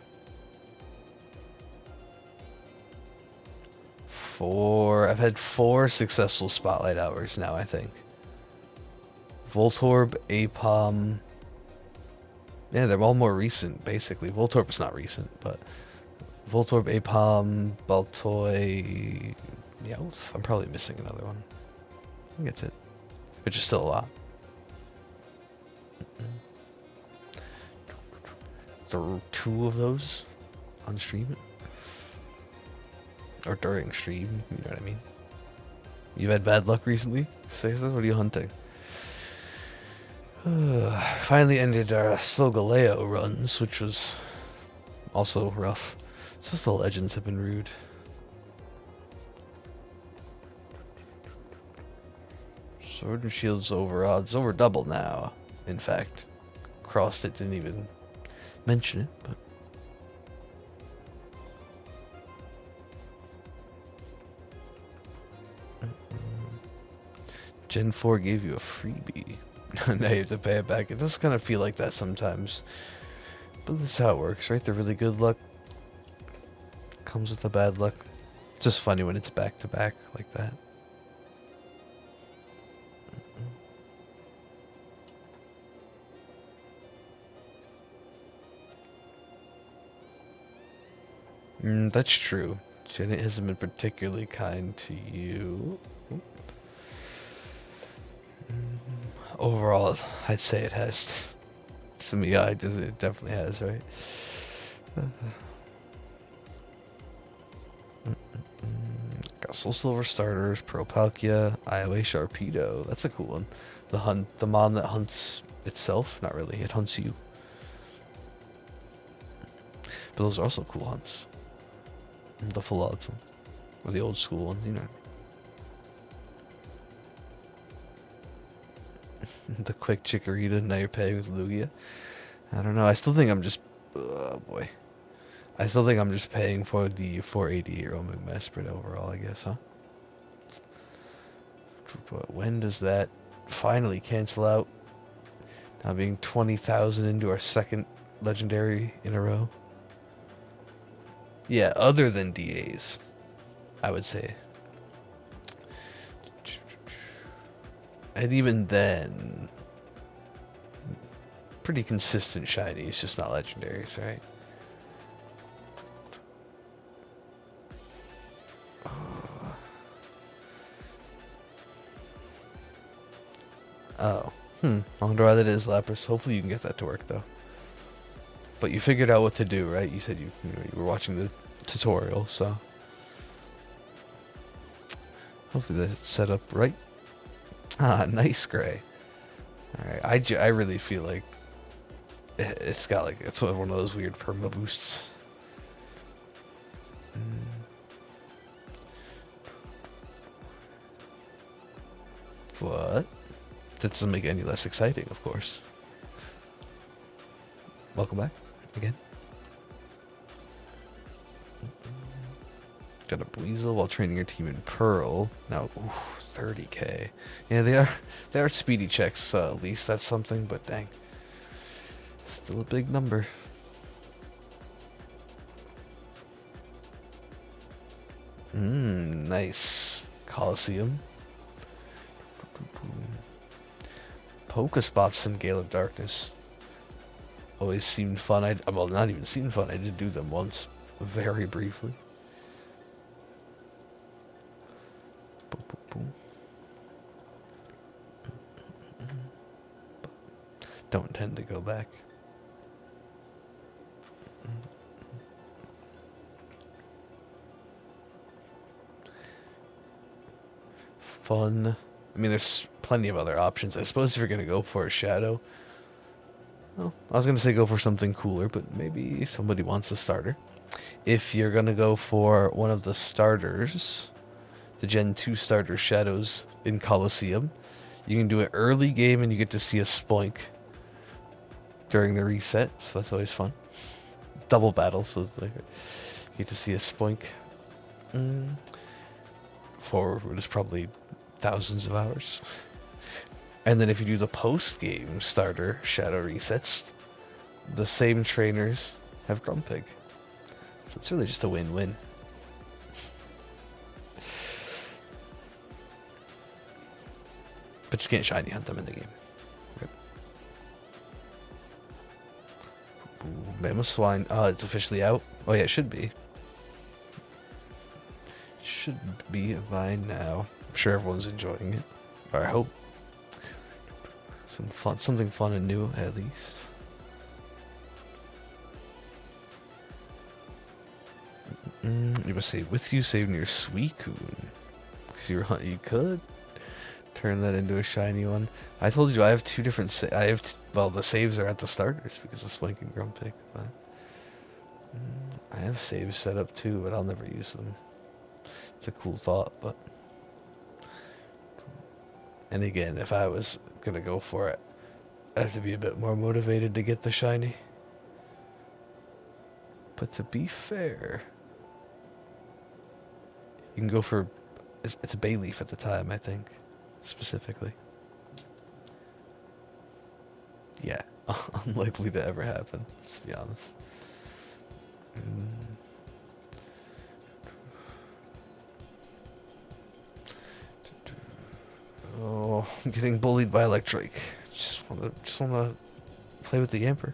I've had 4 successful spotlight hours now, I think. Voltorb, Apom. Yeah, they're all more recent, basically. Voltorb's not recent, but Voltorb, Apom, Baltoy. Yeah, I'm probably missing another one. I think that's it. Which is still a lot. Through 2 of those on stream. Or during stream, you know what I mean? You've had bad luck recently? Say so? What are you hunting? Finally ended our Solgaleo runs, which was also rough. It's just the legends have been rude. Sword and Shield's over odds. Over double now, in fact. Crossed it, didn't even mention it, but... Gen 4 gave you a freebie. Now you have to pay it back. It does kind of feel like that sometimes. But that's how it works, right? The really good luck comes with the bad luck. Just funny when it's back to back like that. That's true. Janet hasn't been particularly kind to you. Overall, I'd say it has. To me, it definitely has, right? Got Soul Silver starters, Pearl Palkia, Iowa Sharpedo. That's a cool one. The mon that hunts itself? Not really, it hunts you. But those are also cool hunts. The full odds one. Or the old school ones, you know. The quick Chikorita, now you're paying with Lugia. I don't know. I still think I'm just... Oh, boy. I still think I'm just paying for the 488 roaming Mesprit overall, I guess, huh? But when does that finally cancel out? Now being 20,000 into our second legendary in a row. Yeah, other than DAs, I would say. And even then, pretty consistent shinies, just not legendaries, right? Oh. I wonder why that is, Lapras. Hopefully you can get that to work, though. But you figured out what to do, right? You said you were watching the tutorial, so... Hopefully that's set up right. Ah, nice, Gray. Alright, I really feel like it's got like, it's one of those weird perma boosts. What? That doesn't make it any less exciting, of course. Welcome back again. Got a Weasel while training your team in Pearl. Now, 30k. Yeah, they are speedy checks. At least that's something. But dang, still a big number. Nice. Coliseum. Pokespots in Gale of Darkness always seemed fun. Well, not even seemed fun. I did do them once. very briefly. Boom, boom, boom. Don't intend to go back. Fun. I mean, there's plenty of other options. I suppose if you're going to go for a shadow, well, I was going to say go for something cooler, but maybe if somebody wants a starter. If you're going to go for one of the starters, the Gen 2 starter shadows in Coliseum, you can do it early game and you get to see a spoink during the reset, so that's always fun. Double battle, so it's like you get to see a spoink. Forward is probably thousands of hours. And then if you do the post-game starter shadow resets, the same trainers have Grumpig. So it's really just a win-win. But you can't shiny hunt them in the game. Mammoth Swine. Oh, it's officially out. Oh yeah, it should be. Should be by now. I'm sure everyone's enjoying it. Or I hope. Something fun and new at least. You must save with you, saving your Suicune. Because you could turn that into a shiny one. I told you I have two different well, the saves are at the starters because of Swank and Grumpig. But I have saves set up too, but I'll never use them. It's a cool thought, but... And again, if I was going to go for it, I'd have to be a bit more motivated to get the shiny. But to be fair... You can go for... It's a Bayleaf at the time, I think. Specifically. Yeah. Unlikely to ever happen, let's be honest. Oh, I'm getting bullied by Electric. Just wanna play with the Yamper.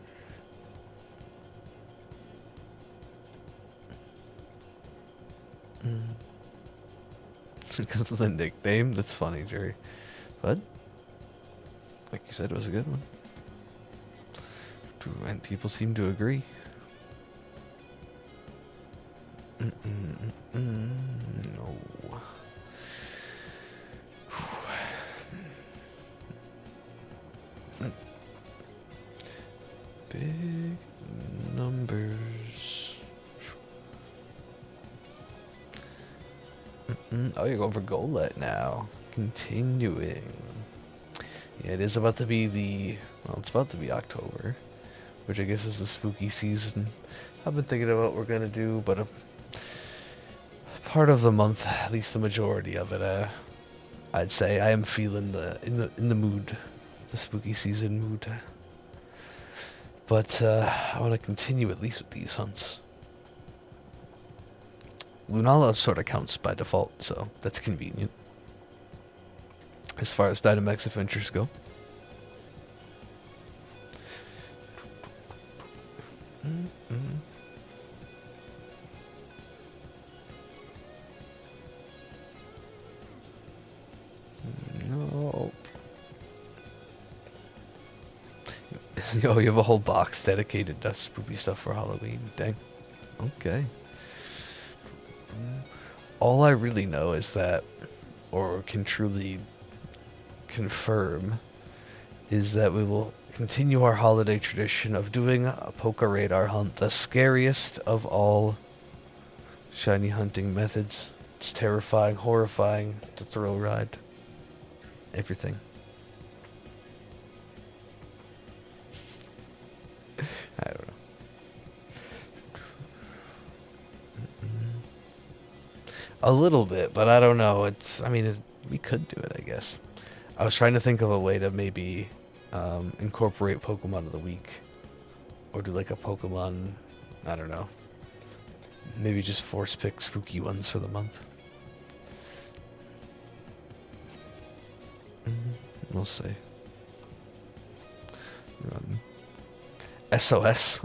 Because of the nickname, that's funny, Jerry. But like you said, it was a good one. And people seem to agree. No. Big numbers. Oh, you're going for Golett now. Continuing. Yeah, it is about to be it's about to be October, which I guess is the spooky season. I've been thinking about what we're gonna do, but a part of the month, at least the majority of it, I'd say I am feeling in the mood, the spooky season mood. But I want to continue at least with these hunts. Lunala sort of counts by default, so that's convenient. As far as Dynamax adventures go. No. Yo, you have a whole box dedicated to spooky stuff for Halloween. Dang. Okay. All I really know is that, or can truly confirm, is that we will continue our holiday tradition of doing a Poké Radar hunt, the scariest of all shiny hunting methods. It's terrifying, horrifying, the thrill ride, everything. I don't know. A little bit, but I don't know. We could do it, I guess. I was trying to think of a way to maybe incorporate Pokemon of the week. Or do like a Pokemon, I don't know. Maybe just force pick spooky ones for the month. We'll see. SOS.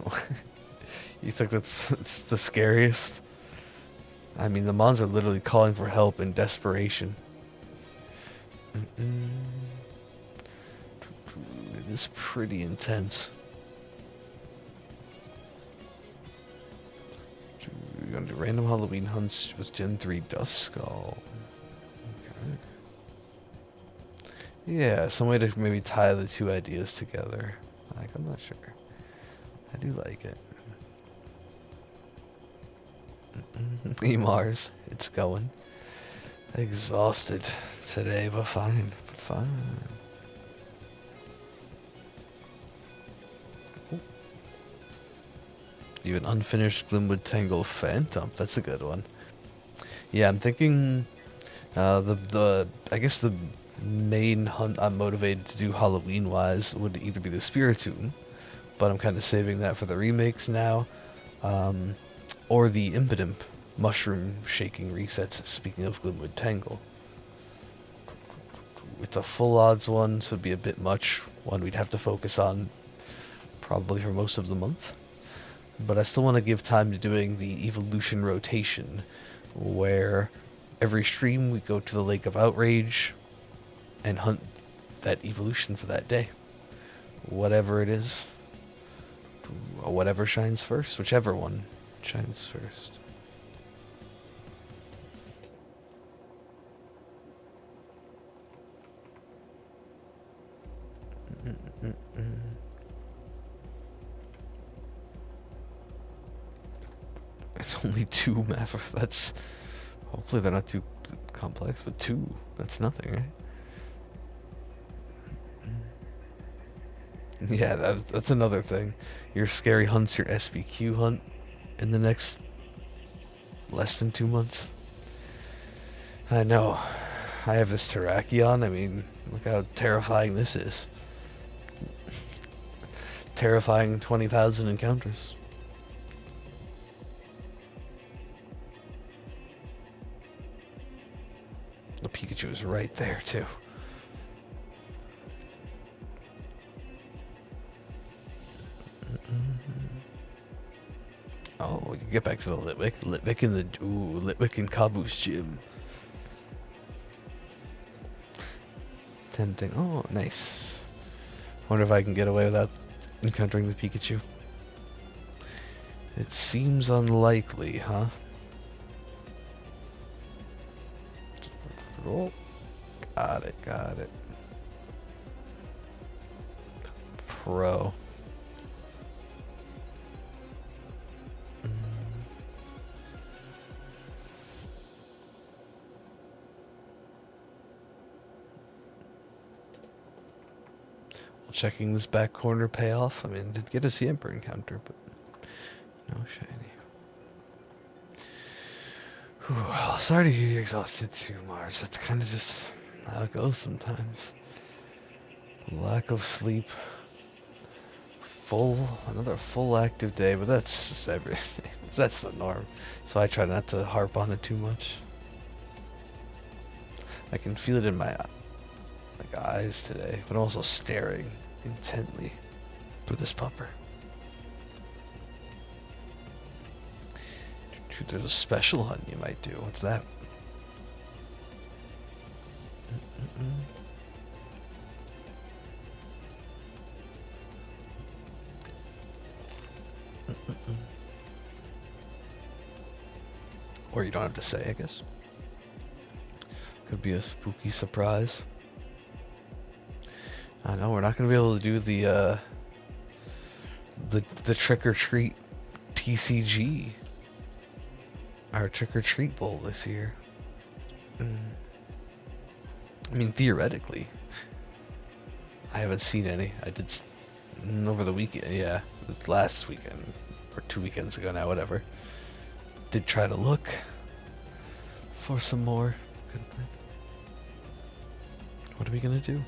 You think that's the scariest? I mean, the Mons are literally calling for help in desperation. It is pretty intense. We're going to do random Halloween hunts with Gen 3 Dust Skull. Okay. Yeah, some way to maybe tie the two ideas together. Like, I'm not sure. I do like it. Mars, it's going. Exhausted today, but fine. But fine. Ooh. Even unfinished Glimwood Tangle Phantom. That's a good one. Yeah, I'm thinking I guess the main hunt I'm motivated to do Halloween wise would either be the Spiritomb, but I'm kind of saving that for the remakes now, or the Impidimp mushroom shaking resets. Speaking of Glimwood Tangle, it's a full odds one, so it'd be a bit much. One we'd have to focus on probably for most of the month, but I still want to give time to doing the evolution rotation, where every stream we go to the Lake of Outrage and hunt that evolution for that day. Whatever it is. Whatever shines first. Whichever one shines first. It's only 2 math. That's... Hopefully they're not too complex, but 2. That's nothing, right? Yeah, that's another thing. Your scary hunt's your SBQ hunt in the next less than 2 months. I know. I have this Terrakion. I mean, look how terrifying this is. Terrifying 20,000 encounters. The Pikachu is right there, too. Oh, we can get back to the Litwick. Litwick in the... Ooh, Litwick in Kabu's gym. Tempting. Oh, nice. Wonder if I can get away without encountering the Pikachu. It seems unlikely, huh? Oh, got it, got it. Pro. Checking this back corner payoff. I mean, did get a Sea Emperor encounter, but no shiny. Whew, well, sorry to hear you're exhausted too, Mars. That's kind of just how it goes sometimes. Lack of sleep. Another full active day, but that's just everything. That's the norm. So I try not to harp on it too much. I can feel it in my eyes today, but I'm also staring intently through this pupper. There's a special hunt you might do. What's that? Or you don't have to say, I guess. Could be a spooky surprise. I know we're not gonna be able to do the trick or treat TCG, our trick or treat bowl this year. I mean, theoretically, I haven't seen any. I did over the weekend. Yeah, last weekend or 2 weekends ago now. Whatever. Did try to look for some more. What are we gonna do?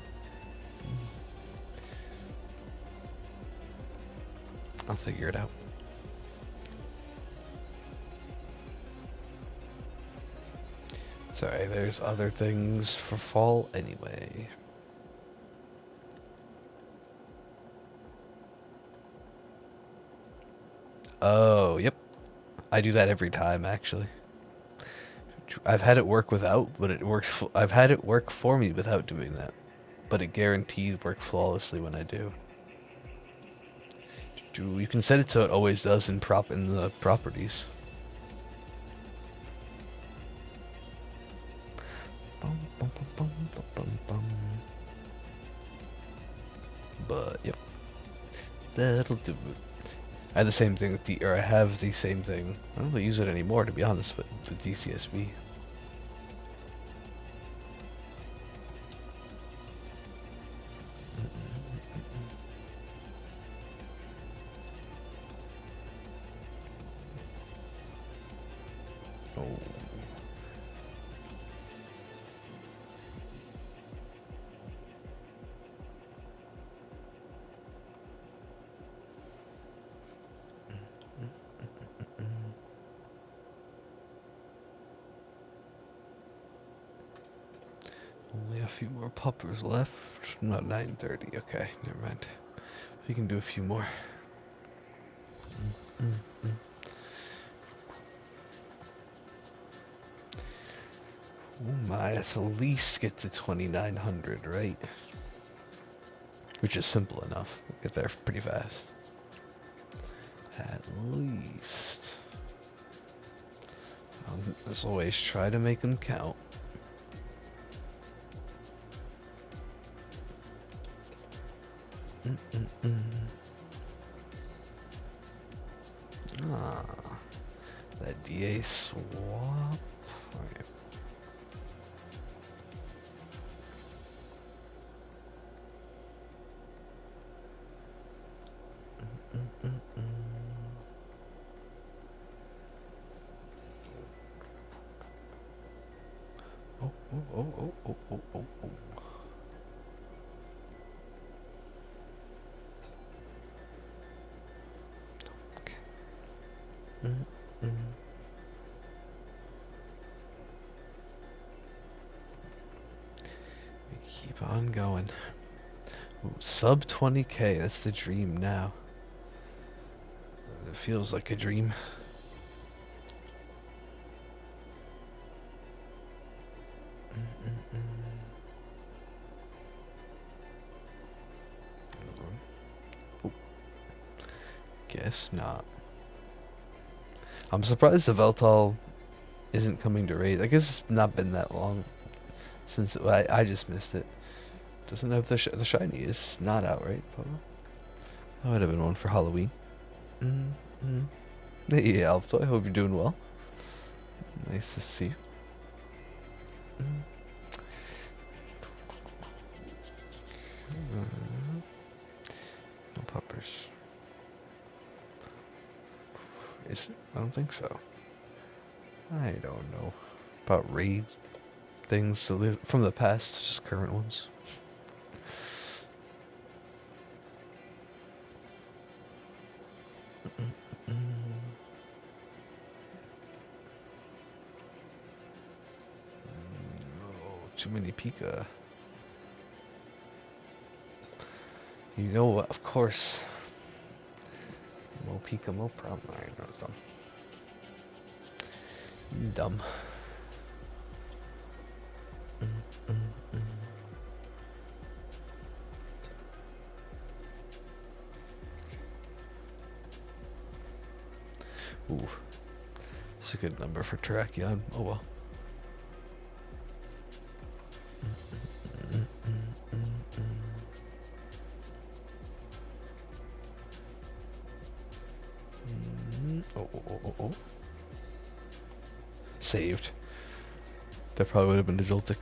I'll figure it out. Sorry, there's other things for fall anyway. Oh, yep. I do that every time, actually. I've had it work without, but it works. I've had it work for me without doing that, but it guarantees work flawlessly when I do. You can set it so it always does in the properties. But yep, that'll do it. I had the same thing with I have the same thing. I don't really use it anymore, to be honest, but with DCSV. Oh. Only a few more puppers left. No, 9:30. Okay, never mind. We can do a few more. Oh my, that's at least get to 2,900, right? Which is simple enough. We'll get there pretty fast. At least. As always, try to make them count. Ah, that DA swap. Right. Oh. Okay. We keep on going. Ooh, sub 20k, that's the dream now. It feels like a dream. Ooh. Guess not. I'm surprised the Veltal isn't coming to raid. I guess it's not been that long since I just missed it. Doesn't have the shiny is not out, right? That would have been one for Halloween. Hey, Alpha, I hope you're doing well. Nice to see you. No puppers. Is it? I don't think so. I don't know about raid things from the past, just current ones. Too many Pika. You know what? Of course. Mo Pika, mo problem. Alright, that was dumb. Dumb. Ooh. It's a good number for Terrakion. Oh well. Oh. Saved. That probably would have been a Joltik.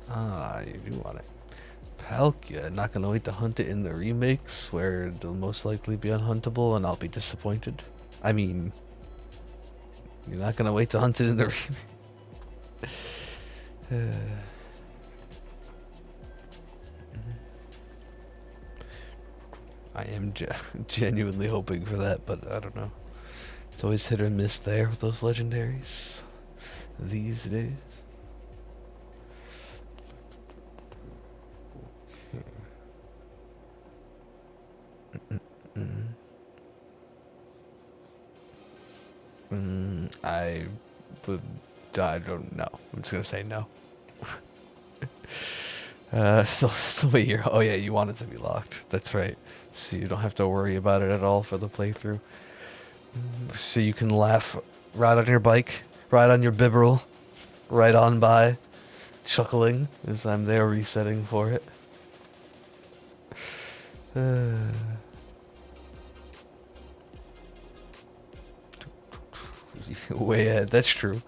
Ah, you do want it. Palkia, not gonna wait to hunt it in the remakes where it'll most likely be unhuntable and I'll be disappointed. I mean, you're not gonna wait to hunt it in the remake. I am genuinely hoping for that, but I don't know. It's always hit or miss there with those legendaries these days. I would. I don't know. I'm just gonna say no. Still wait here. Oh yeah, you want it to be locked. That's right. So you don't have to worry about it at all for the playthrough. So you can laugh, ride on your bike, ride on your bibberel, right on by, chuckling as I'm there resetting for it. Way ahead. That's true.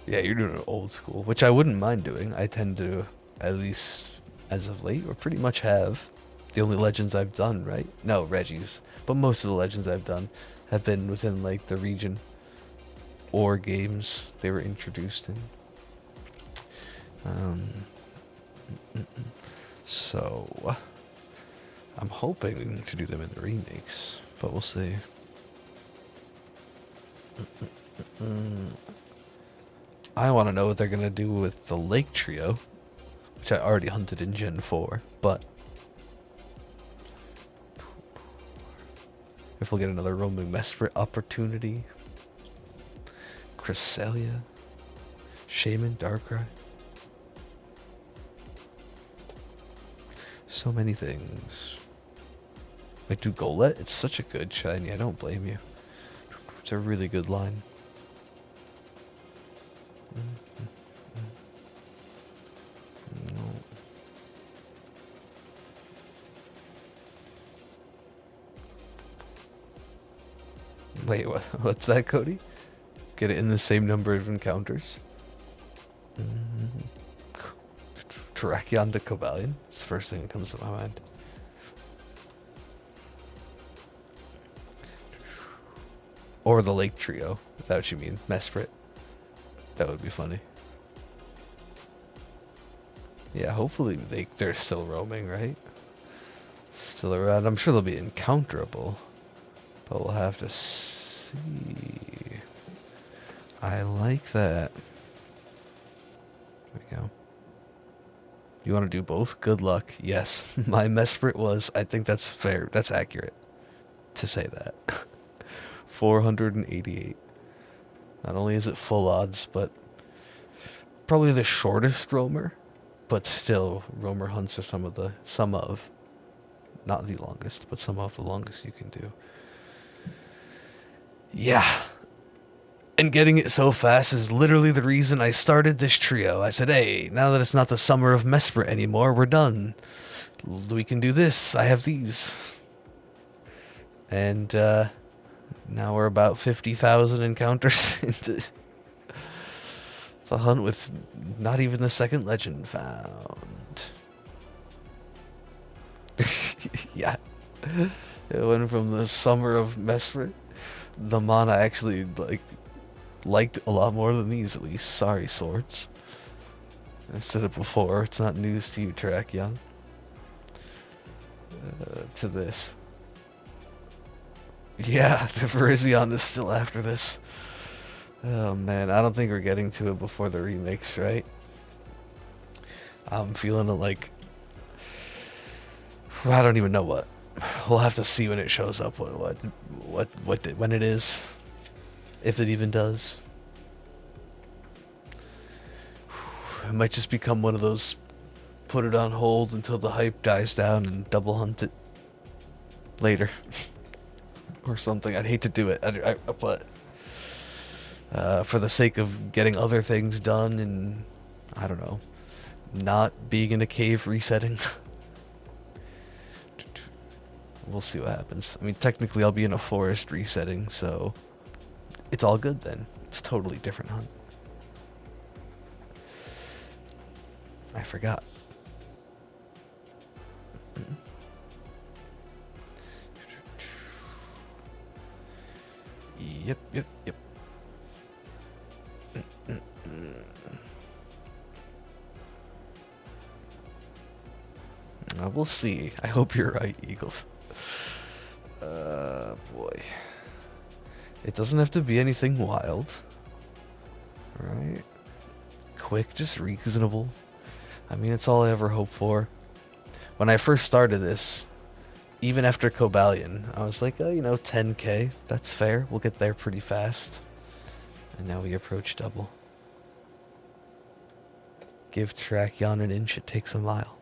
Yeah, you're doing it old school, which I wouldn't mind doing. I tend to, at least as of late, or pretty much have. The only legends I've done, right? No, Reggie's. But most of the legends I've done have been within, like, the region or games they were introduced in. So, I'm hoping to do them in the remakes, but we'll see. I want to know what they're going to do with the Lake Trio, which I already hunted in Gen 4, but if we'll get another roaming Mesprit opportunity. Cresselia, Shaman, Darkrai. So many things. Like, do Golett? It's such a good shiny, I don't blame you. It's a really good line. No. Wait, what's that, Cody? Get it in the same number of encounters? Terrakion to Cobalion? It's the first thing that comes to my mind. Or the Lake Trio. Is that what you mean? Mesprit. That would be funny. Yeah, hopefully they're still roaming, right? Still around. I'm sure they'll be encounterable. But we'll have to see. I like that. There we go. You want to do both? Good luck. Yes, my Mesprit was. I think that's fair. That's accurate to say that. 488. Not only is it full odds, but probably the shortest roamer. But still, roamer hunts are some of, not the longest, but some of the longest you can do. Yeah. And getting it so fast is literally the reason I started this trio. I said, hey, now that it's not the summer of Mesprit anymore, we're done. We can do this. I have these. And now we're about 50,000 encounters into the hunt with not even the second legend found. Yeah. It went from the summer of Mesprit. The mana actually liked a lot more than these, at least. Sorry, Swords. I've said it before. It's not news to you, Terrakion. To this. Yeah, the Virizion is still after this. Oh man, I don't think we're getting to it before the remakes, right? I'm feeling it like... I don't even know what. We'll have to see when it shows up when it is. If it even does. It might just become one of those put it on hold until the hype dies down and double hunt it later. Or something. I'd hate to do it, but for the sake of getting other things done and, I don't know, not being in a cave resetting. We'll see what happens. I mean, technically I'll be in a forest resetting, so it's all good then. It's a totally different hunt. I forgot. Yep. We'll see. I hope you're right, Eagles. Boy. It doesn't have to be anything wild. Right? Quick, just reasonable. I mean, it's all I ever hope for. When I first started this, even after Cobalion, I was like, oh, 10k, that's fair. We'll get there pretty fast. And now we approach double. Give Trachyon an inch, it takes a mile.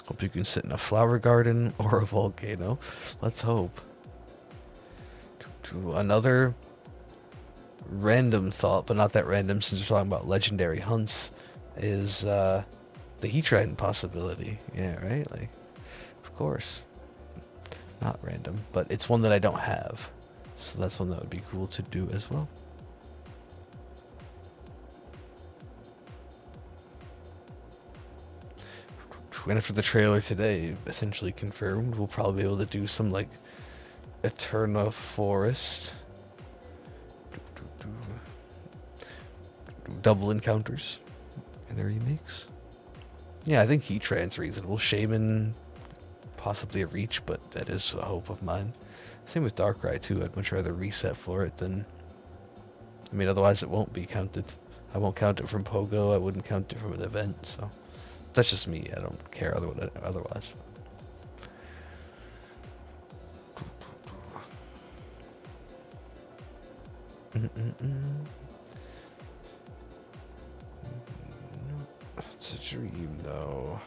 Hope you can sit in a flower garden or a volcano. Let's hope. To another random thought, but not that random since we're talking about legendary hunts, is the Heat Trident possibility. Yeah, right? Like, of course. Not random, but it's one that I don't have. So that's one that would be cool to do as well. And after the trailer today essentially confirmed, we'll probably be able to do some like Eterna Forest double encounters in the remakes. Yeah, I think Heat Trance reasonable. Shaman, possibly a reach, but that is a hope of mine. Same with Darkrai too. I'd much rather reset for it than. I mean, otherwise it won't be counted. I won't count it from Pogo. I wouldn't count it from an event. So that's just me. I don't care otherwise. It's a dream, though.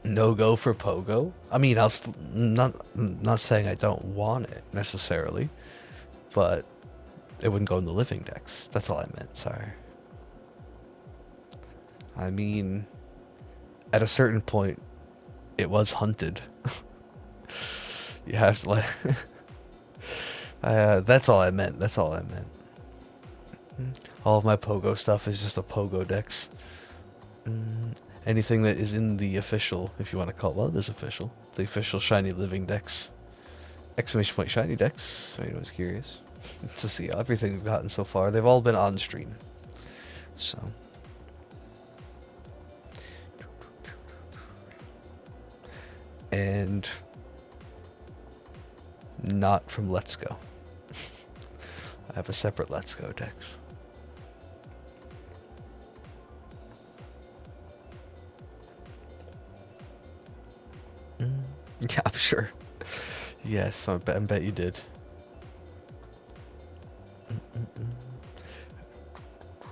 No go for Pogo. I mean, I'll not saying I don't want it necessarily, but it wouldn't go in the living decks. That's all I meant. Sorry. I mean, at a certain point, it was hunted. You have to like. That's all I meant. That's all I meant. All of my Pogo stuff is just a Pogo Dex. Anything that is in the official, if you want to call it, well, it is official. The official Shiny Living Dex. Exclamation point Shiny Dex. If anyone's curious to see everything we've gotten so far. They've all been on stream. So. And not from Let's Go. I have a separate Let's Go Dex. Yeah, I'm sure. Yes, I bet you did.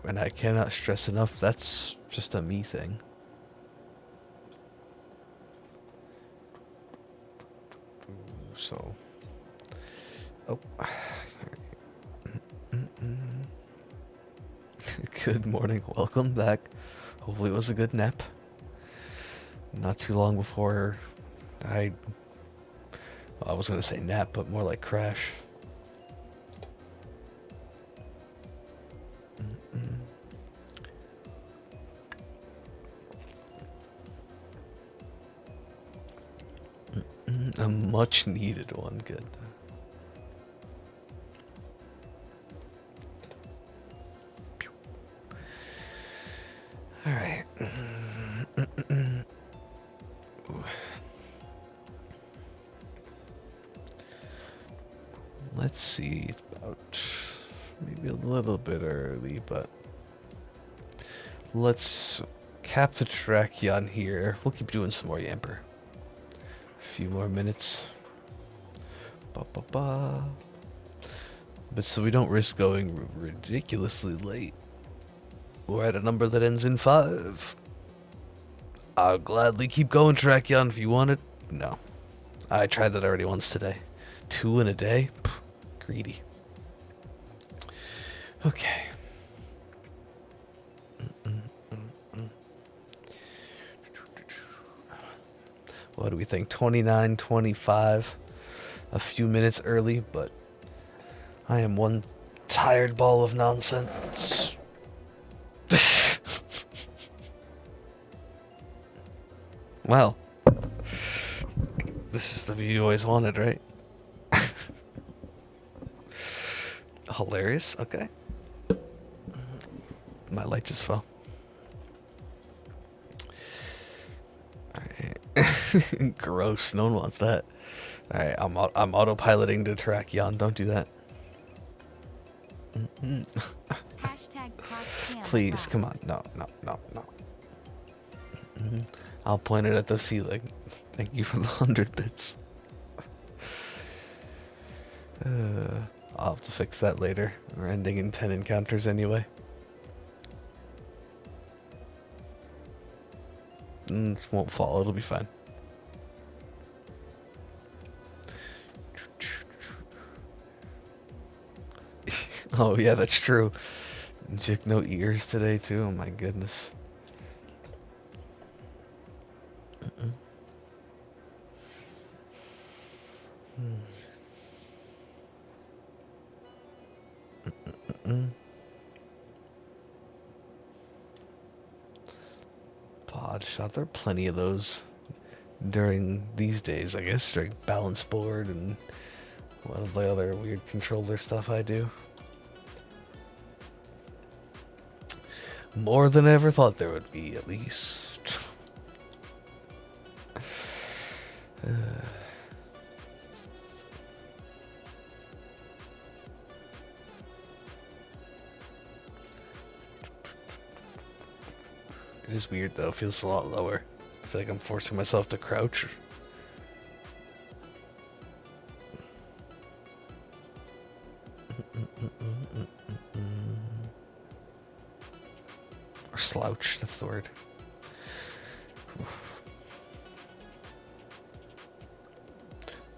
And I cannot stress enough, that's just a me thing. So, oh, good morning, welcome back. Hopefully it was a good nap. Not too long before I was gonna say nap, but more like crash. A much needed one, good. All right. Let's see. It's about maybe a little bit early, but let's cap the Trachyon here. We'll keep doing some more Yamper. Few more minutes. But so we don't risk going ridiculously late. We're at a number that ends in 5. I'll gladly keep going, Trachyon, if you want it. No. I tried that already once today. 2 in a day? Pff, greedy. Okay. What do we think? 29, 25. A few minutes early, but I am one tired ball of nonsense. Well, this is the view you always wanted, right? Hilarious. Okay. My light just fell. Gross. No one wants that. All right, I'm autopiloting to Trachyon. Don't do that. Please, come on. No, no, no, no. I'll point it at the ceiling. Thank you for the 100 bits. I'll have to fix that later. We're ending in 10 encounters anyway. It won't fall, it'll be fine. Oh yeah, that's true. Jick no ears today too, oh my goodness. Pod shot, there are plenty of those during these days, I guess, during balance board and one of the other weird controller stuff I do. More than I ever thought there would be, at least. It is weird though, it feels a lot lower. I feel like I'm forcing myself to crouch. Or slouch, that's the word.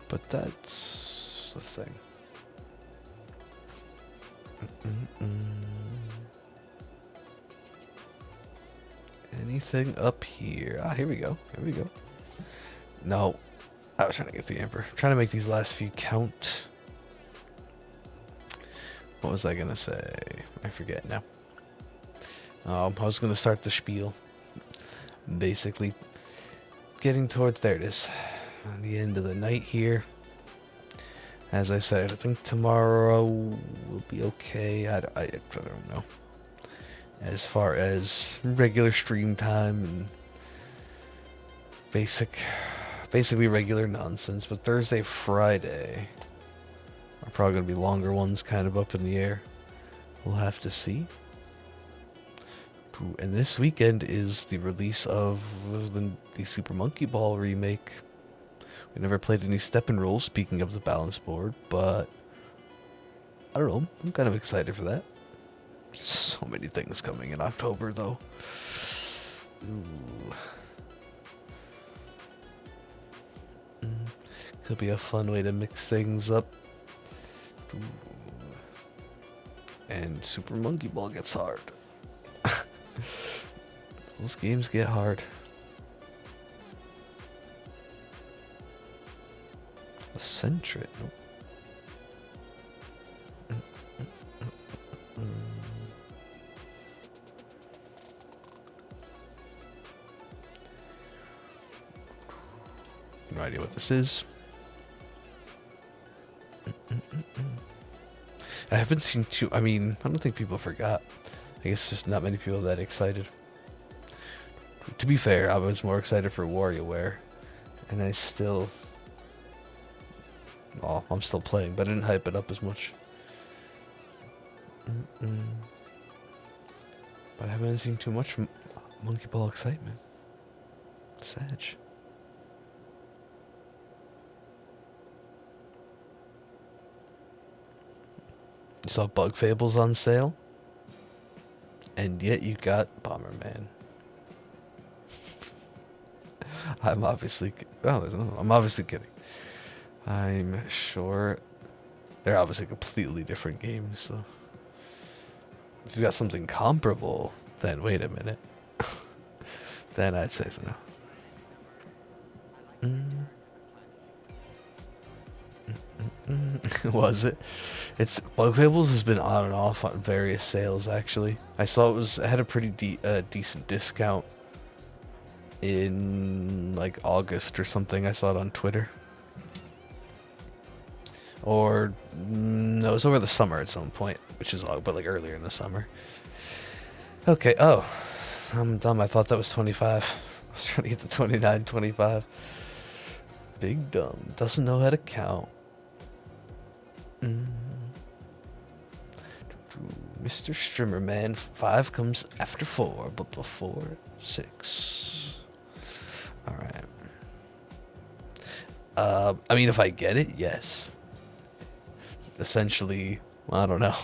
But that's the thing. Anything up here? Ah, here we go. Here we go. No. I was trying to get the Emperor. I'm trying to make these last few count. What was I going to say? I forget now. I was going to start the spiel. Basically, getting towards, there it is. On the end of the night here. As I said, I think tomorrow will be okay. I don't know. As far as regular stream time and basically regular nonsense. But Thursday, Friday are probably going to be longer ones, kind of up in the air. We'll have to see. And this weekend is the release of the Super Monkey Ball remake. We never played any Steppin' Rolls, speaking of the balance board, but I don't know. I'm kind of excited for that. So many things coming in October, though. Ooh. Could be a fun way to mix things up. Ooh. And Super Monkey Ball gets hard. Those games get hard. Eccentric. Nope. No idea what this is. I haven't seen too. I mean, I don't think people forgot. I guess just not many people that excited. To be fair, I was more excited for WarioWare, and I still. Well, I'm still playing, but I didn't hype it up as much. But I haven't seen too much Monkey Ball excitement. Sad. You saw Bug Fables on sale, and yet you got Bomberman. I'm obviously kidding. I'm sure they're obviously completely different games. So if you got something comparable, then wait a minute. Then I'd say so. Was it? It's Bug Fables has been on and off on various sales. Actually, I saw it had a pretty decent discount in like August or something. I saw it on Twitter. Or no, it was over the summer at some point, which is but like earlier in the summer. Okay. Oh, I'm dumb. I thought that was 25. I was trying to get the 29.25. Big dumb. Doesn't know how to count. Mr. Strimmer Man, 5 comes after 4, but before 6. Alright. I mean, if I get it, yes. Essentially, well, I don't know.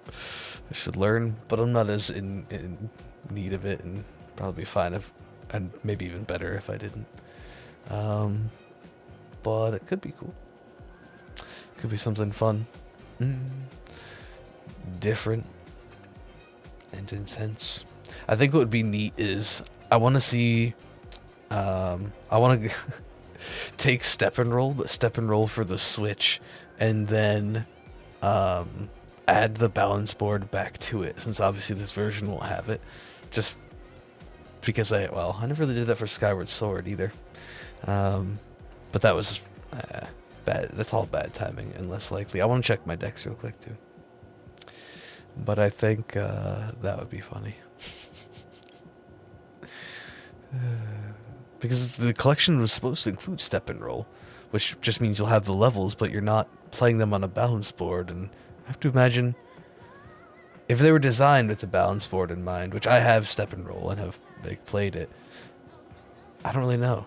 I should learn, but I'm not as in need of it, and probably fine if, and maybe even better if I didn't. But it could be cool. Could be something fun. Different. And intense. I think what would be neat is I want to see, I want to take Step and Roll, but Step and Roll for the Switch, and then add the balance board back to it, since obviously this version won't have it. Just because I never really did that for Skyward Sword either. But that was bad. That's all bad timing and less likely. I want to check my decks real quick too. But I think that would be funny. Because the collection was supposed to include Step and Roll, which just means you'll have the levels, but you're not playing them on a balance board. And I have to imagine if they were designed with the balance board in mind, which I have Step and Roll and have played it, I don't really know.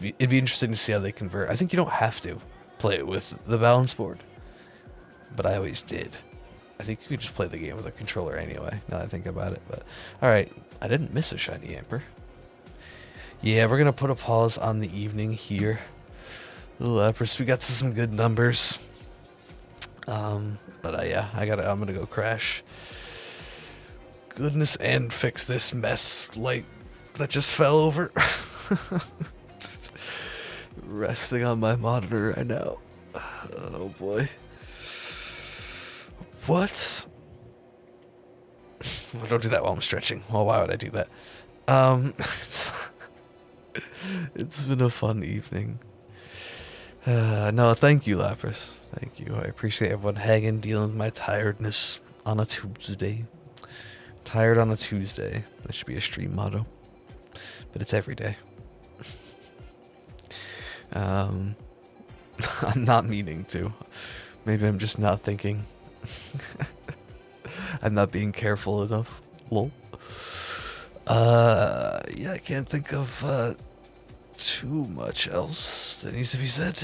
It'd be interesting to see how they convert. I think you don't have to play it with the balance board, but I always did. I think you could just play the game with a controller anyway, now that I think about it. But alright, I didn't miss a shiny Amper. Yeah, we're gonna put a pause on the evening here. Lapras, we got some good numbers. But yeah, I'm gonna go crash. Goodness, and fix this mess light that just fell over. Resting on my monitor right now. Oh boy. What? Well, don't do that while I'm stretching. Well, why would I do that? It's been a fun evening. No, thank you, Lapras. Thank you. I appreciate everyone hanging, dealing with my tiredness on a Tuesday. Tired on a Tuesday. That should be a stream motto. But it's every day. I'm not meaning to. Maybe I'm just not thinking. I'm not being careful enough. Lol. Yeah, I can't think of too much else that needs to be said.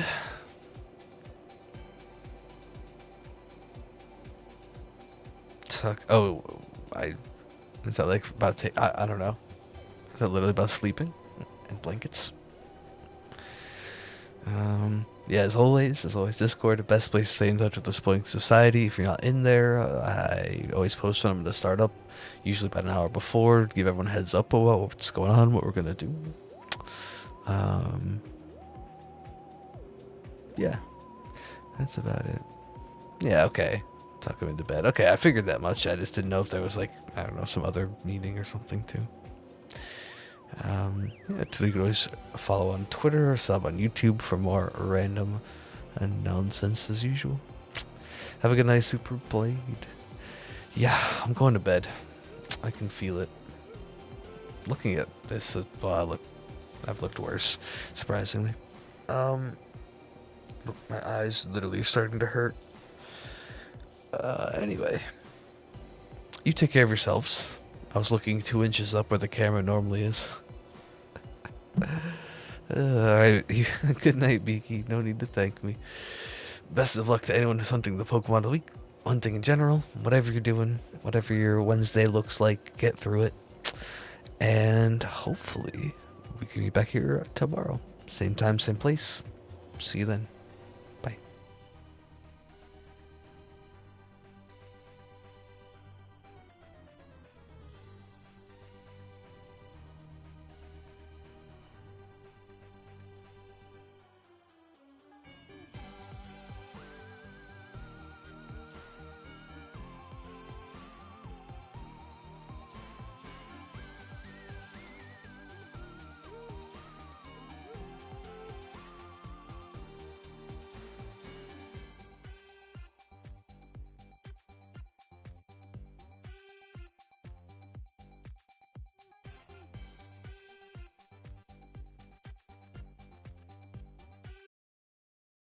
Is that like about I don't know. Is that literally about sleeping and blankets? Yeah, as always, Discord, the best place to stay in touch with the Spoiling Society. If you're not in there, I always post when I'm going to start up, usually about an hour before, to give everyone a heads up about what's going on, what we're going to do. Yeah, that's about it. Yeah, okay. Tuck him into bed. Okay, I figured that much. I just didn't know if there was, like, I don't know, some other meeting or something, too. Yeah, so you can always follow on Twitter or sub on YouTube for more random and nonsense as usual. Have a good night, Super Blade. Yeah, I'm going to bed. I can feel it. Looking at this, I've looked worse, surprisingly. My eyes literally starting to hurt. Anyway, you take care of yourselves. I was looking 2 inches up where the camera normally is. Good night, Beaky. No need to thank me. Best of luck to anyone who's hunting the Pokemon of the week. Hunting in general. Whatever you're doing. Whatever your Wednesday looks like. Get through it. And hopefully we can be back here tomorrow. Same time, same place. See you then.